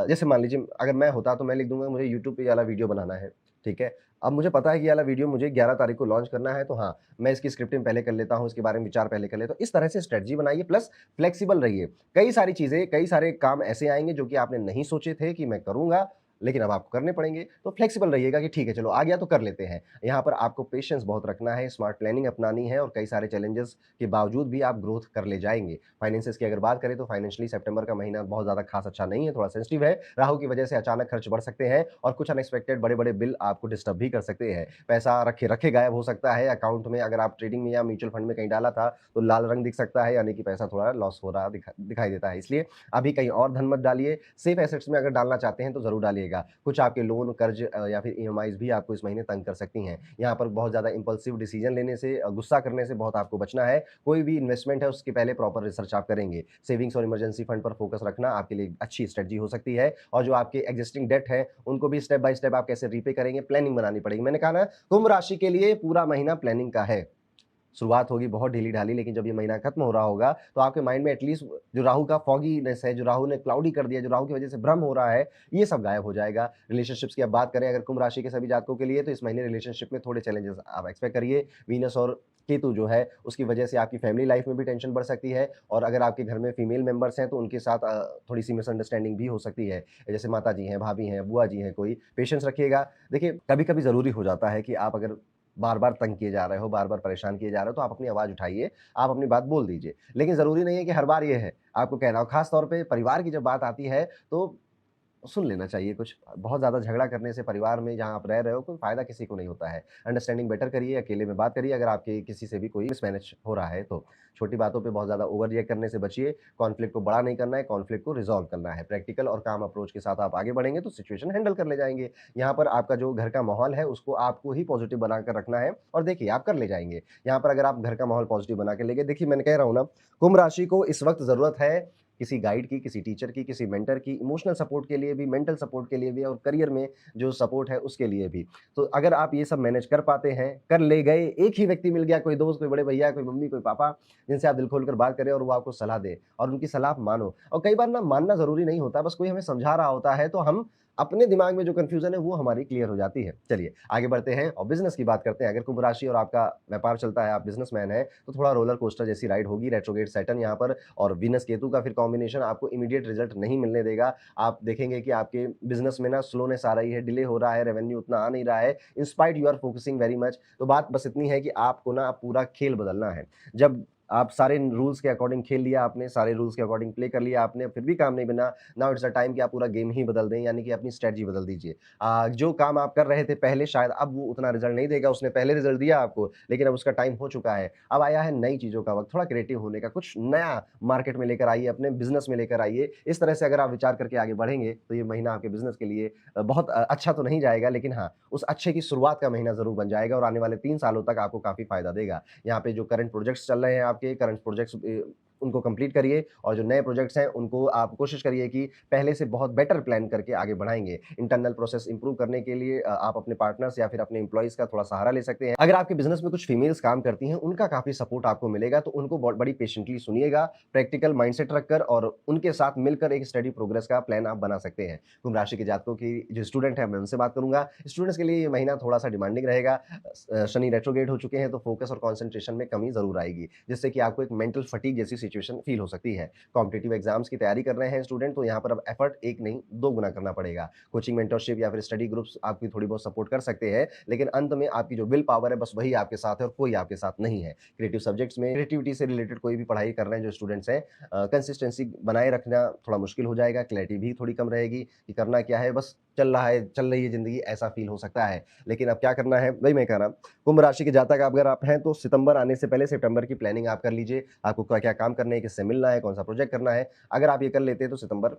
जैसे मान लीजिए अगर मैं होता तो मैं लिख दूँगा मुझे यूट्यूब पे ये वाला वीडियो बनाना है, ठीक है? अब मुझे पता है कि ये वाला वीडियो मुझे 11 तारीख को लॉन्च करना है, तो हाँ, मैं इसकी स्क्रिप्टिंग पहले कर लेता हूँ, इसके बारे में विचार पहले कर लेता हूँ। इस तरह से स्ट्रैटेजी बनाइए प्लस फ्लेक्सिबल रहिए। कई सारी चीज़ें, कई सारे काम ऐसे आएँगे जो कि आपने नहीं सोचे थे कि मैं करूँगा, लेकिन अब आपको करने पड़ेंगे। तो फ्लेक्सिबल रहिएगा कि ठीक है चलो आ गया तो कर लेते हैं। यहाँ पर आपको पेशेंस बहुत रखना है, स्मार्ट प्लानिंग अपनानी है और कई सारे चैलेंजेस के बावजूद भी आप ग्रोथ कर ले जाएँगे। फाइनेंसेस की अगर बात करें तो फाइनेंशियली सितंबर का महीना बहुत ज़्यादा खास अच्छा नहीं है, थोड़ा सेंसिटिव है। राहु की वजह से अचानक खर्च बढ़ सकते हैं और कुछ अनएक्सपेक्टेड बड़े-बड़े बिल आपको डिस्टर्ब भी कर सकते हैं। पैसा रखे रखे गायब हो सकता है अकाउंट में, अगर आप ट्रेडिंग में या म्यूचुअल फंड में कहीं डाला था तो लाल रंग दिख सकता है, यानी कि पैसा थोड़ा लॉस हो रहा दिखाई देता है। इसलिए अभी कहीं और धन मत डालिए। सेफ एसेट्स में अगर डालना चाहते हैं तो ज़रूर डालिएगा। कुछ आपके लोन, कर्ज या फिर ईएमआईज़ भी आपको इस महीने तंग कर सकती हैं। यहाँ पर बहुत ज़्यादा इम्पल्सिव डिसीजन लेने से, गुस्सा करने से बहुत आपको बचना है। कोई भी इन्वेस्टमेंट है उसके पहले प्रॉपर रिसर्च आप करेंगे। सेविंग्स और इमरजेंसी फंड पर फोकस रखना आपके लिए अच्छी स्ट्रेटजी हो सकती है और जो आपके एग्जिस्टिंग डेट है उनको भी स्टेप बाय स्टेप आप कैसे रीपे करेंगे, प्लानिंग बनानी पड़ेगी। मैंने कहा ना, कुंभ राशि के लिए पूरा महीना प्लानिंग का है। शुरुआत होगी बहुत ढीली-ढाली, लेकिन जब ये महीना खत्म हो रहा होगा, तो आपके माइंड में एटलीस्ट जो राहु का फॉगीनेस है, जो राहु ने क्लाउडी कर दिया, जो राहु की वजह से भ्रम हो रहा है, ये सब गायब हो जाएगा। रिलेशनशिप्स की अब बात करें अगर कुंभ राशि के सभी जातकों के लिए, तो इस महीने रिलेशनशिप में थोड़े चैलेंजेस आप एक्सपेक्ट करिए। वीनस और केतु जो है, उसकी वजह से आपकी फैमिली लाइफ में भी टेंशन बढ़ सकती है और अगर आपके घर में फीमेल मेंबर्स हैं, तो उनके साथ थोड़ी-सी मिसअंडरस्टैंडिंग भी हो सकती है। जैसे माताजी हैं, भाभी हैं, बुआ जी हैं कोई, पेशेंस रखिएगा। देखिए, कभी-कभी ज़रूरी हो जाता है कि आप अगर बार-बार तंग किए जा रहे हो, बार-बार परेशान किए जा रहे हो, तो आप अपनी आवाज़ उठाइए, आप अपनी बात बोल दीजिए। लेकिन ज़रूरी नहीं है कि हर बार ये है, आपको कहना हो। ख़ास तौर पे परिवार की जब बात आती है, तो सुन लेना चाहिए कुछ। बहुत ज़्यादा झगड़ा करने से परिवार में जहाँ आप रह रहे हो, कोई फ़ायदा किसी को नहीं होता है। अंडरस्टैंडिंग बेटर करिए, अकेले में बात करिए अगर आपके किसी से भी कोई मिसमैनेज हो रहा है तो। छोटी बातों पे बहुत ज़्यादा ओवर रिएक्ट करने से बचिए, कॉन्फ्लिक्ट को बड़ा नहीं करना है, कॉन्फ्लिक्ट को रिज़ॉल्व करना है। प्रैक्टिकल और काम अप्रोच के साथ आप आगे बढ़ेंगे तो सिचुएशन हैंडल कर ले जाएँगे। यहाँ पर आपका जो घर का माहौल है, उसको आपको ही पॉज़िटिव बनाकर रखना है और देखिए आप कर ले जाएँगे। यहाँ पर अगर आप घर का माहौल पॉज़िटिव बना के ले गए, देखिए मैंने कह रहा हूँ ना, कुंभ राशि को इस वक़्त ज़रूरत है किसी गाइड की, किसी टीचर की, किसी मेंटर की, इमोशनल सपोर्ट के लिए भी, मेंटल सपोर्ट के लिए भी और करियर में जो सपोर्ट है उसके लिए भी। तो अगर आप ये सब मैनेज कर पाते हैं, कर ले गए, एक ही व्यक्ति मिल गया, कोई दोस्त, कोई बड़े भैया, कोई मम्मी, कोई पापा, जिनसे आप दिल खोलकर बात करें और वो आपको सलाह दें और उनकी सलाह आप मानो। और कई बार ना मानना ज़रूरी नहीं होता, बस कोई हमें समझा रहा होता है तो हम अपने दिमाग में जो कन्फ्यूज़न है वो हमारी क्लियर हो जाती है। चलिए आगे बढ़ते हैं और बिज़नेस की बात करते हैं। अगर कुंभ राशि और आपका व्यापार चलता है, आप बिज़नेसमैन हैं, तो थोड़ा रोलर कोस्टर जैसी राइड होगी। रेट्रोग्रेड सैटर्न यहाँ पर और वीनस केतु का फिर कॉम्बिनेशन आपको इमीडिएट रिजल्ट नहीं मिलने देगा। आप देखेंगे कि आपके बिज़नेस में ना स्लोनेस आ रही है, डिले हो रहा है, रेवेन्यू उतना आ नहीं रहा है। In spite you are focusing very much. तो बात बस इतनी है कि आपको ना अब पूरा खेल बदलना है। जब आप सारे रूल्स के अकॉर्डिंग खेल लिया आपने, सारे रूल्स के अकॉर्डिंग प्ले कर लिया आपने, फिर भी काम नहीं बना, नाउ इट्स द टाइम कि आप पूरा गेम ही बदल दें, यानी कि अपनी स्ट्रेटजी बदल दीजिए। जो काम आप कर रहे थे पहले शायद अब वो उतना रिजल्ट नहीं देगा, उसने पहले रिजल्ट दिया आपको, लेकिन अब उसका टाइम हो चुका है। अब आया है नई चीज़ों का वक़्त, थोड़ा क्रिएटिव होने का, कुछ नया मार्केट में लेकर आइए, अपने बिज़नेस में लेकर आइए। इस तरह से अगर आप विचार करके आगे बढ़ेंगे, तो ये महीना आपके बिज़नेस के लिए बहुत अच्छा तो नहीं जाएगा, लेकिन हाँ, उस अच्छे की शुरुआत का महीना ज़रूर बन जाएगा और आने वाले 3 सालों तक आपको काफ़ी फ़ायदा देगा। यहाँ पे जो करंट प्रोजेक्ट्स चल रहे हैं आपके, करंट प्रोजेक्ट्स उनको कंप्लीट करिए और जो नए प्रोजेक्ट्स हैं उनको आप कोशिश करिए कि पहले से बहुत बेटर प्लान करके आगे बढ़ाएँगे। इंटरनल प्रोसेस इंप्रूव करने के लिए आप अपने पार्टनर्स या फिर अपने एम्प्लॉइज़ का थोड़ा सहारा ले सकते हैं। अगर आपके बिज़नेस में कुछ फीमेल्स काम करती हैं, उनका काफ़ी सपोर्ट आपको मिलेगा, तो उनको बहुत बड़ी पेशेंटली सुनिएगा, प्रैक्टिकल माइंडसेट रखकर और उनके साथ मिलकर एक स्टडी प्रोग्रेस का प्लान आप बना सकते हैं। कुंभ राशि के जातकों की जो स्टूडेंट हैं, मैं उनसे बात करूँगा। स्टूडेंट्स के लिए ये महीना थोड़ा-सा डिमांडिंग रहेगा। शनि रेट्रोग्रेड हो चुके हैं, तो फोकस और कंसंट्रेशन में कमी ज़रूर आएगी, जिससे कि आपको एक मेंटल फटीग जैसी सिचुएशन फील हो सकती है। कॉम्पिटिटिव एग्जाम्स की तैयारी कर रहे हैं स्टूडेंट, तो यहाँ पर अब एफर्ट एक नहीं, 2 गुना करना पड़ेगा। कोचिंग, मेंटरशिप या फिर स्टडी ग्रुप्स आपकी थोड़ी बहुत सपोर्ट कर सकते हैं, लेकिन अंत में आपकी जो विल पावर है, बस वही आपके साथ है और कोई आपके साथ नहीं है। क्रिएटिव सब्जेक्ट्स में क्रिएटिविटी से रिलेटेड कोई भी पढ़ाई कर रहे हैं जो स्टूडेंट्स हैं, कंसिस्टेंसी बनाए रखना थोड़ा मुश्किल हो जाएगा, क्लैरिटी भी थोड़ी कम रहेगी कि करना क्या है, बस चल रहा है, चल रही है ज़िंदगी, ऐसा फील हो सकता है। लेकिन अब क्या करना है, वही मैं कह रहा हूँ। कुंभ राशि के जातक अगर आप हैं, तो सितंबर आने से पहले सितंबर की प्लानिंग आप कर लीजिए। आपको क्या-क्या काम करने हैं, किससे मिलना है, कौन-सा प्रोजेक्ट करना है। अगर आप ये कर लेते हैं, तो सितंबर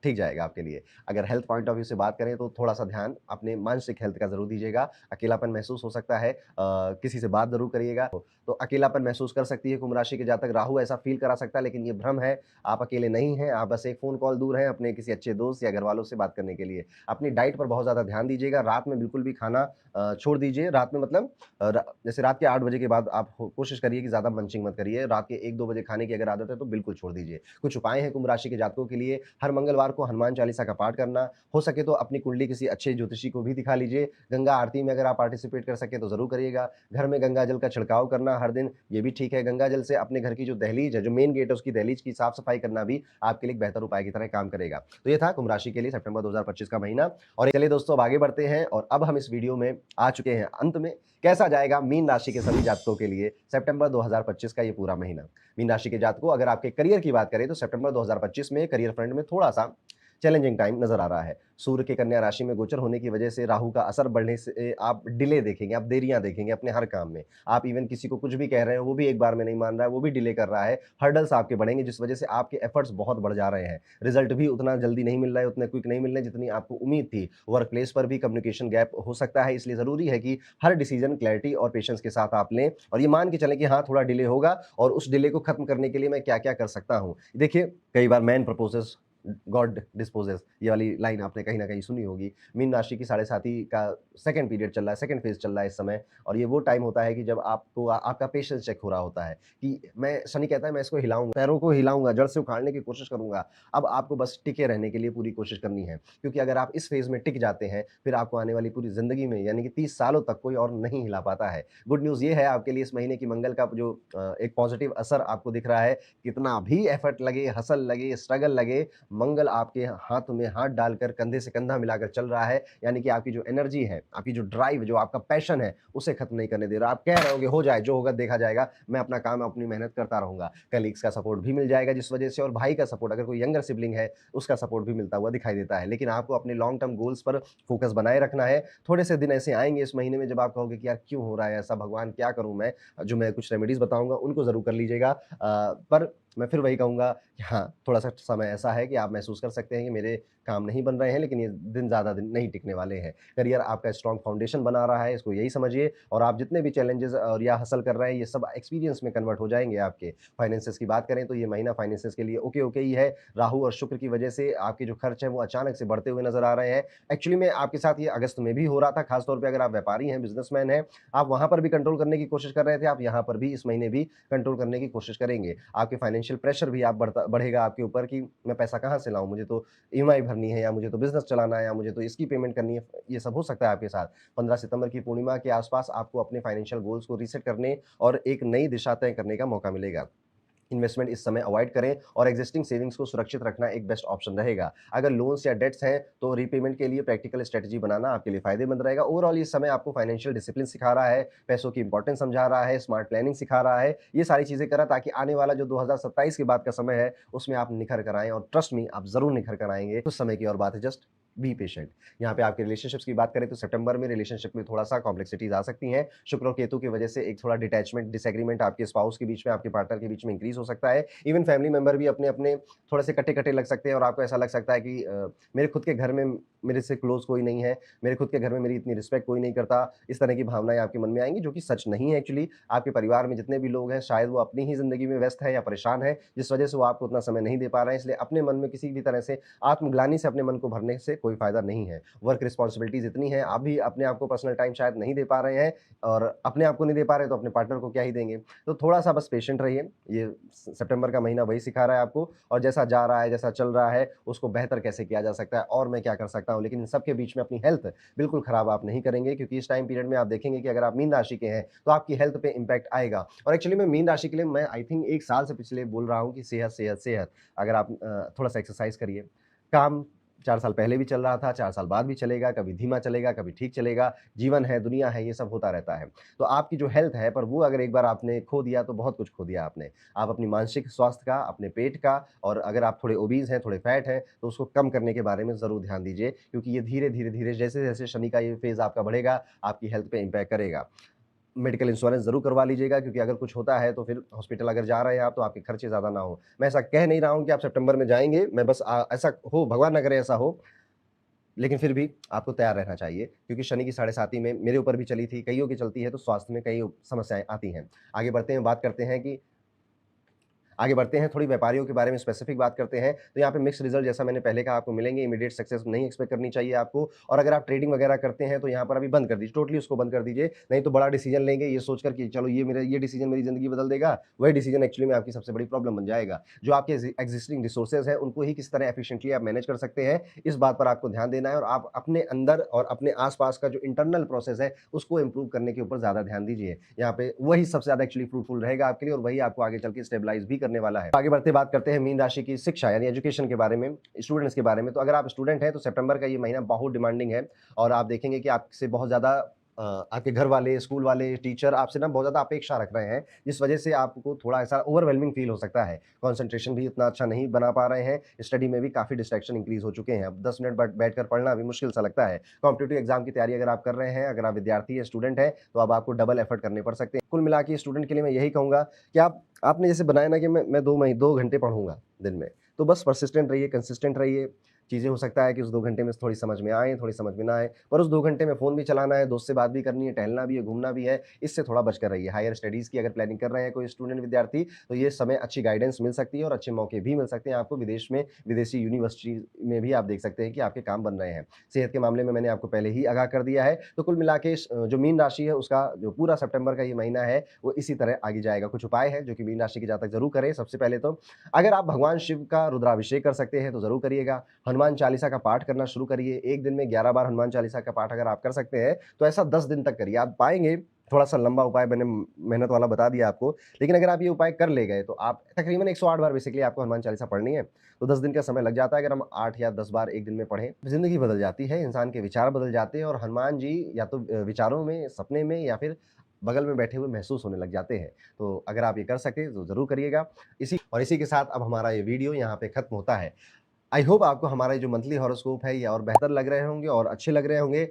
ठीक जाएगा आपके लिए। अगर हेल्थ पॉइंट ऑफ व्यू से बात करें तो थोड़ा-सा ध्यान अपने मानसिक हेल्थ का ज़रूर दीजिएगा। अकेलापन महसूस हो सकता है, किसी से बात ज़रूर करिएगा। तो अकेलापन महसूस कर सकती है कुंभ राशि के जातक, राहु ऐसा फ़ील करा सकता है लेकिन ये भ्रम है, आप अकेले नहीं हैं, आप बस एक फ़ोन कॉल दूर हैं अपने किसी अच्छे दोस्त या घरवालों से बात करने के लिए। अपनी डाइट पर बहुत ज़्यादा ध्यान दीजिएगा, रात में बिल्कुल भी खाना छोड़ दीजिए। रात में मतलब अ, र जैसे रात के 8 बजे के बाद आप कोशिश करिए कि ज़्यादा मंचिंग मत करिए। रात के 1-2 बजे खाने की अगर आदत है तो बिल्कुल छोड़ दीजिए। कुछ उपाय हैं कुंभ राशि के जातकों के लिए, हर मंगलवार को हनुमान चालीसा का पाठ करना, हो सके तो अपनी कुंडली किसी अच्छे ज्योतिषी को भी दिखा लीजिए। गंगा आरती में अगर आप पार्टिसिपेट कर सकें तो ज़रूर करिएगा। घर में गंगा जल का छिड़काव करना हर दिन, ये भी ठीक है। गंगा जल से अपने घर की जो दहलीज है, जो मेन गेट है, उसकी दहलीज की साफ-सफाई करना भी आपके लिए एक बेहतर उपाय की तरह काम करेगा। तो ये था कुंभ राशि के लिए सितंबर 2025 का महीना। और चलिए दोस्तों अब आगे बढ़ते हैं और अब हम इस वीडियो में आ चुके हैं अंत में। कैसा जाएगा मीन राशि के सभी जातकों के लिए सितंबर 2025 का ये पूरा महीना। मीन राशि के जातकों, अगर आपके करियर की बात करें तो सितंबर 2025 में करियर फ्रंट में थोड़ा-सा चैलेंजिंग टाइम नज़र आ रहा है। सूर्य के कन्या राशि में गोचर होने की वजह से राहु का असर बढ़ने से आप डिले देखेंगे, आप देरियाँ देखेंगे अपने हर काम में। आप इवन किसी को कुछ भी कह रहे हैं, वो भी एक बार में नहीं मान रहा है, वो भी डिले कर रहा है। हर्डल्स आपके बढ़ेंगे जिस वजह से आपके एफर्ट्स बहुत बढ़ जा रहे हैं। रिजल्ट भी उतना जल्दी नहीं मिल रहा है, उतने क्विक नहीं मिल रहे हैं जितनी आपको उम्मीद थी। वर्क प्लेस पर भी कम्युनिकेशन गैप हो सकता है, इसलिए ज़रूरी है कि हर डिसीजन क्लैरिटी और पेशेंस के साथ आप लें और ये मान के चलें कि हाँ, थोड़ा डिले होगा और उस डिले को खत्म करने के लिए मैं क्या-क्या कर सकता हूँ। देखिए, कई बार मैन प्रपोजेस गॉड डिस्पोजेस, ये वाली लाइन आपने कहीं न कहीं सुनी होगी। मीन राशि की साढ़े साती का सेकंड पीरियड चल रहा है, सेकंड फेज़ चल रहा है इस समय और ये वो टाइम होता है कि जब आपको आपका पेशेंस चेक हो रहा होता है कि मैं शनि कहता है मैं इसको हिलाऊँगा, पैरों को हिलाऊँगा, जड़ से उखाड़ने की कोशिश करूँगा। अब आपको बस टिके रहने के लिए पूरी कोशिश करनी है क्योंकि अगर आप इस फेज़ में टिक जाते हैं, फिर आपको आने वाली पूरी ज़िंदगी में यानी कि 30 सालों तक कोई और नहीं हिला पाता है। गुड न्यूज़ ये है आपके लिए इस महीने की मंगल का जो एक पॉज़िटिव असर आपको दिख रहा है, कितना भी एफर्ट लगे, हसल लगे, स्ट्रगल लगे, मंगल आपके हाथ में हाथ डालकर कंधे से कंधा मिलाकर चल रहा है, यानी कि आपकी जो एनर्जी है, आपकी जो ड्राइव, जो आपका पैशन है, उसे खत्म नहीं करने दे रहा। आप कह रहे होंगे हो जाए, जो होगा देखा जाएगा, मैं अपना काम, अपनी मेहनत करता रहूँगा। कलीग्स का सपोर्ट भी मिल जाएगा जिस वजह से और भाई का सपोर्ट, अगर कोई यंगर सिबलिंग है, उसका सपोर्ट भी मिलता हुआ दिखाई देता है। लेकिन आपको अपने लॉन्ग टर्म गोल्स पर फोकस बनाए रखना है। थोड़े से दिन ऐसे आएँगे इस महीने में जब आप कहोगे कि यार क्यों हो रहा है ऐसा, भगवान क्या करूँ मैं? जो मैं कुछ रेमेडीज़ बताऊँगा उनको ज़रूर कर लीजिएगा। पर मैं फिर वही कहूँगा कि हाँ, थोड़ा-सा समय ऐसा है कि आप महसूस कर सकते हैं कि मेरे काम नहीं बन रहे हैं, लेकिन ये दिन ज़्यादा दिन नहीं टिकने वाले हैं। करियर आपका स्ट्रॉन्ग फाउंडेशन बना रहा है, इसको यही समझिए और आप जितने भी चैलेंजेज़ और या हसल कर रहे हैं, ये सब एक्सपीरियंस में कन्वर्ट हो जाएँगे आपके। फाइनेंसेस की बात करें तो ये महीना फाइनेंसेस के लिए ओके-ओके ही है। राहु और शुक्र की वजह से आपके जो खर्च हैं, वो अचानक से बढ़ते हुए नज़र आ रहे हैं। एक्चुअली में आपके साथ ये अगस्त में भी हो रहा था, खास तौर पे अगर आप व्यापारी हैं, बिज़नेसमैन हैं, आप वहाँ पर भी कंट्रोल करने की कोशिश कर रहे थे, आप यहाँ पर भी इस महीने भी कंट्रोल करने की कोशिश करेंगे। आपके फाइनेंशियल प्रेशर भी आप बढ़ेगा आपके ऊपर कि मैं पैसा कहाँ से लाऊँ? मुझे तो ईएमआई भरनी है या मुझे तो बिज़नेस चलाना है या मुझे तो इसकी पेमेंट करनी है। ये सब हो सकता है आपके साथ। 15 सितंबर की पूर्णिमा के आस-पास आपको अपने फाइनेंशियल गोल्स को रीसेट करने और एक नई दिशा तय करने का मौका मिलेगा। इन्वेस्टमेंट इस समय अवॉइड करें और एक्जिस्टिंग सेविंग्स को सुरक्षित रखना एक बेस्ट ऑप्शन रहेगा। अगर लोन्स या डेट्स हैं, तो रीपेमेंट के लिए प्रैक्टिकल स्ट्रेटजी बनाना आपके लिए फ़ायदेमंद रहेगा। ओवरऑल ये समय आपको फाइनेंशियल डिसिप्लिन सिखा रहा है, पैसों की इंपॉर्टेंस समझा रहा है, स्मार्ट प्लानिंग सिखा रहा है। ये सारी चीज़ें करा ताकि आने वाला जो 2027 के बाद का समय है, उसमें आप निखर कर आएँ और ट्रस्ट मी, आप ज़रूर निखर कर आएँगे। कुछ समय की और बात है, जस्ट बी पेशेंट। यहाँ पे आपके रिलेशनशिप्स की बात करें तो सितंबर में रिलेशनशिप में थोड़ा-सा कॉम्प्लेक्सिटीज़ आ सकती हैं। शुक्र और केतु की वजह से एक थोड़ा डिटैचमेंट, डिसएग्रीमेंट आपके स्पाउस के बीच में, आपके पार्टनर के बीच में इंक्रीज़ हो सकता है। इवन फैमिली मेंबर भी अपने-अपने थोड़े से कटे-कटे लग सकते हैं और आपको ऐसा लग सकता है कि मेरे खुद के घर में मेरे से क्लोज़ कोई नहीं है, मेरे खुद के घर में मेरी इतनी रिस्पेक्ट कोई नहीं करता। इस तरह की भावनाएँ आपके मन में आएँगी, जो कि सच नहीं है एक्चुअली। आपके परिवार में जितने भी लोग हैं, शायद वो अपनी ही ज़िंदगी में व्यस्त है या परेशान है, जिस वजह से वो आपको उतना समय नहीं दे पा रहे हैं। इसलिए अपने मन में किसी भी तरह से आत्मग्लानि से अपने मन को भरने से कोई फ़ायदा नहीं है। वर्क रिस्पॉन्सिबिलिटीज़ इतनी हैं, आप भी अपने आप को पर्सनल टाइम शायद नहीं दे पा रहे हैं और अपने आप को नहीं दे पा रहे, तो अपने पार्टनर को क्या ही देंगे। तो थोड़ा-सा बस पेशेंट रहिए। ये सितंबर का महीना वही सिखा रहा है आपको और जैसा जा रहा है, जैसा चल रहा है, उसको बेहतर कैसे किया जा सकता है और मैं क्या कर सकता हूँ। लेकिन इन सब के बीच में अपनी हेल्थ बिल्कुल खराब आप नहीं करेंगे क्योंकि इस टाइम पीरियड में आप देखेंगे कि अगर आप मीन राशि के हैं, तो आपकी हेल्थ पे इम्पैक्ट आएगा और एक्चुअली में मीन राशि के लिए मैं आई थिंक 1 साल से पिछले बोल रहा हूँ कि सेहत, सेहत, सेहत। अगर आप थोड़ा-सा एक्सरसाइज़ करिए। काम 4 साल पहले भी चल रहा था, 4 साल बाद भी चलेगा, कभी धीमा चलेगा, कभी ठीक चलेगा। जीवन है, दुनिया है, ये सब होता रहता है। तो आपकी जो हेल्थ है, पर वो अगर एक बार आपने खो दिया, तो बहुत कुछ खो दिया आपने। आप अपनी मानसिक स्वास्थ्य का, अपने पेट का और अगर आप थोड़े ओबीज़ हैं, थोड़े फैट हैं, तो उसको कम करने के बारे में ज़रूर ध्यान दीजिए क्योंकि ये धीरे-धीरे, धीरे धीरे जैसे-जैसे शनि का ये फ़ेज़ आपका बढ़ेगा, आपकी हेल्थ पे इम्पैक्ट करेगा। मेडिकल इंश्योरेंस ज़रूर करवा लीजिएगा, क्योंकि अगर कुछ होता है तो फिर हॉस्पिटल अगर जा रहे हैं आप तो आपके खर्चे ज़्यादा ना हो। मैं ऐसा कह नहीं रहा हूँ कि आप सितंबर में जाएँगे, मैं बस ऐसा हो, भगवान ना करे ऐसा हो, लेकिन फिर भी आपको तैयार रहना चाहिए, क्योंकि शनि की साढ़े साती में मेरे ऊपर भी चली थी, कइयों की चलती है, तो स्वास्थ्य में कई समस्याएँ आती हैं। आगे बढ़ते हैं, बात करते हैं कि आगे बढ़ते हैं, थोड़ी व्यापारियों के बारे में स्पेसिफिक बात करते हैं। तो यहाँ पे मिक्स्ड रिजल्ट जैसा मैंने पहले कहा आपको मिलेंगे, इमीडिएट सक्सेस नहीं एक्सपेक्ट करनी चाहिए आपको। और अगर आप ट्रेडिंग वगैरह करते हैं तो यहाँ पर अभी बंद कर दीजिए, टोटली उसको बंद कर दीजिए। नहीं तो बड़ा डिसीजन लेंगे ये सोचकर कि चलो ये डिसीजन मेरी ज़िंदगी बदल देगा, वही डिसीजन एक्चुअली में आपकी सबसे बड़ी प्रॉब्लम बन जाएगा। जो आपके एक्जिस्टिंग रिसोर्सेज हैं उनको ही किस तरह एफिशिएंटली आप मैनेज कर सकते हैं, इस बात पर आपको ध्यान देना है। और आप अपने अंदर और अपने आस-पास का जो इंटरनल प्रोसेस है उसको इम्प्रूव करने के ऊपर ज़्यादा ध्यान दीजिए। यहाँ पे वही सबसे ज़्यादा एक्चुअली फ्रूटफुल रहेगा आपके लिए, और वही आपको आगे चल के स्टेबलाइज़ भी करने वाला है। आगे बढ़ते बात करते हैं मीन राशि की शिक्षा यानी एजुकेशन के बारे में, स्टूडेंट्स के बारे में। तो अगर आप स्टूडेंट हैं तो सितंबर का ये महीना बहुत डिमांडिंग है, और आप देखेंगे कि आपसे बहुत ज़्यादा आपके घर वाले, स्कूल वाले, टीचर आपसे ना बहुत ज़्यादा अपेक्षा रख रहे हैं, जिस वजह से आपको थोड़ा ऐसा ओवरवेलमिंग फील हो सकता है। कंसंट्रेशन भी उतना अच्छा नहीं बना पा रहे हैं, स्टडी में भी काफ़ी डिस्ट्रैक्शन इंक्रीज़ हो चुके हैं। अब 10 मिनट बैठकर पढ़ना भी मुश्किल सा लगता है। कॉम्पिटिटिव एग्जाम की तैयारी अगर आप कर रहे हैं, अगर आप विद्यार्थी हैं, स्टूडेंट हैं, तो अब आपको डबल एफर्ट करने पड़ सकते हैं। कुल मिला के स्टूडेंट के लिए मैं यही कहूँगा कि आपने जैसे बनाया ना कि मैं 2 घंटे पढ़ूँगा दिन में, तो बस परसिस्टेंट रहिए, कंसिस्टेंट रहिए। चीज़ें हो सकता है कि उस 2 घंटे में थोड़ी समझ में आएँ, थोड़ी समझ में ना आएँ, पर उस 2 घंटे में फ़ोन भी चलाना है, दोस्त से बात भी करनी है, टहलना भी है, घूमना भी है, इससे थोड़ा बचकर रहिए। हायर स्टडीज़ की अगर प्लानिंग कर रहे हैं कोई स्टूडेंट विद्यार्थी, तो ये समय अच्छी गाइडेंस मिल सकती है और अच्छे मौके भी मिल सकते हैं आपको विदेश में, विदेशी यूनिवर्सिटी में भी आप देख सकते हैं कि आपके काम बन रहे हैं। सेहत के मामले में मैंने आपको पहले ही आगाह कर दिया है, तो कुल मिला के जो मीन राशि है उसका जो पूरा सितंबर का ये महीना है, वो इसी तरह आगे जाएगा। कुछ उपाय है जो कि मीन राशि के जातक ज़रूर करें। सबसे पहले तो अगर आप भगवान शिव का रुद्राभिषेक कर सकते हैं तो ज़रूर करिएगा। हनुमान चालीसा का पाठ करना शुरू करिए। एक दिन में 11 बार हनुमान चालीसा का पाठ अगर आप कर सकते हैं, तो ऐसा 10 दिन तक करिए। आप पाएँगे, थोड़ा-सा लंबा उपाय मैंने मेहनत वाला बता दिया आपको, लेकिन अगर आप ये उपाय कर ले गए, तो आप तकरीबन 108 बार बेसिकली आपको हनुमान चालीसा पढ़नी है। तो 10 दिन का समय लग जाता है। अगर हम 8 या 10 बार एक दिन में पढ़ें, ज़िंदगी बदल जाती है, इंसान के विचार बदल जाते हैं, और हनुमान जी या तो विचारों में, सपने में, या फिर बगल में बैठे हुए महसूस होने लग जाते हैं। तो अगर आप ये कर सकें, तो ज़रूर करिएगा। इसी के साथ अब हमारा ये वीडियो यहाँ पे खत्म होता है। आई होप आपको हमारे जो मंथली हॉरोस्कोप है ये और बेहतर लग रहे होंगे और अच्छे लग रहे होंगे।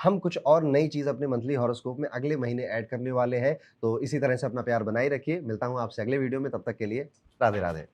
हम कुछ और नई चीज़ अपने मंथली हॉरोस्कोप में अगले महीने ऐड करने वाले हैं, तो इसी तरह से अपना प्यार बनाए रखिए। मिलता हूँ आपसे अगले वीडियो में, तब तक के लिए राधे राधे।